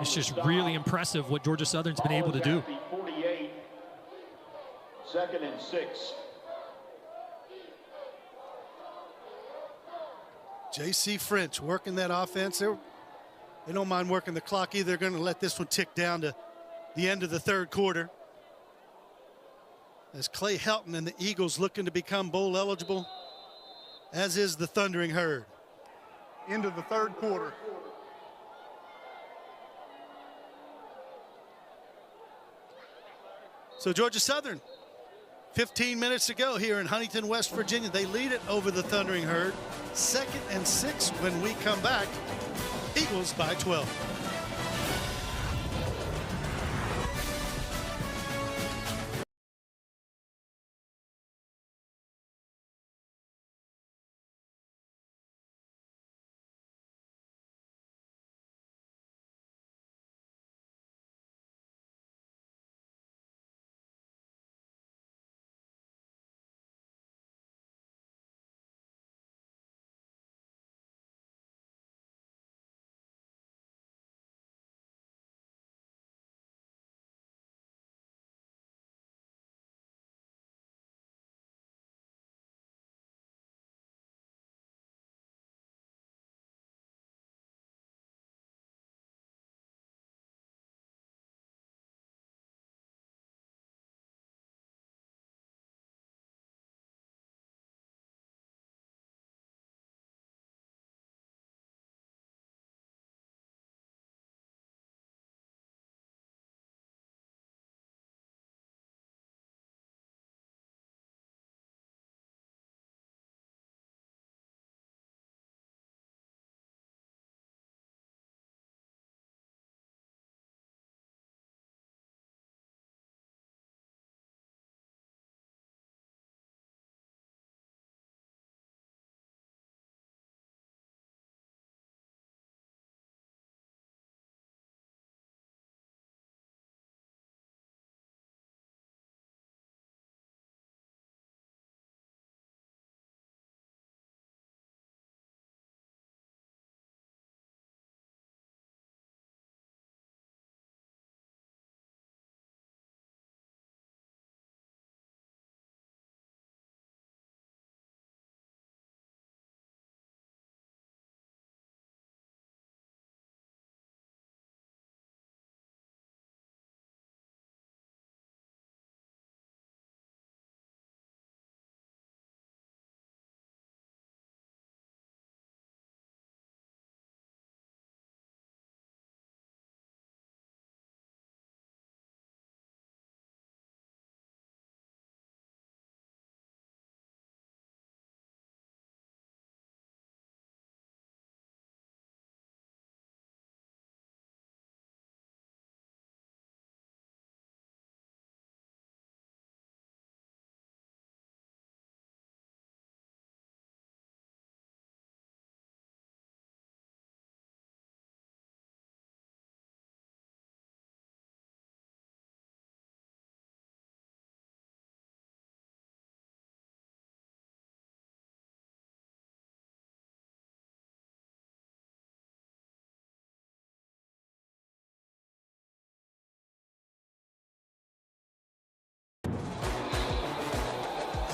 it's just really impressive what Georgia Southern's been able to do. 2nd and 6. J.C. French working that offense. They don't mind working the clock either. They're going to let this one tick down to the end of the 3rd quarter. As Clay Helton and the Eagles looking to become bowl eligible, as is the Thundering Herd. Into the 3rd quarter. So Georgia Southern, 15 minutes to go here in Huntington, West Virginia. They lead it over the Thundering Herd. 2nd and 6 when we come back. Eagles by 12.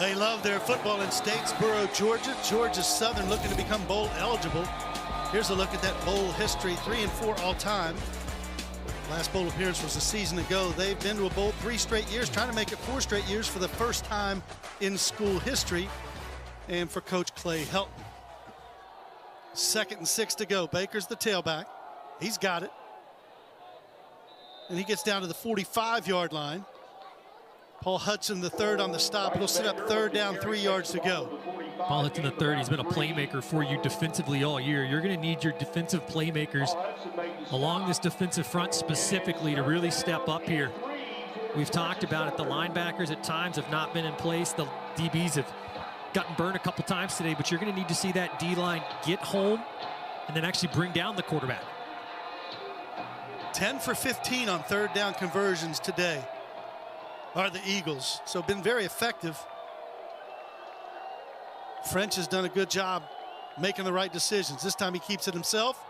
They love their football in Statesboro, Georgia. Georgia Southern looking to become bowl eligible. Here's a look at that bowl history, 3-4 all time. Last bowl appearance was a season ago. They've been to a bowl 3 straight years, trying to make it 4 straight years for the first time in school history. And for Coach Clay Helton. 2nd and 6 to go. Baker's the tailback. He's got it. And he gets down to the 45-yard line. Paul Hudson the third on the stop. He'll set up 3rd down, 3 yards to go. Paul Hudson the third, he's been a playmaker for you defensively all year. You're going to need your defensive playmakers along this defensive front specifically to really step up here. We've talked about it. The linebackers at times have not been in place. The DBs have gotten burned a couple times today, but you're going to need to see that D-line get home and then actually bring down the quarterback. 10 for 15 on 3rd down conversions today are the Eagles. So been very effective. French has done a good job making the right decisions. This time he keeps it himself.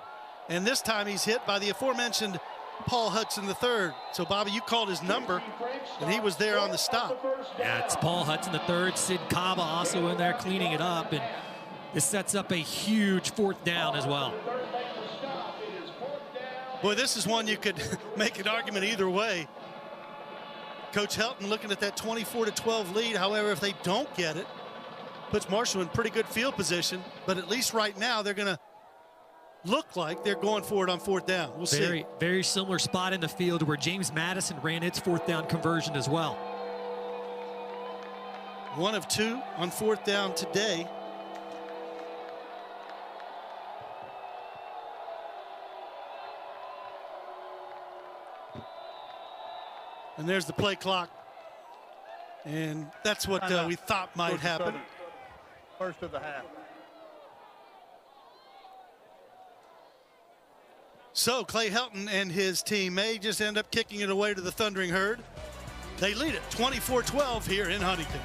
And this time he's hit by the aforementioned Paul Hudson III. So, Bobby, you called his number, and he was there on the stop. Yeah, it's Paul Hudson III. Sid Kaba also in there cleaning it up. And this sets up a huge 4th down as well. Boy, this is one you could make an argument either way. Coach Helton looking at that 24-12 lead. However, if they don't get it, puts Marshall in pretty good field position. But at least right now, they're going to look like they're going for it on 4th down. We'll see. Very similar spot in the field where James Madison ran its 4th down conversion as well. 1 of 2 on 4th down today. And there's the play clock. And that's what we thought might happen. First of the half. So Clay Helton and his team may just end up kicking it away to the Thundering Herd. They lead it 24-12 here in Huntington.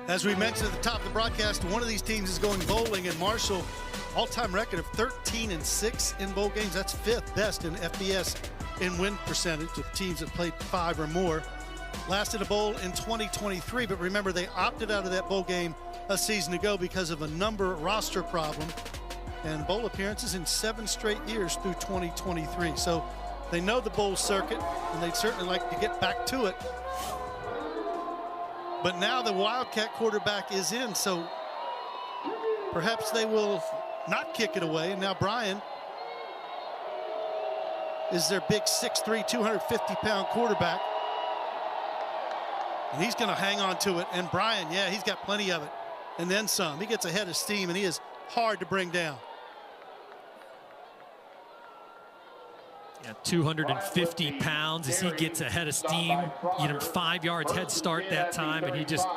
As we mentioned at the top of the broadcast, one of these teams is going bowling, and Marshall, all-time record of 13-6 in bowl games. That's 5th best in FBS in win percentage of teams that played 5 or more. Last in a bowl in 2023, but remember they opted out of that bowl game a season ago because of a number roster problem, and bowl appearances in 7 straight years through 2023. So they know the bowl circuit, and they'd certainly like to get back to it. But now the Wildcat quarterback is in, so perhaps they will not kick it away. And now Brian is their big 6'3", 250-pound quarterback. And he's going to hang on to it. And Brian, yeah, he's got plenty of it. And then some. He gets a head of steam, and he is hard to bring down. Yeah, 250 pounds as he gets a head of steam. 5 yards head start that time, and he just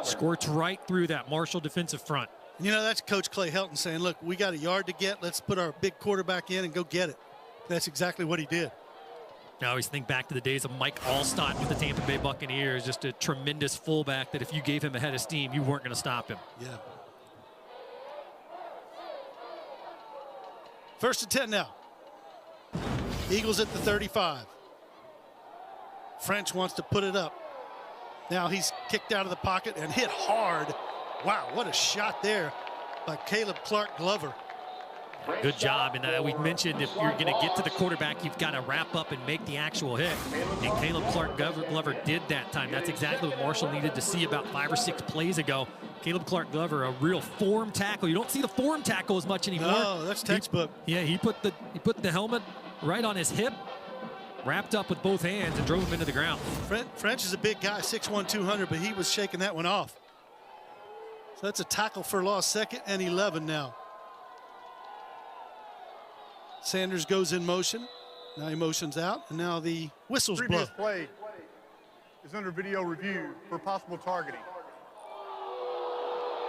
squirts right through that Marshall defensive front. You know, that's Coach Clay Helton saying, look, we got a yard to get. Let's put our big quarterback in and go get it. That's exactly what he did. I always think back to the days of Mike Allstott with the Tampa Bay Buccaneers, just a tremendous fullback that if you gave him a head of steam, you weren't going to stop him. Yeah. 1st and 10 now. Eagles at the 35. French wants to put it up. Now he's kicked out of the pocket and hit hard. Wow, what a shot there by Caleb Clark Glover. Good job. And we mentioned if you're going to get to the quarterback, you've got to wrap up and make the actual hit. And Caleb Clark Glover did that time. That's exactly what Marshall needed to see about 5 or 6 plays ago. Caleb Clark Glover, a real form tackle. You don't see the form tackle as much anymore. No, that's textbook. He put the helmet right on his hip, wrapped up with both hands, and drove him into the ground. French is a big guy, 6'1", 200, but he was shaking that one off. So that's a tackle for loss, 2nd and 11 now. Sanders goes in motion. Now he motions out, and now the whistle's blown. Previous play is under video review for possible targeting.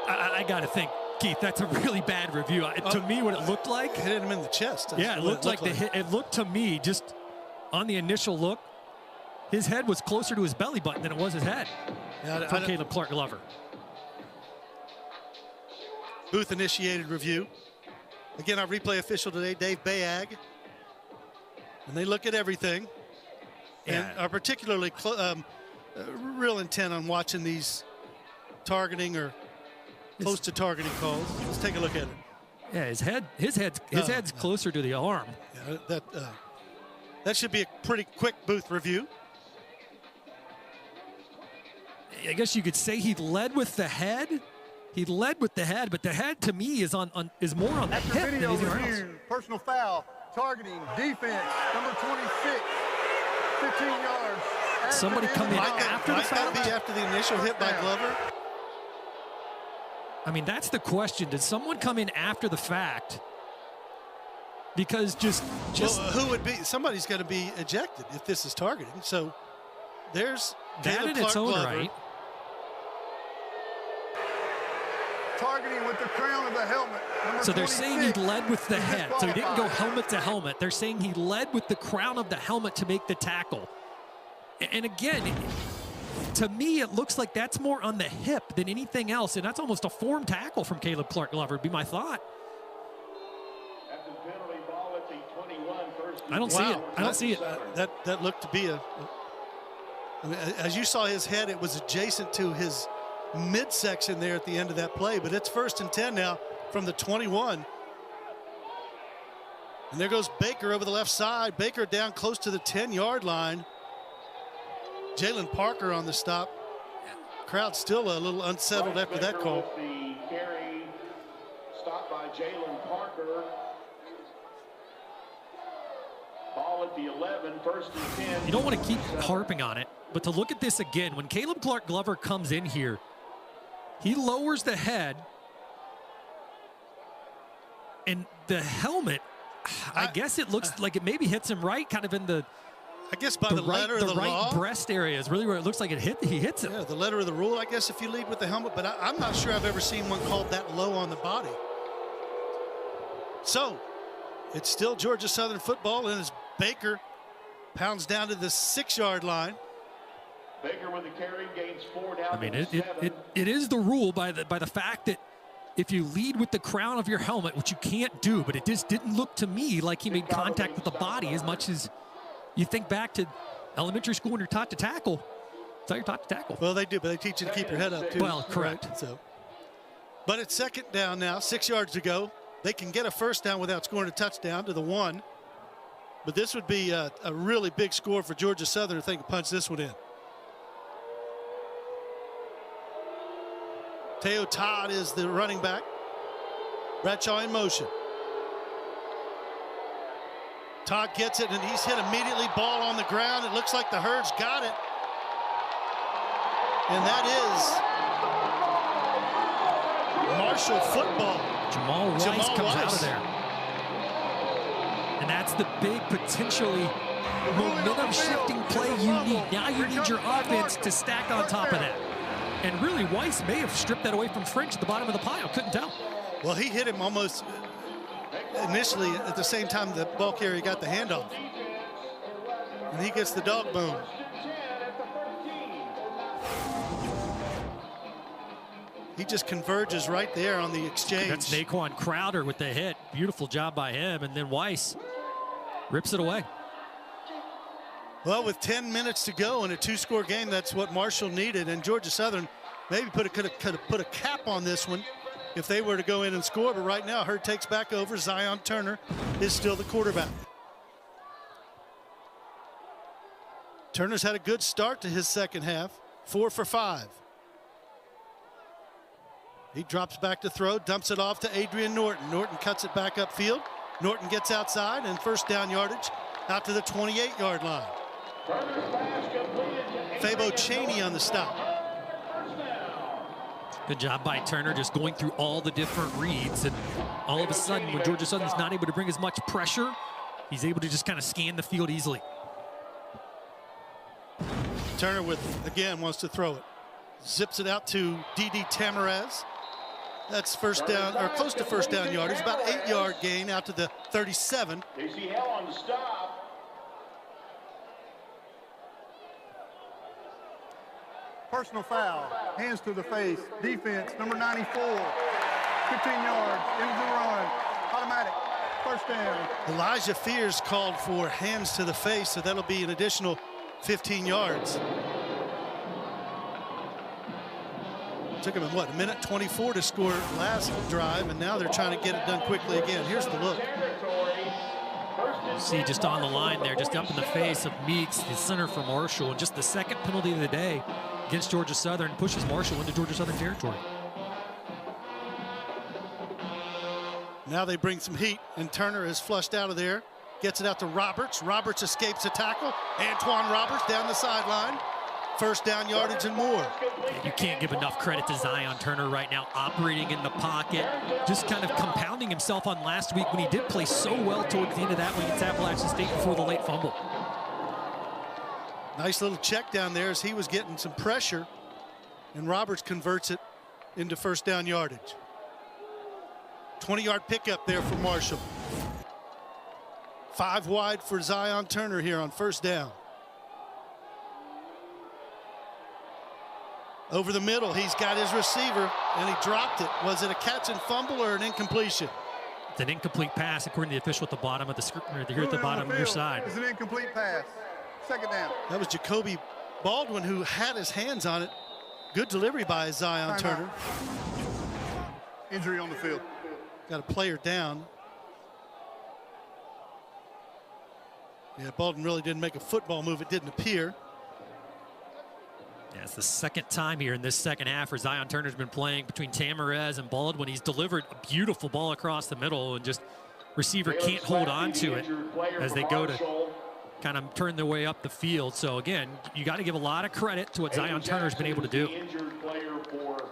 I got to think, Keith, that's a really bad review. To me, what it looked like, hit him in the chest. Yeah, it looked like the hit. It looked to me, just on the initial look, his head was closer to his belly button than it was his head. Yeah, from Caleb Clark Glover. Booth initiated review. Again, our replay official today, Dave Bayag. And they look at everything. And are particularly real intent on watching these targeting or close to targeting calls. Let's take a look at it. Yeah, his head's closer to the arm. Yeah, that should be a pretty quick booth review. I guess you could say he led with the head. He led with the head, but the head to me is more on the After hip video than anything review, else. personal foul, targeting, defense, number 26, 15 yards. Somebody come in after the foul? Might that be after the initial hit by Glover? I mean, that's the question. Did someone come in after the fact? Because just well, who would be? Somebody's going to be ejected if this is targeting. So there's that Caleb in its own Glover. right. Targeting with the crown of the helmet. So they're saying he led with the head. So he didn't go helmet to helmet. They're saying he led with the crown of the helmet to make the tackle. And again, to me, it looks like that's more on the hip than anything else. And that's almost a form tackle from Caleb Clark Glover, would be my thought. I don't see it. I don't see it. That looked to be I mean, as you saw his head, it was adjacent to his midsection there at the end of that play. But it's 1st and 10 now from the 21. And there goes Baker over the left side. Baker down close to the 10-yard line. Jalen Parker on the stop. Crowd still a little unsettled after that call. The carry stopped by Jalen Parker. Ball at the 11, 1st and 10. You don't want to keep harping on it, but to look at this again, when Caleb Clark Glover comes in here, he lowers the head, and the helmet, I guess it looks like it maybe hits him right kind of in the I guess by the letter of the right law. breast area is really where it looks like he hits it. Yeah, the letter of the rule, I guess, if you lead with the helmet, but I'm not sure I've ever seen one called that low on the body. So it's still Georgia Southern football, and as Baker pounds down to the 6-yard line. Baker with the carry, gains 4 down. I mean, it is the rule by the fact that if you lead with the crown of your helmet, which you can't do, but it just didn't look to me like he made contact with the body as much as you think back to elementary school when you're taught to tackle. That's how you're taught to tackle. Well, they do, but they teach you to keep your head up too. Well, correct. Right? So, but it's 2nd down now, 6 yards to go. They can get a 1st down without scoring a touchdown to the 1. But this would be a really big score for Georgia Southern if they can punch this one in. Teo Todd is the running back. Bradshaw in motion. Todd gets it, and he's hit immediately. Ball on the ground. It looks like the Herds got it. And that is Marshall football. Jamal Rice comes out of there. And that's the big, potentially momentum-shifting play you need. Now you need your offense to stack on top of that. And really, Weiss may have stripped that away from French at the bottom of the pile. Couldn't tell. Well, he hit him almost initially at the same time the ball carrier got the handoff. And he gets the dog bone. He just converges right there on the exchange. That's Naquan Crowder with the hit. Beautiful job by him. And then Weiss rips it away. Well, with 10 minutes to go in a two-score game, that's what Marshall needed. And Georgia Southern maybe could have put a cap on this one if they were to go in and score. But right now, Hurd takes back over. Zion Turner is still the quarterback. Turner's had a good start to his second half. 4 for 5. He drops back to throw, dumps it off to Adrian Norton. Norton cuts it back upfield. Norton gets outside, and first down yardage out to the 28-yard line. Fabo Chaney on the stop. Good job by Turner, just going through all the different reads. And all of a sudden, when Georgia Southern's not able to bring as much pressure, he's able to just kind of scan the field easily. Turner again wants to throw it. Zips it out to D.D. Tamarez. That's first down, or close to first down yardage, about 8-yard gain out to the 37. Casey Hell on the stop. Personal foul, hands to the face, defense, number 94, 15 yards, into the run, automatic, first down. Elijah Fears called for hands to the face, so that'll be an additional 15 yards. Took him in, what, a minute 24 to score last drive, and now they're trying to get it done quickly again. Here's the look. See, just on the line there, just up in the face of Meeks, the center for Marshall, and just the second penalty of the day against Georgia Southern pushes Marshall into Georgia Southern territory. Now they bring some heat, and Turner is flushed out of there. Gets it out to Roberts. Roberts escapes a tackle. Antoine Roberts down the sideline. First down yardage and more. You can't give enough credit to Zion Turner right now, operating in the pocket, just kind of compounding himself on last week when he did play so well towards the end of that one against Appalachian State before the late fumble. Nice little check down there as he was getting some pressure, and Roberts converts it into first down yardage. 20-yard pickup there for Marshall. 5 wide for Zion Turner here on first down. Over the middle, he's got his receiver, and he dropped it. Was it a catch and fumble or an incompletion? It's an incomplete pass, according to the official at the bottom of the screen, here at the bottom of your side. It's an incomplete pass. Second down. That was Jacoby Baldwin who had his hands on it. Good delivery by Zion Turner. Injury on the field. Got a player down. Yeah, Baldwin really didn't make a football move, it didn't appear. Yeah, it's the second time here in this second half where Zion Turner's been playing between Tamarez and Baldwin. He's delivered a beautiful ball across the middle, and just receiver can't hold on to it as they go to kind of turn their way up the field. So again, you got to give a lot of credit to what Zion Turner's been able to do. Injured player for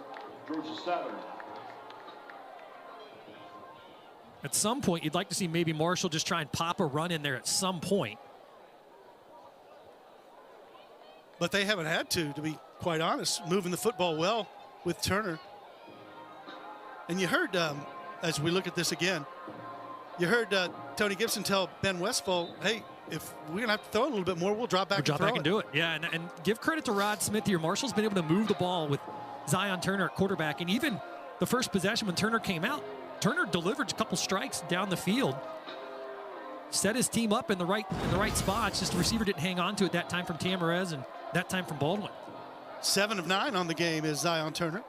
Georgia Southern. At some point, you'd like to see maybe Marshall just try and pop a run in there at some point. But they haven't had to be quite honest, moving the football well with Turner. And you heard, as we look at this again, you heard Tony Gibson tell Ben Westfall, hey, if we're going to have to throw a little bit more, we'll drop back and do it. Yeah, and give credit to Rod Smith here. Marshall's been able to move the ball with Zion Turner at quarterback. And even the first possession when Turner came out, Turner delivered a couple strikes down the field, set his team up in the right spots. Just the receiver didn't hang on to it that time from Tamarez and that time from Baldwin. 7 of 9 on the game is Zion Turner.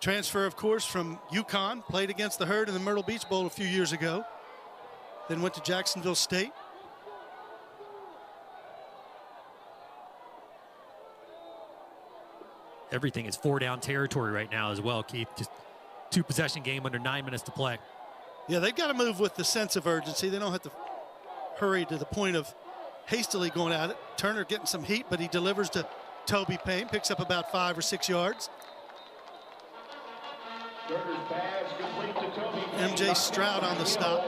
Transfer, of course, from UConn, played against the Herd in the Myrtle Beach Bowl a few years ago. Then went to Jacksonville State. Everything is 4-down territory right now as well, Keith. Just 2-possession game under 9 minutes to play. Yeah, they've got to move with the sense of urgency. They don't have to hurry to the point of hastily going at it. Turner getting some heat, but he delivers to Toby Payne, picks up about 5 or 6 yards. MJ Stroud on the stop.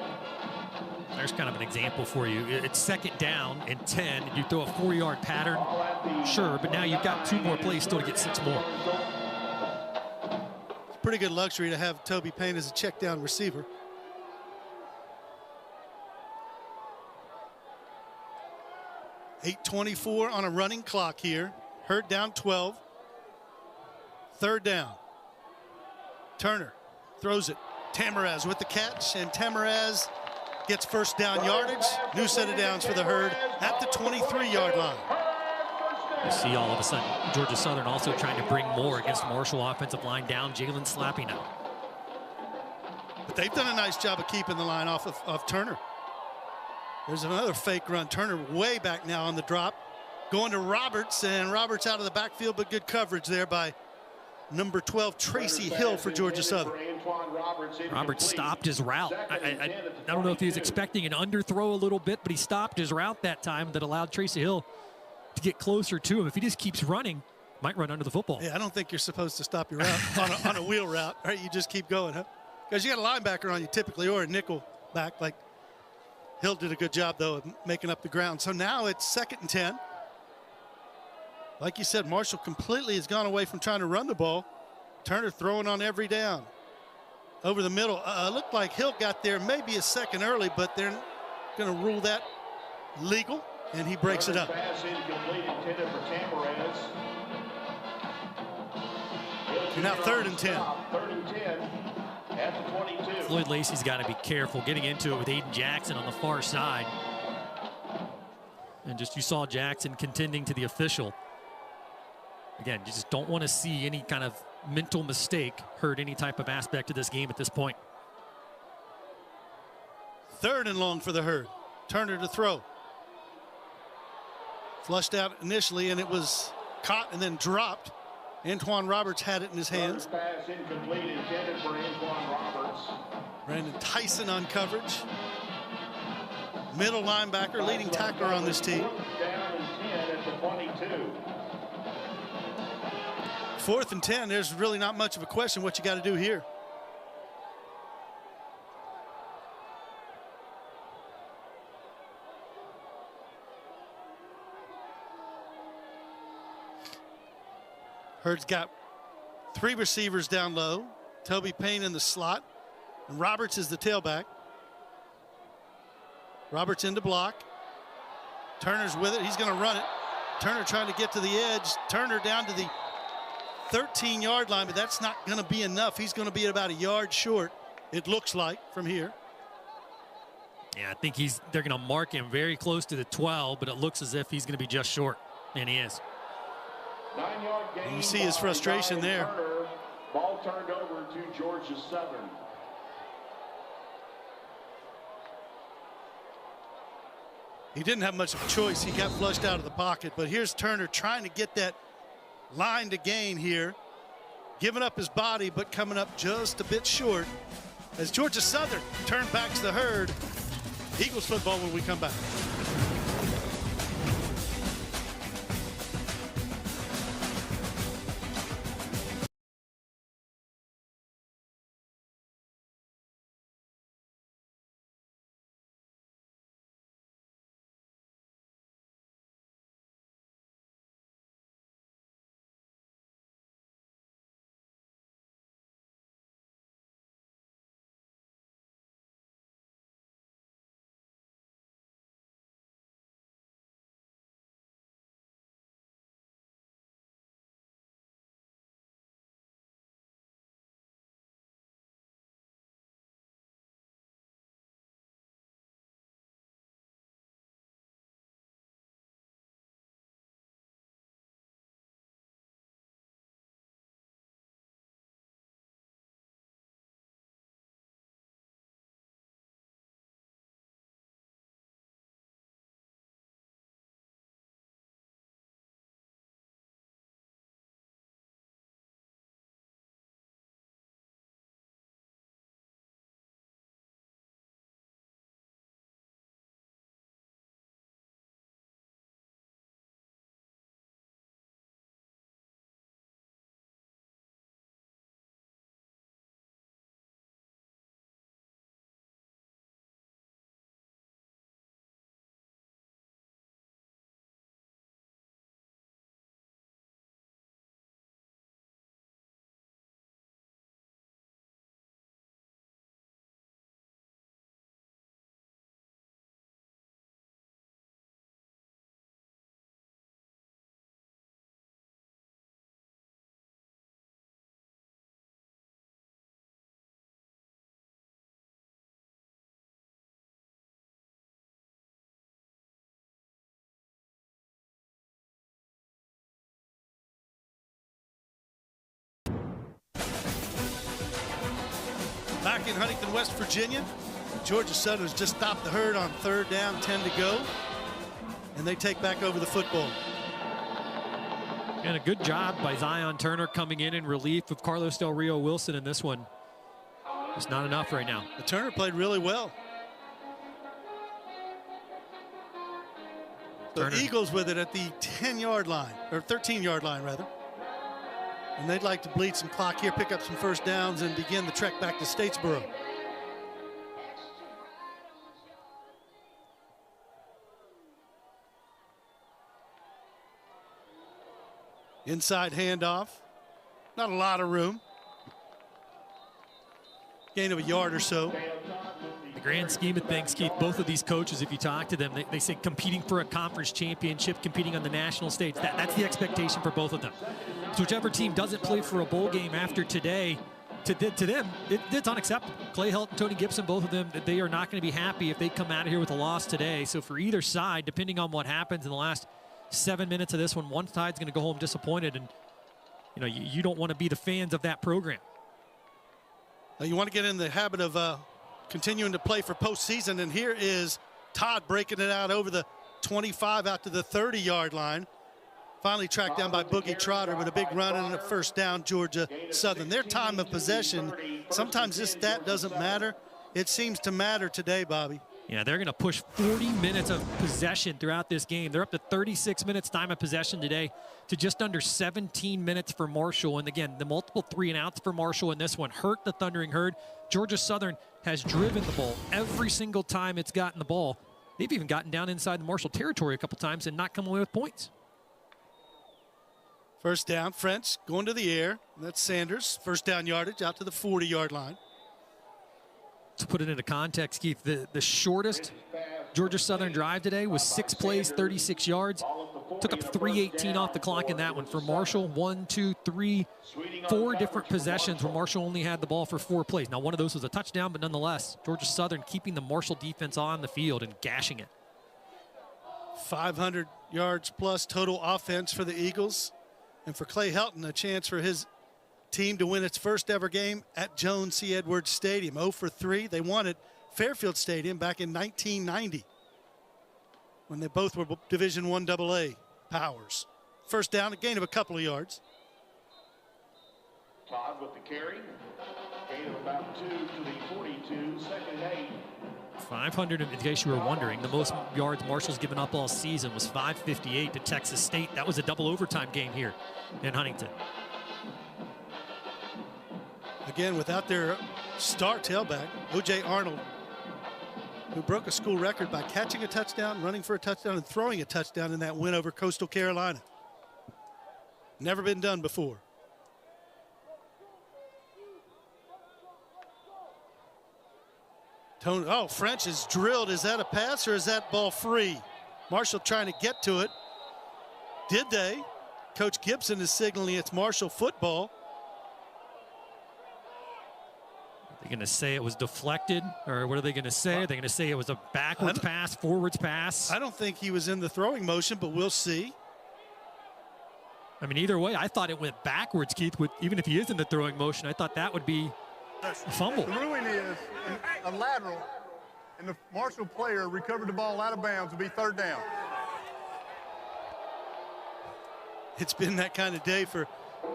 There's kind of an example for you. It's second down and 10. You throw a 4-yard pattern, sure, but now you've got 2 more plays still to get 6 more. It's pretty good luxury to have Toby Payne as a check down receiver. .8:24 on a running clock here. Hurd down 12. 3rd down. Turner throws it. Tamarez with the catch, and Tamarez gets first down yardage. New set of downs for the Herd at the 23-yard line. You see all of a sudden Georgia Southern also trying to bring more against Marshall offensive line down. Jalen Slappy now. But they've done a nice job of keeping the line off of Turner. There's another fake run. Turner way back now on the drop. Going to Roberts, and Roberts out of the backfield, but good coverage there by number 12, Tracy Hill for Georgia Southern. Roberts stopped his route. I don't know if he was expecting an underthrow a little bit, but he stopped his route that time that allowed Tracy Hill to get closer to him. If he just keeps running, might run under the football. Yeah, I don't think you're supposed to stop your route on a wheel route, right? You just keep going, huh? Because you got a linebacker on you typically, or a nickel back. Like Hill did a good job, though, of making up the ground. So now it's 2nd and 10. Like you said, Marshall completely has gone away from trying to run the ball. Turner throwing on every down. Over the middle. Looked like Hill got there maybe a second early, but they're going to rule that legal, and he breaks it up. Pass incomplete intended for Tamarez. Now 3rd and 10. 3rd and 10 at the 22. Floyd Lacey's got to be careful getting into it with Aiden Jackson on the far side. And just you saw Jackson contending to the official. Again, you just don't want to see any kind of mental mistake hurt any type of aspect of this game at this point. 3rd and long for the Herd. Turner to throw. Flushed out initially, and it was caught and then dropped. Antoine Roberts had it in his hands. Pass incomplete intended for Antoine Roberts. Brandon Tyson on coverage. Middle linebacker, leading tackler on this team. Down and 10 at the 22. 4th and 10, there's really not much of a question what you got to do here. Herd's got 3 receivers down low. Toby Payne in the slot, and Roberts is the tailback. Roberts into block. Turner's with it. He's going to run it. Turner trying to get to the edge. Turner down to the 13-yard line, but that's not going to be enough. He's going to be about a yard short, it looks like, from here. Yeah, I think they're going to mark him very close to the 12, but it looks as if he's going to be just short, and he is. 9-yard gain. And you see his frustration there. Turner. Ball turned over to Georgia Southern. He didn't have much of a choice. He got flushed out of the pocket, but here's Turner trying to get that line to gain here, giving up his body, but coming up just a bit short as Georgia Southern turn back to the Herd. Eagles football when we come back. back in Huntington, West Virginia. Georgia Southern's just stopped the herd on 3rd down, 10 to go. And they take back over the football. And a good job by Zion Turner coming in relief of Carlos Del Rio Wilson in this one. It's not enough right now. The Turner played really well. The Eagles with it at the 10-yard line, or 13-yard line, rather. And they'd like to bleed some clock here, pick up some first downs, and begin the trek back to Statesboro. Inside handoff. Not a lot of room. Gain of a yard or so. The grand scheme of things, Keith, both of these coaches, if you talk to them, they say competing for a conference championship, competing on the national stage. That's the expectation for both of them. So whichever team doesn't play for a bowl game after today, to them, it's unacceptable. Clay Helton, Tony Gibson, both of them, they are not going to be happy if they come out of here with a loss today. So for either side, depending on what happens in the last 7 minutes of this one side's going to go home disappointed, and you don't want to be the fans of that program. You want to get in the habit of continuing to play for postseason, and here is Todd breaking it out over the 25 out to the 30-yard line. Finally tracked down by Boogie Trotter with a big run and a first down, Georgia Southern. Their time of possession, sometimes this stat doesn't matter. It seems to matter today, Bobby. Yeah, they're going to push 40 minutes of possession throughout this game. They're up to 36 minutes time of possession today to just under 17 minutes for Marshall. And again, the multiple 3-and-outs for Marshall in this one hurt the Thundering Herd. Georgia Southern has driven the ball every single time it's gotten the ball. They've even gotten down inside the Marshall territory a couple times and not come away with points. First down, French going to the air. That's Sanders. First down yardage out to the 40-yard line. To put it into context, Keith, the shortest Georgia Southern drive today was 6 plays, 36 yards. Took up 3:18 off the clock in that one. For Marshall, 1, 2, 3, 4 different possessions where Marshall only had the ball for 4 plays. Now, one of those was a touchdown, but nonetheless, Georgia Southern keeping the Marshall defense on the field and gashing it. 500 yards plus total offense for the Eagles. And for Clay Helton, a chance for his team to win its first ever game at Jones C. Edwards Stadium. 0 for 3. They won at Fairfield Stadium back in 1990 when they both were Division I AA powers. First down, a gain of a couple of yards. Todd with the carry. Gain of about 2 to the 42, second and 8. 500, in case you were wondering, the most yards Marshall's given up all season was 558 to Texas State. That was a double overtime game here in Huntington. Again, without their star tailback, O.J. Arnold, who broke a school record by catching a touchdown, running for a touchdown, and throwing a touchdown in that win over Coastal Carolina. Never been done before. Tony, oh, French is drilled. Is that a pass or is that ball free? Marshall trying to get to it. Did they? Coach Gibson is signaling it's Marshall football. Are they going to say it was deflected, or what are they going to say? Are they going to say it was a backwards pass, forwards pass? I don't think he was in the throwing motion, but we'll see. I mean, either way, I thought it went backwards, Keith. Even if he is in the throwing motion, I thought that would be a fumble. The ruling is a lateral, and the Marshall player recovered the ball out of bounds, will be third down. It's been that kind of day for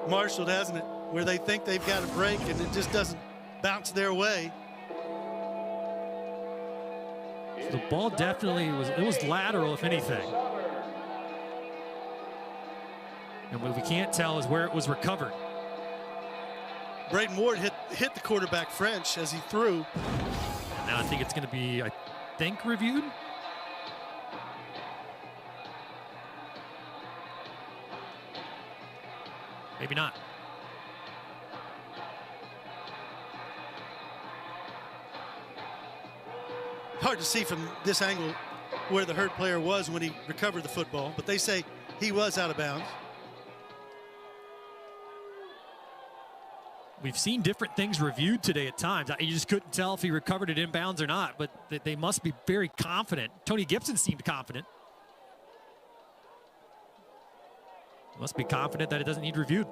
Marshall, hasn't it? Where they think they've got a break and it just doesn't bounce their way. So the ball definitely was lateral, if anything. And what we can't tell is where it was recovered. Braden Ward hit the quarterback French as he threw. Now I think it's going to be, reviewed. Maybe not. Hard to see from this angle where the Herd player was when he recovered the football, but they say he was out of bounds. We've seen different things reviewed today at times. You just couldn't tell if he recovered it inbounds or not, but they must be very confident. Tony Gibson seemed confident. Must be confident that it doesn't need reviewed.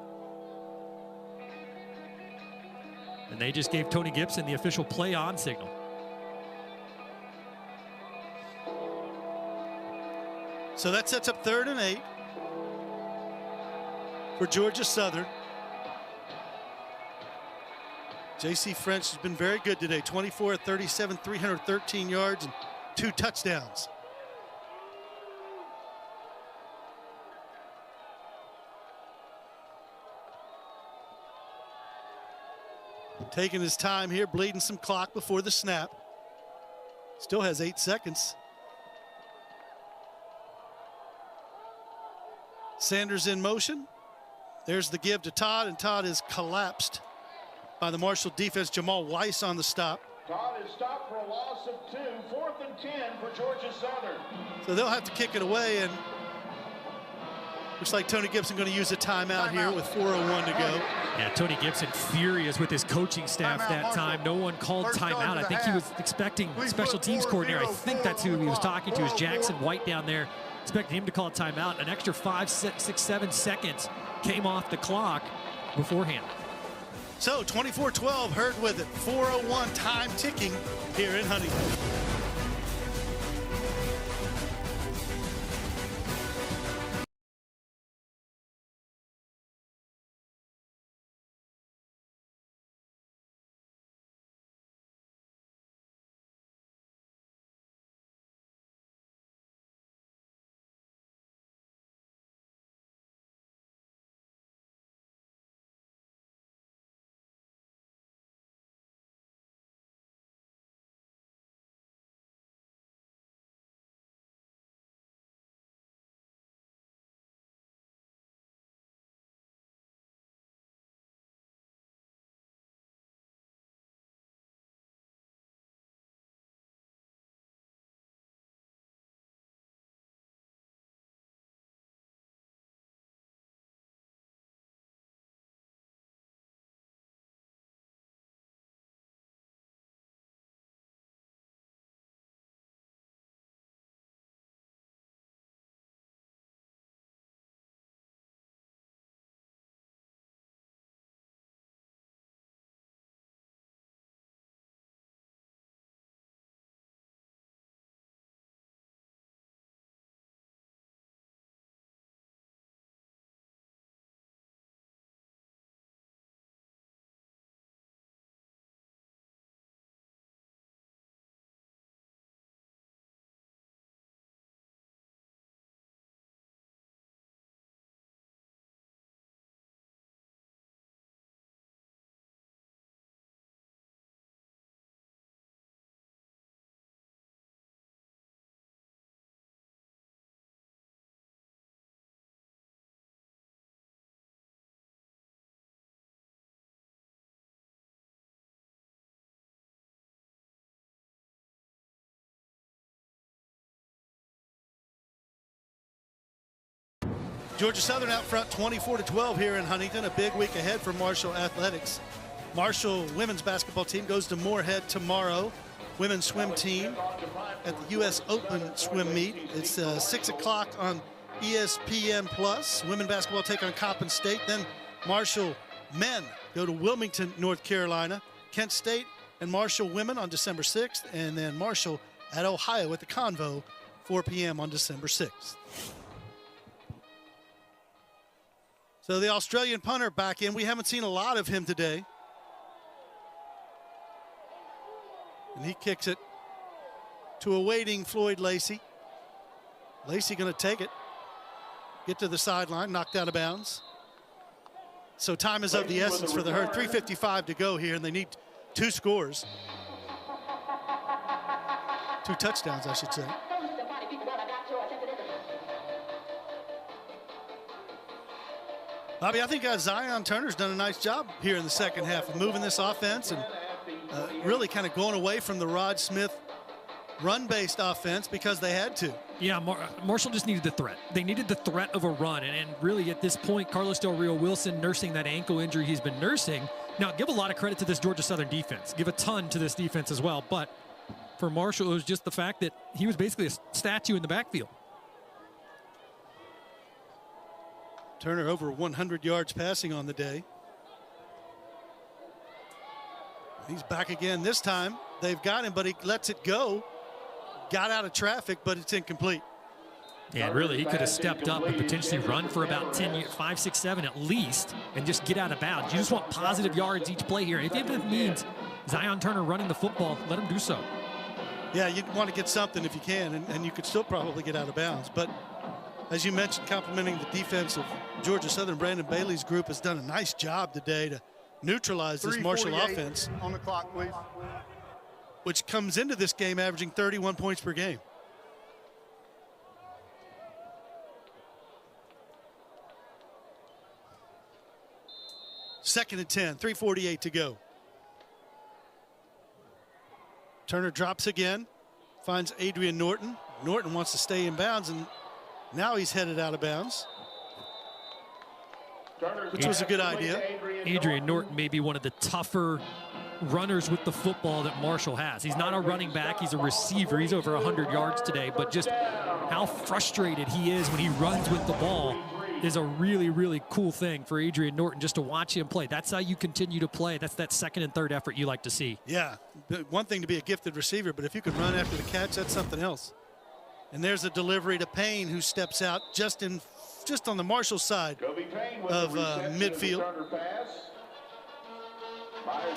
And they just gave Tony Gibson the official play on signal. So that sets up 3rd and 8 for Georgia Southern. J.C. French has been very good today. 24 of 37, 313 yards, and 2 touchdowns. Taking his time here, bleeding some clock before the snap. Still has 8 seconds. Sanders in motion. There's the give to Todd, and Todd is collapsed by the Marshall defense. Jamal Weiss on the stop. Todd is stopped for a loss of 2, 4th and 10 for Georgia Southern. So they'll have to kick it away, and looks like Tony Gibson going to use a timeout here with 4:01 to go. Yeah, Tony Gibson furious with his coaching staff that time. No one called timeout. I think he was expecting special teams coordinator. I think that's who he was talking to, is Jackson White down there. Expecting him to call a timeout. An extra 5, 6, 7 seconds came off the clock beforehand. So 24-12, Herd with it. 4:01 time ticking here in Huntington. Georgia Southern out front 24-12 here in Huntington. A big week ahead for Marshall Athletics. Marshall women's basketball team goes to Moorhead tomorrow. Women's swim team at the U.S. Open swim meet. It's 6 o'clock on ESPN Plus. Women basketball take on Coppin State. Then Marshall men go to Wilmington, North Carolina. Kent State and Marshall women on December 6th. And then Marshall at Ohio at the Convo, 4 p.m. on December 6th. So the Australian punter back in. We haven't seen a lot of him today. And he kicks it to a waiting Floyd Lacey. Lacey going to take it. Get to the sideline, knocked out of bounds. So time is of the essence for the Herd. 3:55 to go here, and they need 2 scores. 2 touchdowns, I should say. Bobby, I think Zion Turner's done a nice job here in the second half of moving this offense and really kind of going away from the Rod Smith run-based offense because they had to. Yeah, Marshall just needed the threat. They needed the threat of a run, and really at this point, Carlos Del Rio Wilson nursing that ankle injury he's been nursing. Now, give a lot of credit to this Georgia Southern defense. Give a ton to this defense as well, but for Marshall, it was just the fact that he was basically a statue in the backfield. Turner over 100 yards passing on the day. He's back again this time. They've got him, but he lets it go. Got out of traffic, but it's incomplete. Yeah, really, he could have stepped up and potentially run for about 5, 6, 7 at least and just get out of bounds. You just want positive yards each play here. If it means Zion Turner running the football, let him do so. Yeah, you want to get something if you can, and you could still probably get out of bounds. But as you mentioned, complimenting the defense of Georgia Southern, Brandon Bailey's group has done a nice job today to neutralize this Marshall offense. On the clock, please. Which comes into this game averaging 31 points per game. Second and 10, 3:48 to go. Turner drops again, finds Adrian Norton. Norton wants to stay in bounds, and now he's headed out of bounds, which was a good idea. Adrian Norton may be one of the tougher runners with the football that Marshall has. He's not a running back, he's a receiver. He's over 100 yards today, but just how frustrated he is when he runs with the ball is a really, really cool thing for Adrian Norton just to watch him play. That's how you continue to play. That's that second and third effort you like to see. Yeah, one thing to be a gifted receiver, but if you can run after the catch, that's something else. And there's a delivery to Payne, who steps out just on the Marshall side of midfield.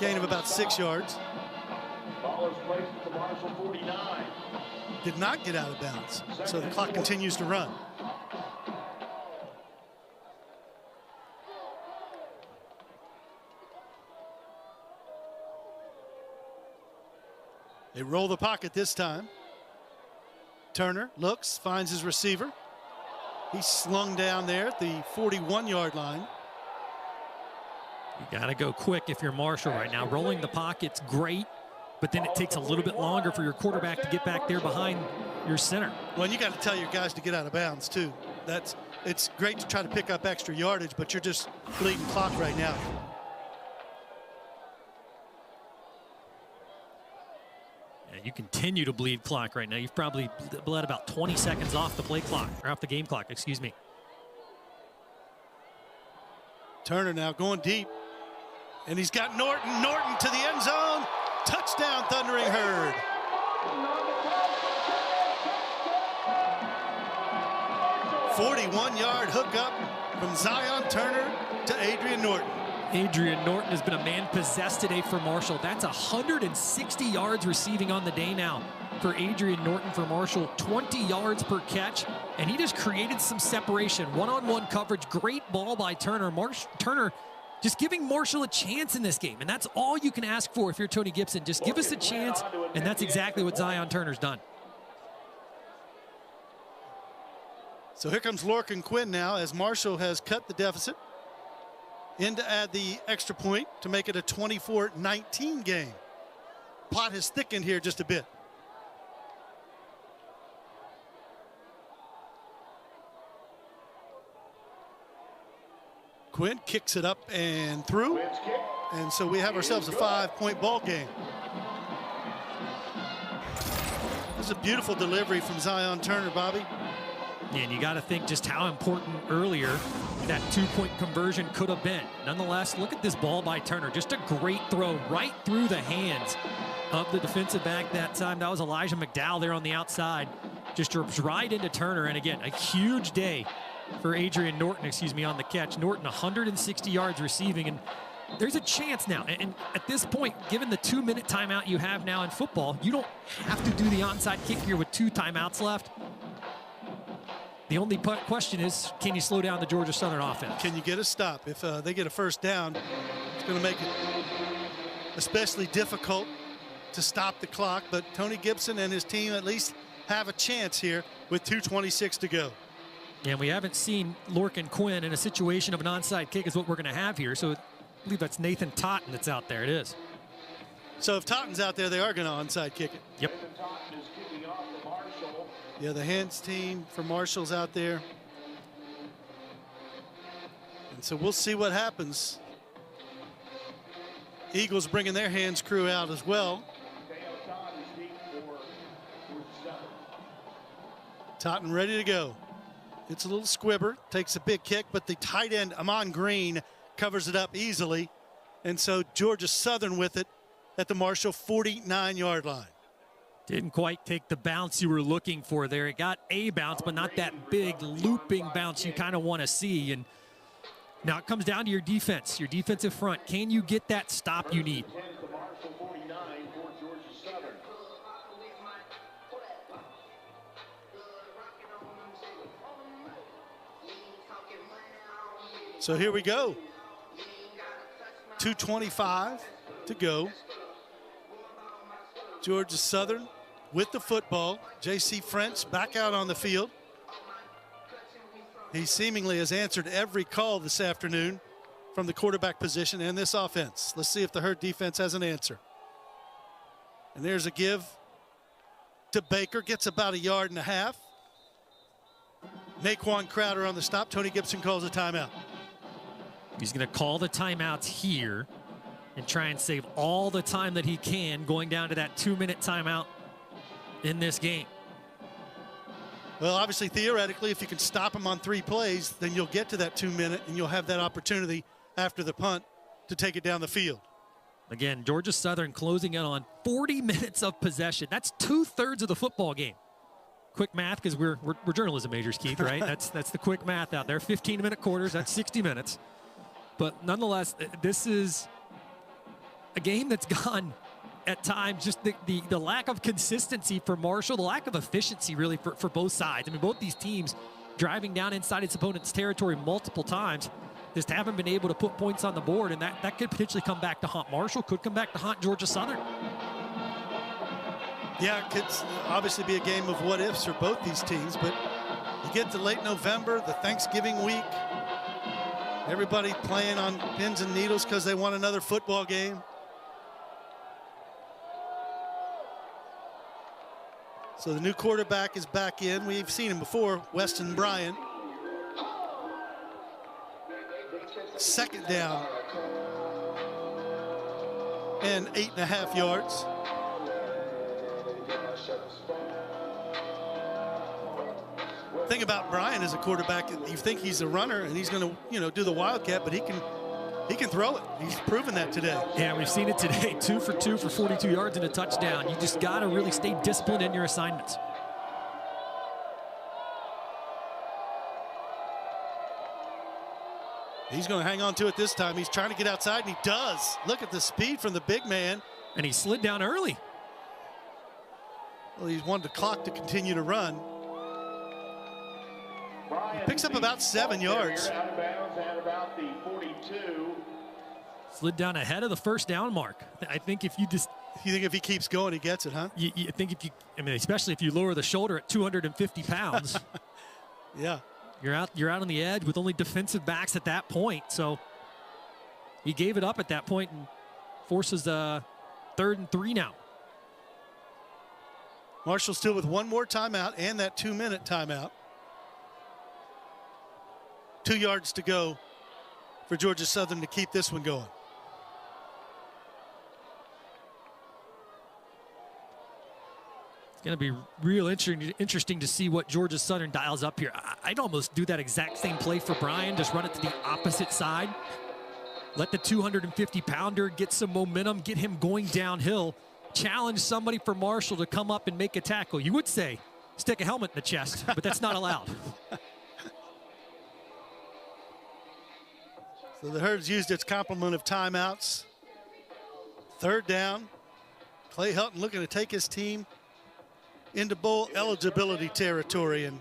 Gain of about 6 yards. Ball is placed at the Marshall 49. Did not get out of bounds, so the clock continues to run. They roll the pocket this time. Turner looks, finds his receiver. He's slung down there at the 41-yard line. You got to go quick if you're Marshall right now. Rolling the pocket's great, but then it takes a little bit longer for your quarterback to get back there behind your center. Well, and you got to tell your guys to get out of bounds, too. It's great to try to pick up extra yardage, but you're just bleeding clock right now. You continue to bleed clock right now. You've probably bled about 20 seconds off the play clock, or off the game clock, excuse me. Turner now going deep, and he's got Norton. Norton to the end zone. Touchdown, Thundering Herd. "41-yard hookup from Zion Turner to Adrian Norton." Adrian Norton has been a man possessed today for Marshall. That's 160 yards receiving on the day now for Adrian Norton for Marshall. 20 yards per catch, and he just created some separation. One-on-one coverage, great ball by Turner. Turner just giving Marshall a chance in this game, and that's all you can ask for if you're Tony Gibson. Just give us a chance, and that's exactly what Zion Turner's done. So here comes Lorcan Quinn now, as Marshall has cut the deficit. In to add the extra point to make it a 24-19 game. Plot has thickened here just a bit. Quinn kicks it up and through. And so we have ourselves a 5-point ball game. This is a beautiful delivery from Zion Turner, Bobby. And you got to think just how important earlier that 2-point conversion could have been. Nonetheless, look at this ball by Turner. Just a great throw right through the hands of the defensive back that time. That was Elijah McDowell there on the outside. Just drops right into Turner. And again, a huge day for Adrian Norton, on the catch. Norton 160 yards receiving. And there's a chance now. And at this point, given the 2-minute timeout you have now in football, you don't have to do the onside kick here with 2 timeouts left. The only question is, can you slow down the Georgia Southern offense? Can you get a stop? If they get a first down, it's going to make it especially difficult to stop the clock. But Tony Gibson and his team at least have a chance here with 2:26 to go. And we haven't seen Lorcan Quinn in a situation of an onside kick is what we're going to have here. So I believe that's Nathan Totten that's out there. It is. So if Totten's out there, they are going to onside kick it. Yep. Yeah, the hands team for Marshall's out there. And so we'll see what happens. Eagles bringing their hands crew out as well. Totten ready to go. It's a little squibber, takes a big kick, but the tight end, Amon Green, covers it up easily. And so Georgia Southern with it at the Marshall 49-yard line. Didn't quite take the bounce you were looking for there. It got a bounce, but not that big looping bounce you kind of want to see. And now it comes down to your defense, your defensive front. Can you get that stop you need? So here we go. 2:25 to go. Georgia Southern with the football. J.C. French back out on the field. He seemingly has answered every call this afternoon from the quarterback position and this offense. Let's see if the Herd defense has an answer. And there's a give to Baker. Gets about 1.5 yards. Naquan Crowder on the stop. Tony Gibson calls a timeout. He's going to call the timeouts here and try and save all the time that he can going down to that 2-minute timeout in this game. Well, obviously, theoretically, if you can stop him on 3 plays, then you'll get to that 2-minute and you'll have that opportunity after the punt to take it down the field. Again, Georgia Southern closing in on 40 minutes of possession. That's 2/3 of the football game. Quick math, because we're journalism majors, Keith, right? That's the quick math out there. 15-minute quarters, that's 60 minutes. But nonetheless, this is a game that's gone at times, just the lack of consistency for Marshall, the lack of efficiency really for both sides. I mean, both these teams driving down inside its opponent's territory multiple times, just haven't been able to put points on the board, and that could potentially come back to haunt Marshall, could come back to haunt Georgia Southern. Yeah, it could obviously be a game of what ifs for both these teams, but you get to late November, the Thanksgiving week, everybody playing on pins and needles because they want another football game. So the new quarterback is back in. We've seen him before, Weston Bryan. Second down and 8.5 yards. Thing about Bryan as a quarterback, you think he's a runner and he's going to, do the wildcat, but he can throw it. He's proven that today. Yeah, we've seen it today. 2 for 2 for 42 yards and a touchdown. You just got to really stay disciplined in your assignments. He's going to hang on to it this time. He's trying to get outside, and he does. Look at the speed from the big man. And he slid down early. Well, he's wanted the clock to continue to run. He picks up about 7 yards. Out of bounds at about the 42. Slid down ahead of the first down mark. I think if you just... You think if he keeps going, he gets it, huh? You think if you... I mean, especially if you lower the shoulder at 250 pounds. Yeah. You're out on the edge with only defensive backs at that point. So he gave it up at that point and forces a 3rd and 3 now. Marshall still with one more timeout and that 2-minute timeout. 2 yards to go for Georgia Southern to keep this one going. It's going to be real interesting to see what Georgia Southern dials up here. I'd almost do that exact same play for Bryan, just run it to the opposite side. Let the 250-pounder get some momentum, get him going downhill. Challenge somebody for Marshall to come up and make a tackle. You would say stick a helmet in the chest, but that's not allowed. So the Herd's used its complement of timeouts. 3rd down. Clay Helton looking to take his team into bowl eligibility territory, and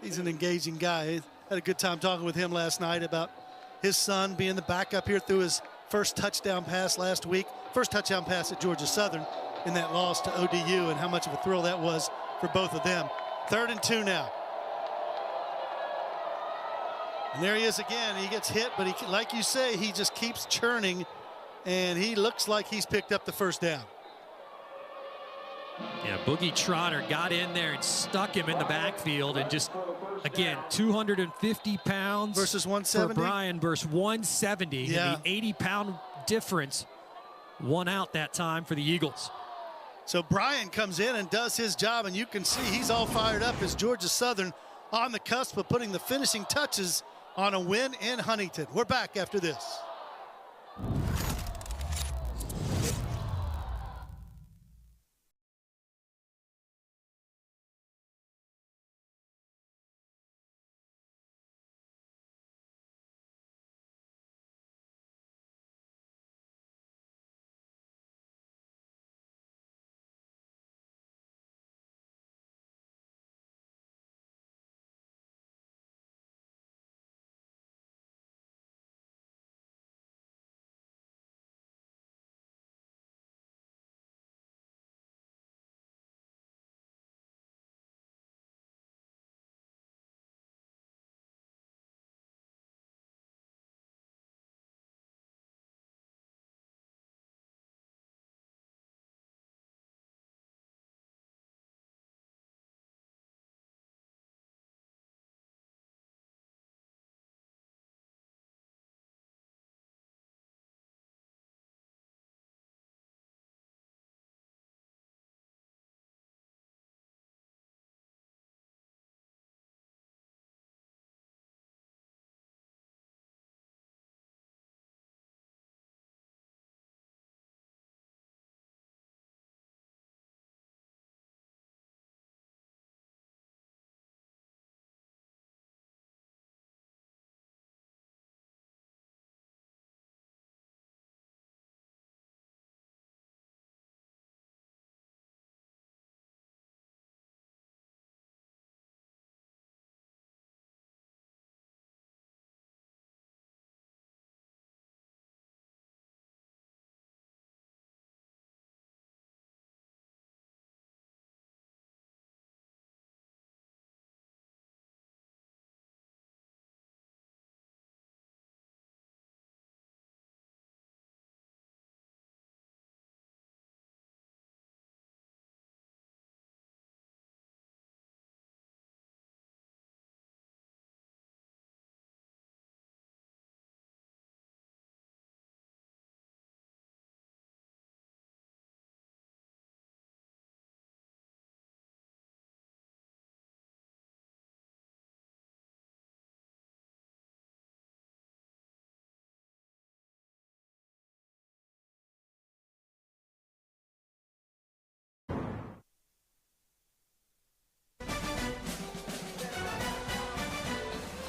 he's an engaging guy. Had a good time talking with him last night about his son being the backup here through his first touchdown pass last week. First touchdown pass at Georgia Southern in that loss to ODU, and how much of a thrill that was for both of them. 3rd and 2 now. And there he is again. He gets hit, but he, like you say, he just keeps churning, and he looks like he's picked up the first down. Yeah, Boogie Trotter got in there and stuck him in the backfield, and just, again, 250 pounds versus 170 for Bryan versus 170. Yeah. And the 80-pound difference won out that time for the Eagles. So Bryan comes in and does his job, and you can see he's all fired up as Georgia Southern on the cusp of putting the finishing touches on a win in Huntington. We're back after this.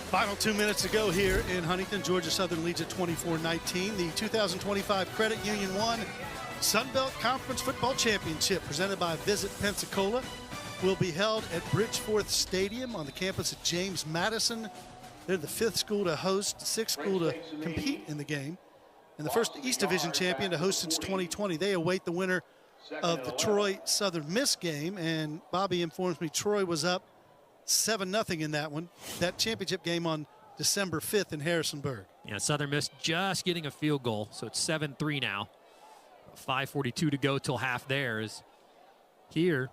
Final 2 minutes to go here in Huntington. Georgia Southern leads at 24-19. The 2025 Credit Union 1 Sun Belt Conference Football Championship, presented by Visit Pensacola, will be held at Bridgeforth Stadium on the campus of James Madison. They're the 5th school to host, 6th school to compete in the game, and the first East Division champion to host since 2020. They await the winner of the Troy Southern Miss game, and Bobby informs me Troy was up 7-0 in that one. That championship game on December 5th in Harrisonburg. Yeah, Southern Miss just getting a field goal, so it's 7-3 now. 5:42 to go till half there. Is here.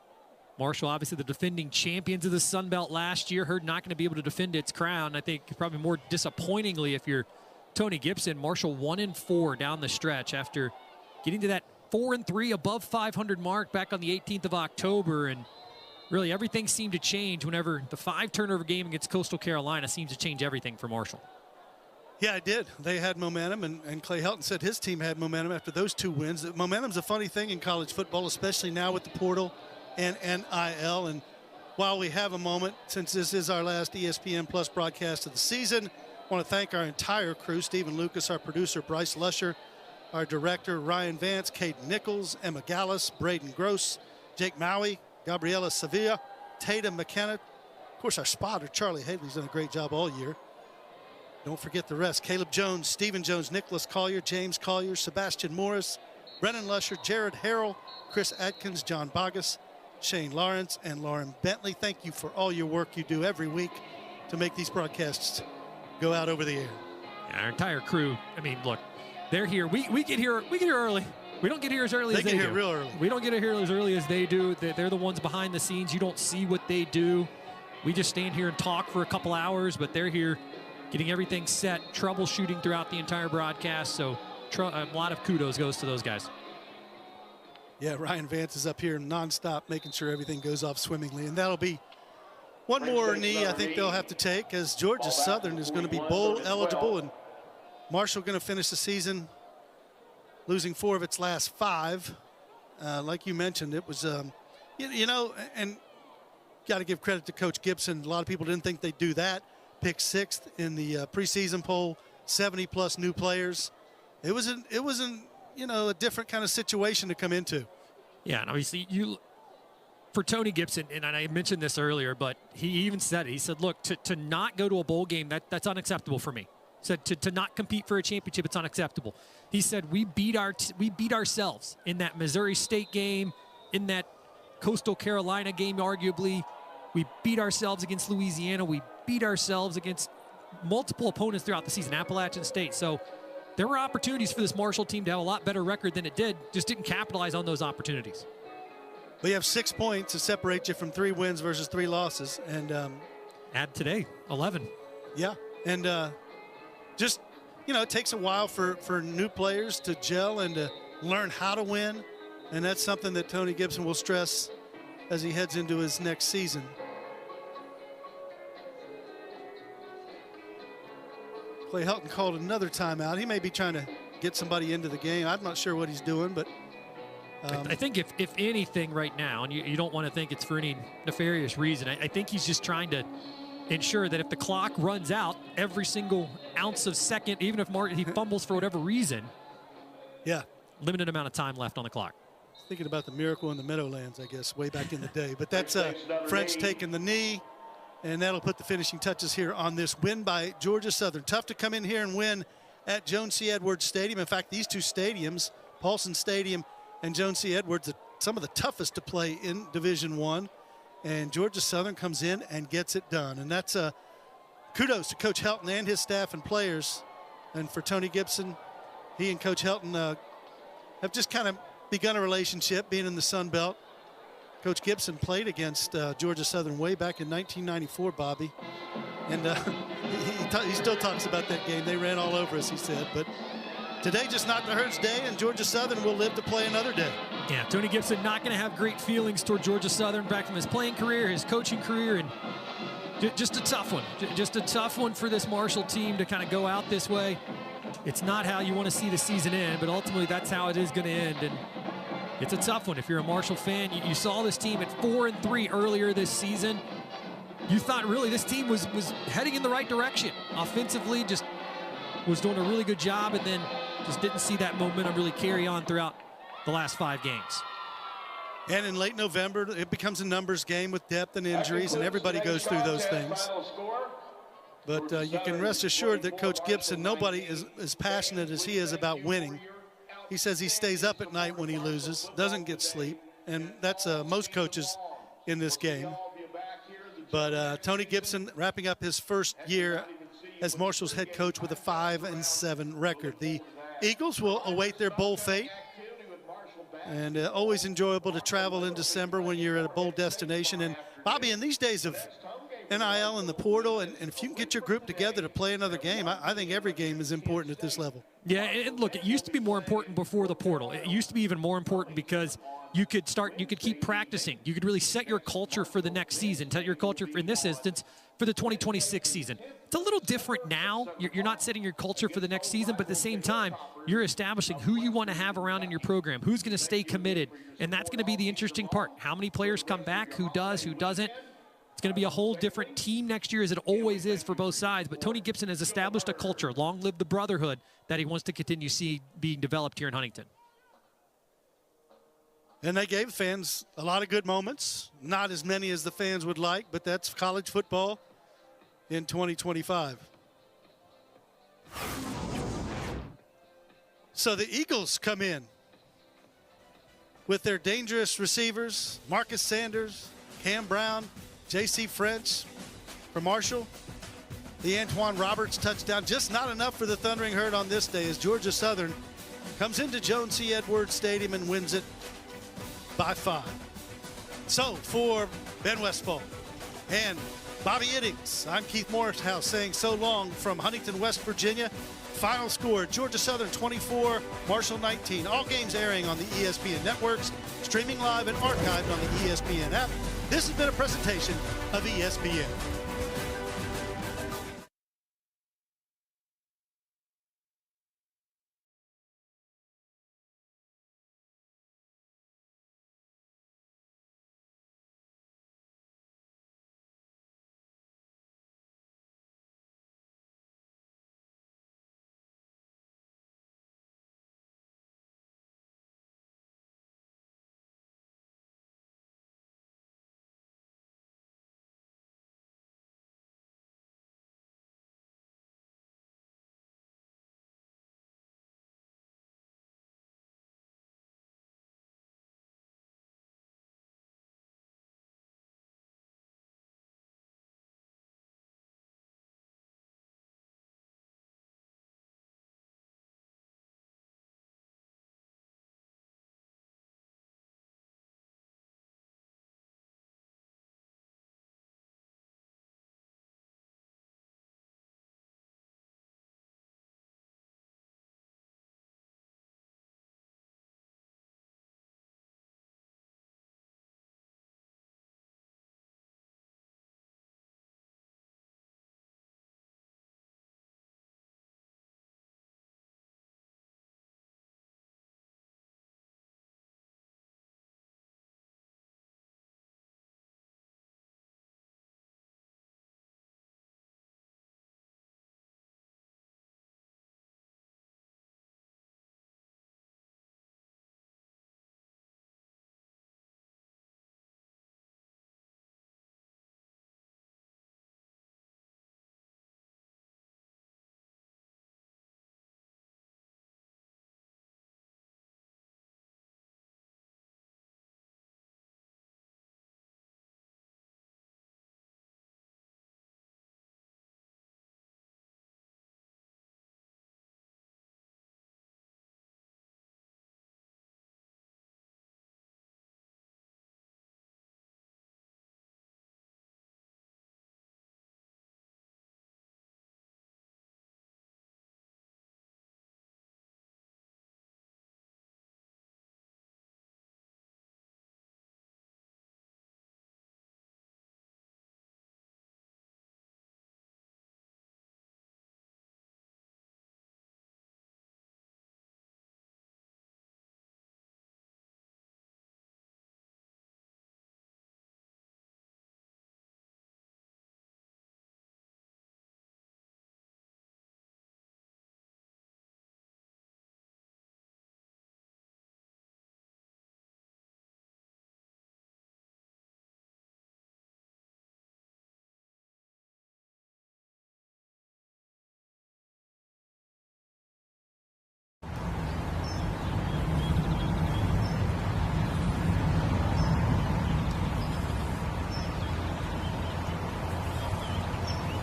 Marshall, obviously the defending champions of the Sun Belt last year, heard not going to be able to defend its crown. I think probably more disappointingly if you're Tony Gibson, Marshall 1-4 down the stretch after getting to that 4-3 above 500 mark back on the 18th of October, and really everything seemed to change whenever the 5-turnover game against Coastal Carolina seems to change everything for Marshall. Yeah, it did. They had momentum, and Clay Helton said his team had momentum after those 2 wins. Momentum's a funny thing in college football, especially now with the portal and NIL. And while we have a moment, since this is our last ESPN Plus broadcast of the season, I want to thank our entire crew, Stephen Lucas, our producer, Bryce Lusher, our director, Ryan Vance, Caden Nichols, Emma Gallus, Braden Gross, Jake Maui, Gabriela Sevilla, Tatum McKenna. Of course, our spotter, Charlie Haley's done a great job all year. Don't forget the rest. Caleb Jones, Stephen Jones, Nicholas Collier, James Collier, Sebastian Morris, Brennan Lusher, Jared Harrell, Chris Adkins, John Bogus, Shane Lawrence, and Lauren Bentley. Thank you for all your work you do every week to make these broadcasts go out over the air. Yeah, our entire crew, I mean, look, they're here. We get here early. We don't get here as early as they do. They get here real early. We don't get here as early as they do. They're the ones behind the scenes. You don't see what they do. We just stand here and talk for a couple hours, but they're here getting everything set, troubleshooting throughout the entire broadcast. So a lot of kudos goes to those guys. Yeah, Ryan Vance is up here nonstop making sure everything goes off swimmingly. And that'll be one more knee I think they'll have to take, as Georgia Southern is going to be bowl eligible, and Marshall going to finish the season losing 4 of its last 5. Like you mentioned, it was, you know, and got to give credit to Coach Gibson. A lot of people didn't think they'd do that. Picked 6th in the preseason poll, 70+ new players. It was you know, a different kind of situation to come into. Yeah, and obviously for Tony Gibson, and I mentioned this earlier, but he even said it. He said, look, to not go to a bowl game, that's unacceptable for me. He said to not compete for a championship, it's unacceptable. He said we beat ourselves in that Missouri State game, in that Coastal Carolina game, arguably. We beat ourselves against Louisiana. We beat ourselves against multiple opponents throughout the season, Appalachian State. So there were opportunities for this Marshall team to have a lot better record than it did, just didn't capitalize on those opportunities. We have 6 points to separate you from 3 wins versus 3 losses. And add today, 11. Yeah, and just, you know, it takes a while for new players to gel and to learn how to win. And that's something that Tony Gibson will stress as he heads into his next season. Clay Helton called another timeout. He may be trying to get somebody into the game. I'm not sure what he's doing, but I think if anything right now, and you don't want to think it's for any nefarious reason, I think he's just trying to ensure that if the clock runs out every single ounce of second, even if he fumbles for whatever reason, yeah, limited amount of time left on the clock. Thinking about the miracle in the Meadowlands, I guess, way back in the day. But that's French taking the knee. And that'll put the finishing touches here on this win by Georgia Southern. Tough to come in here and win at Joan C. Edwards Stadium. In fact, these 2 stadiums, Paulson Stadium and Joan C. Edwards, are some of the toughest to play in Division I. And Georgia Southern comes in and gets it done. And that's kudos to Coach Helton and his staff and players. And for Tony Gibson, he and Coach Helton have just kind of begun a relationship, being in the Sun Belt. Coach Gibson played against Georgia Southern way back in 1994, Bobby. And he still talks about that game. They ran all over us, he said. But today, just not the Herd's day, and Georgia Southern will live to play another day. Yeah, Tony Gibson not going to have great feelings toward Georgia Southern back from his playing career, his coaching career, and just a tough one. Just a tough one for this Marshall team to kind of go out this way. It's not how you want to see the season end, but ultimately that's how it is going to end. And it's a tough one. If you're a Marshall fan, you saw this team at 4-3 earlier this season. you thought really this team was heading in the right direction. Offensively, just was doing a really good job, and then just didn't see that momentum really carry on throughout the last 5 games. And in late November, it becomes a numbers game with depth and injuries, and everybody goes through those things. But you can rest assured that Coach Gibson, nobody is as passionate as he is about winning. He says he stays up at night when he loses, doesn't get sleep, and that's most coaches in this game. But Tony Gibson wrapping up his first year as Marshall's head coach with a 5-7 record. The Eagles will await their bowl fate. And always enjoyable to travel in December when you're at a bowl destination. And, Bobby, in these days of NIL and the portal, and if you can get your group together to play another game, I think every game is important at this level. Yeah, and look, it used to be more important before the portal. It used to be even more important because you could keep practicing. You could really set your culture for the next season, set your culture, in this instance, for the 2026 season. It's a little different now. You're not setting your culture for the next season, but at the same time, you're establishing who you want to have around in your program, who's going to stay committed, and that's going to be the interesting part. How many players come back, who does, who doesn't. It's going to be a whole different team next year, as it always is for both sides, but Tony Gibson has established a culture, long live the brotherhood, that he wants to continue to see being developed here in Huntington. And they gave fans a lot of good moments, not as many as the fans would like, but that's college football in 2025. So the Eagles come in with their dangerous receivers, Marcus Sanders, Cam Brown, J.C. French for Marshall. The Antoine Roberts touchdown, just not enough for the Thundering Herd on this day as Georgia Southern comes into Jones C. Edwards Stadium and wins it by 5. So for Ben Westfall and Bobby Iddings, I'm Keith Morrishouse saying so long from Huntington, West Virginia. Final score, Georgia Southern 24, Marshall 19. All games airing on the ESPN networks, streaming live and archived on the ESPN app. This has been a presentation of ESPN.